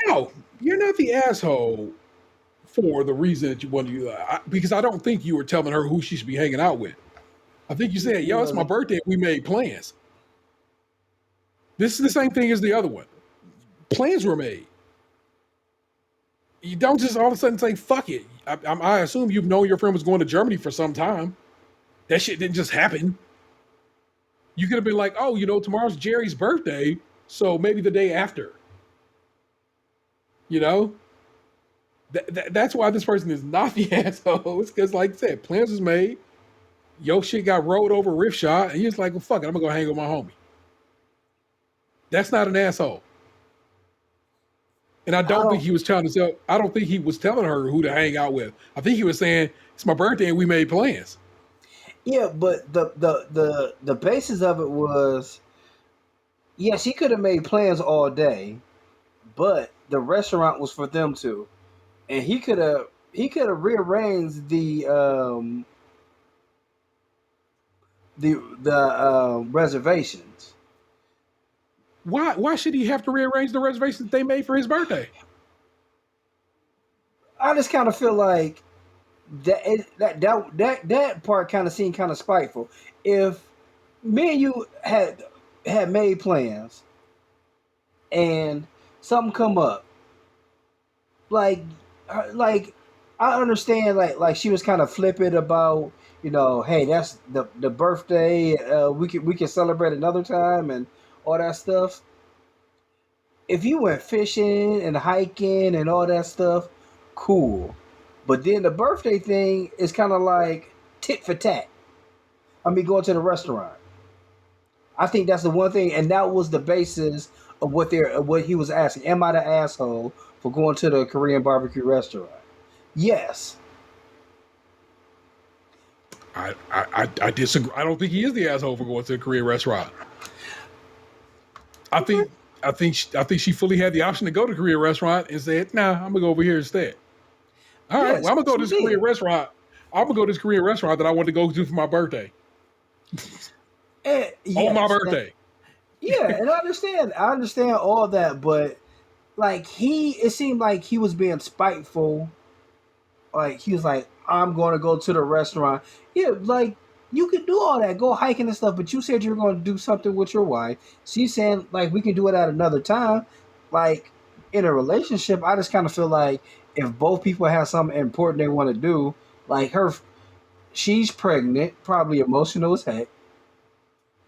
no, you're not the asshole for the reason that you want to. Because I don't think you were telling her who she should be hanging out with. I think you said, You "Yo, it's my wasn't. birthday. We made plans." This is the same thing as the other one. Plans were made. You don't just all of a sudden say, "Fuck it." I assume you've known your friend was going to Germany for some time. That shit didn't just happen. You could have been like, "Oh, tomorrow's Jerry's birthday, so maybe the day after." You know, that's why this person is not the asshole. It's because, like I said, plans was made. Yo, shit got rolled over riff shot, and he's like, "Well, fuck it, I'm gonna go hang with my homie." That's not an asshole. And I I don't think don't. he was trying to tell. I don't think he was telling her who to hang out with. I think he was saying it's my birthday and we made plans. Yeah, but the basis of it was, yeah, she could have made plans all day, but the restaurant was for them two, and he could have rearranged the reservations. Why should he have to rearrange the reservations they made for his birthday? I just kind of feel like that part kind of seemed kind of spiteful. If me and you had made plans and something come up, like like I understand, like she was kind of flippant about, hey, that's the birthday, we can celebrate another time and all that stuff. If you went fishing and hiking and all that stuff, cool. But then the birthday thing is kind of like tit for tat. I mean, going to the restaurant. I think that's the one thing, and that was the basis of what he was asking. Am I the asshole for going to the Korean barbecue restaurant? Yes. I disagree. I don't think he is the asshole for going to a Korean restaurant. I Okay. think I think she fully had the option to go to a Korean restaurant and said, "Nah, I'm gonna go over here instead." All right, Yes, well, I'm gonna go to she this Korean did. restaurant. I'm gonna go to this Korean restaurant that I want to go to for my birthday. And On my yes, birthday. yeah, and I understand all that, but like it seemed like he was being spiteful. Like he was like, I'm going to go to the restaurant. Yeah, like you could do all that, go hiking and stuff, but you said you were going to do something with your wife. She's saying like we can do it at another time. Like in a relationship, I just kind of feel like if both people have something important they want to do, like she's pregnant, probably emotional as heck.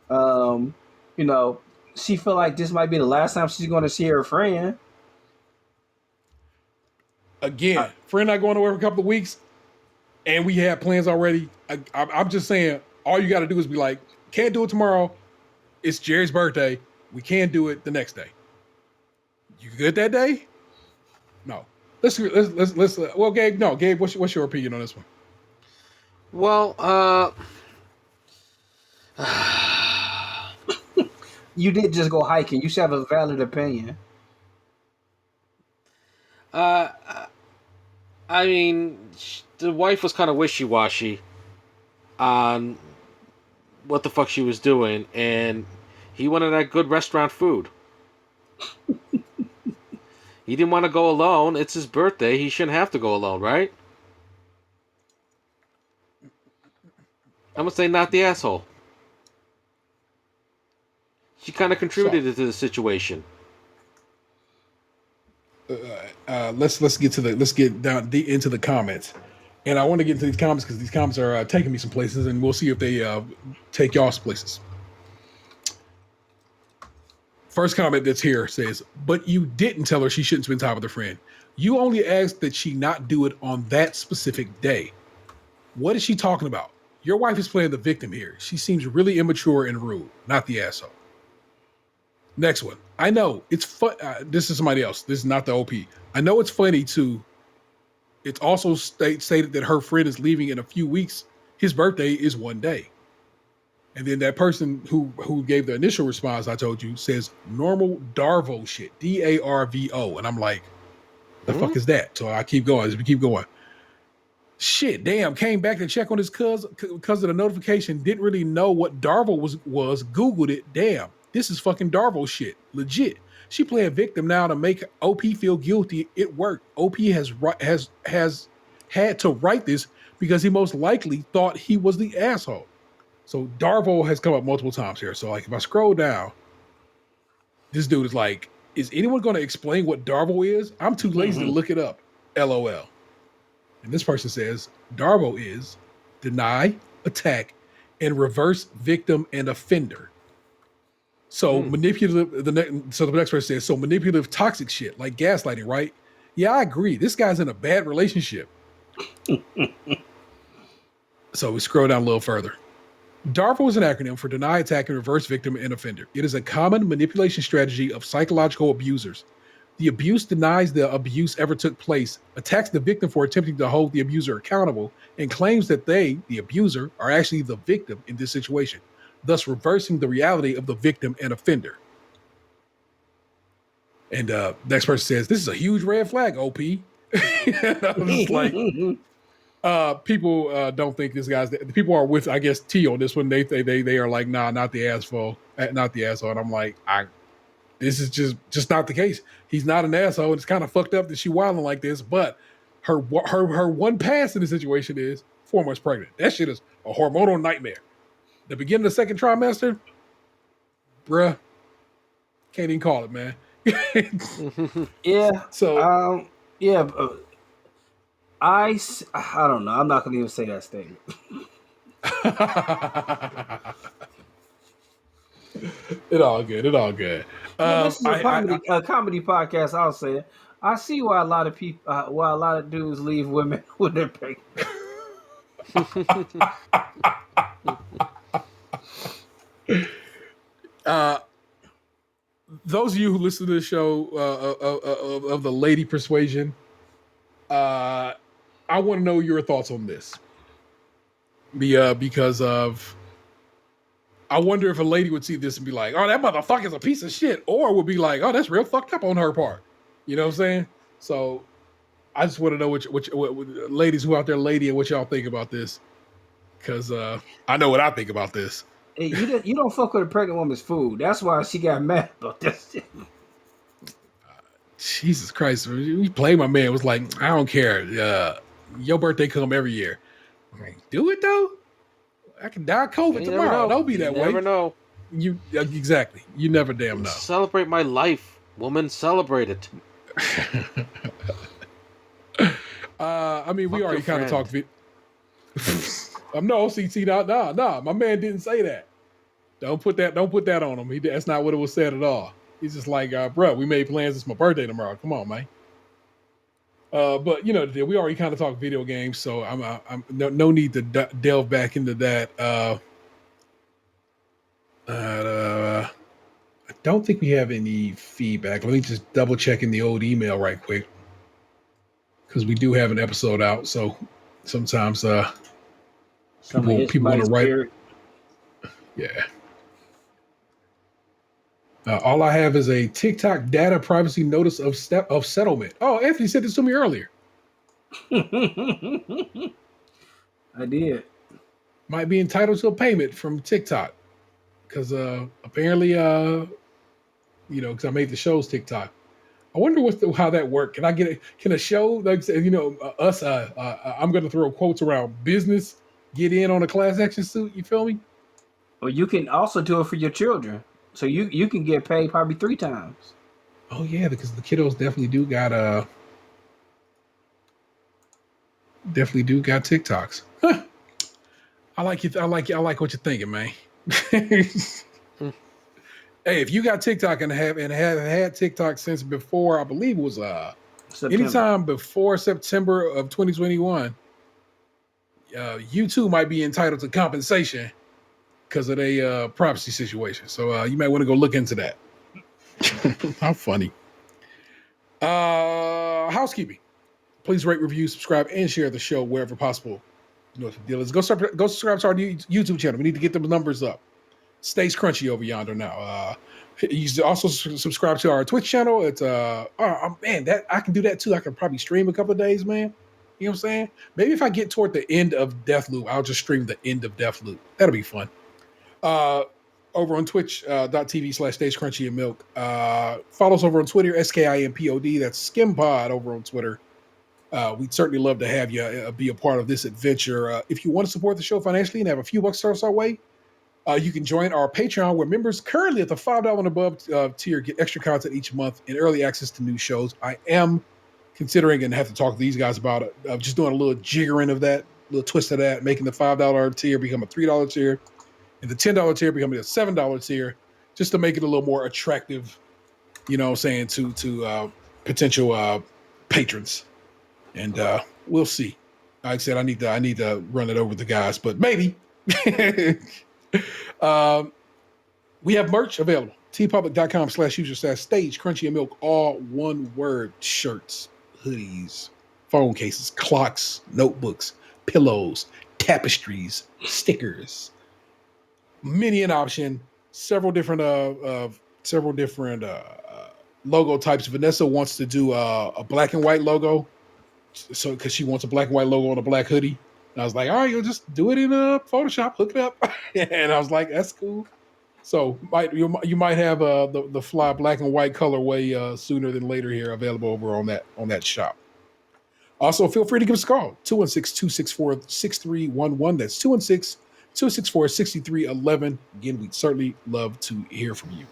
Um, you know, she feel like this might be the last time she's going to see her friend. Uh, Again, friend not going away for a couple of weeks, and we had plans already. I'm just saying, all you got to do is be like, can't do it tomorrow. It's Jerry's birthday. We can do it the next day. You good that day? No. Let's. Well, Gabe. No, Gabe. What's your opinion on this one? Well, you did just go hiking. You should have a valid opinion. uh, I mean, the wife was kind of wishy washy on what the fuck she was doing, and he wanted that good restaurant food. He didn't want to go alone. It's his birthday. He shouldn't have to go alone, right? I'm gonna say not the asshole. She kind of So contributed to the situation. let's get down into the comments, and I want to get into these comments because these comments are taking me some places, and we'll see if they take y'all some places. First comment that's here says, "But you didn't tell her she shouldn't spend time with her friend. You only asked that she not do it on that specific day. What is she talking about? Your wife is playing the victim here. She seems really immature and rude, not the asshole." Next one. I know it's fun. This is somebody else. This is not the OP. I know it's funny too. It's also stated that her friend is leaving in a few weeks. His birthday is one day. And then that person who gave the initial response I told you says normal Darvo shit, DARVO, and I'm like, the fuck is that? So I keep going. As we keep going. Shit, damn, came back to check on his cousin because of the notification. Didn't really know what Darvo was. Googled it. Damn, this is fucking Darvo shit. Legit. She playing victim now to make OP feel guilty. It worked. OP has had to write this because he most likely thought he was the asshole. So Darvo has come up multiple times here. So like if I scroll down, this dude is like, is anyone going to explain what Darvo is? I'm too lazy to look it up. LOL. And this person says, Darvo is deny, attack, and reverse victim and offender. So manipulative, the next person says, so manipulative toxic shit, like gaslighting, right? Yeah, I agree. This guy's in a bad relationship. So we scroll down a little further. DARVO is an acronym for deny, attack, and reverse victim and offender. It is a common manipulation strategy of psychological abusers. The abuse denies the abuse ever took place, attacks the victim for attempting to hold the abuser accountable, and claims that they, the abuser, are actually the victim in this situation, thus reversing the reality of the victim and offender. And next person says, this is a huge red flag, OP. I was just like, people don't think this guy's. People are with, I guess, T on this one. They are like, nah, not the asshole, not the asshole. And I'm like, this is just not the case. He's not an asshole. It's kind of fucked up that she wilding like this. But her one pass in the situation is 4 months pregnant. That shit is a hormonal nightmare. The beginning of the second trimester, bruh, can't even call it, man. Yeah. So yeah. I don't know. I'm not going to even say that statement. It all good. This is a comedy podcast. I'll say it. I see why a lot of people, why a lot of dudes leave women when they're pregnant. Those of you who listen to the show of the lady persuasion, I want to know your thoughts on this. Because of, I wonder if a lady would see this and be like, "Oh, that motherfucker's a piece of shit," or would be like, "Oh, that's real fucked up on her part." You know what I'm saying? So, I just want to know what ladies who out there, and what y'all think about this, because I know what I think about this. Hey, you don't fuck with a pregnant woman's food. That's why she got mad about this. Jesus Christ! You play my man. It was like, I don't care. Your birthday come every year. I'm like, do it though. I can die of COVID tomorrow. Don't be that way. You never know. You exactly. You never damn know. Celebrate my life, woman. Celebrate it. I mean, we already kind of talked. No, see, nah. My man didn't say that. Don't put that on him. That's not what it was said at all. He's just like, bro, we made plans. It's my birthday tomorrow. Come on, man. But you know, we already kind of talked video games, so I'm no need to delve back into that. I don't think we have any feedback. Let me just double check in the old email right quick, because we do have an episode out. So sometimes people want to write. Yeah. All I have is a TikTok data privacy notice of settlement. Oh, Anthony sent this to me earlier. I did. Might be entitled to a payment from TikTok because apparently, because I made the show's TikTok. I wonder how that worked. Can I get it? Can a show like us? I'm going to throw quotes around business. Get in on a class action suit. You feel me? Well, you can also do it for your children. So you can get paid probably 3 times. Oh yeah, because the kiddos definitely do got TikToks. Huh. I like you. I like what you're thinking, man. Hey, if you got TikTok and have had TikTok since before, I believe it was anytime before September of 2021, you too might be entitled to compensation because of a privacy situation. So you might want to go look into that. How funny. Housekeeping. Please rate, review, subscribe, and share the show wherever possible. You know what the deal is. Go subscribe to our YouTube channel. We need to get them numbers up. Stays crunchy over yonder now. You should also subscribe to our Twitch channel. It's man, that I can do that too. I can probably stream a couple of days, man. You know what I'm saying? Maybe if I get toward the end of Deathloop, I'll just stream the end of Deathloop. That'll be fun. Over on twitch.tv/Stays Crunchy and Milk. Follow us over on Twitter, SKIMPOD. That's SkimPod over on Twitter. We'd certainly love to have you be a part of this adventure. If you want to support the show financially and have a few bucks thrown our way, you can join our Patreon, where members currently at the $5 and above tier get extra content each month and early access to new shows. I am considering, and have to talk to these guys about it, just doing a little jiggering of that, a little twist of that, making the $5 tier become a $3 tier, and the $10 tier becoming a $7 tier, just to make it a little more attractive, you know what I'm saying, to potential patrons. And we'll see. Like I said, I need to run it over with the guys, but maybe. We have merch available. tpublic.com/user/stage Crunchy and Milk, all one word. Shirts, hoodies, phone cases, clocks, notebooks, pillows, tapestries, stickers. Many an option. Several different logo types. Vanessa wants to do a black and white logo, so because she wants a black and white logo on a black hoodie. And I was like, all right, you'll just do it in Photoshop, hook it up. And I was like, that's cool. So you might have the fly black and white colorway sooner than later here available over on that shop. Also, feel free to give us a call, 216-264-6311. That's 216-264-6311. Again, we'd certainly love to hear from you.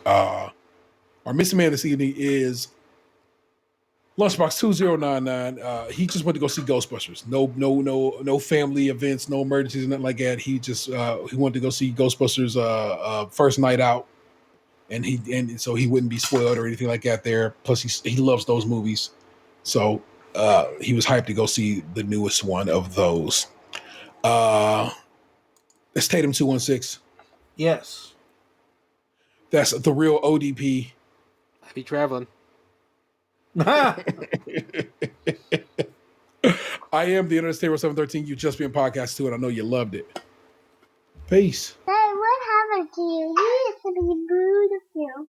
Our missing man this evening is Lunchbox 2099. He just went to go see Ghostbusters. No family events, no emergencies, nothing like that. He just he wanted to go see Ghostbusters first night out, and so he wouldn't be spoiled or anything like that there. Plus, he loves those movies, so he was hyped to go see the newest one of those. That's Tatum 216. Yes, that's the real ODP. I be traveling. I am the Internet Stereo 713. You just been podcast too, and I know you loved it. Peace. Hey, what happened to you? You used to be beautiful.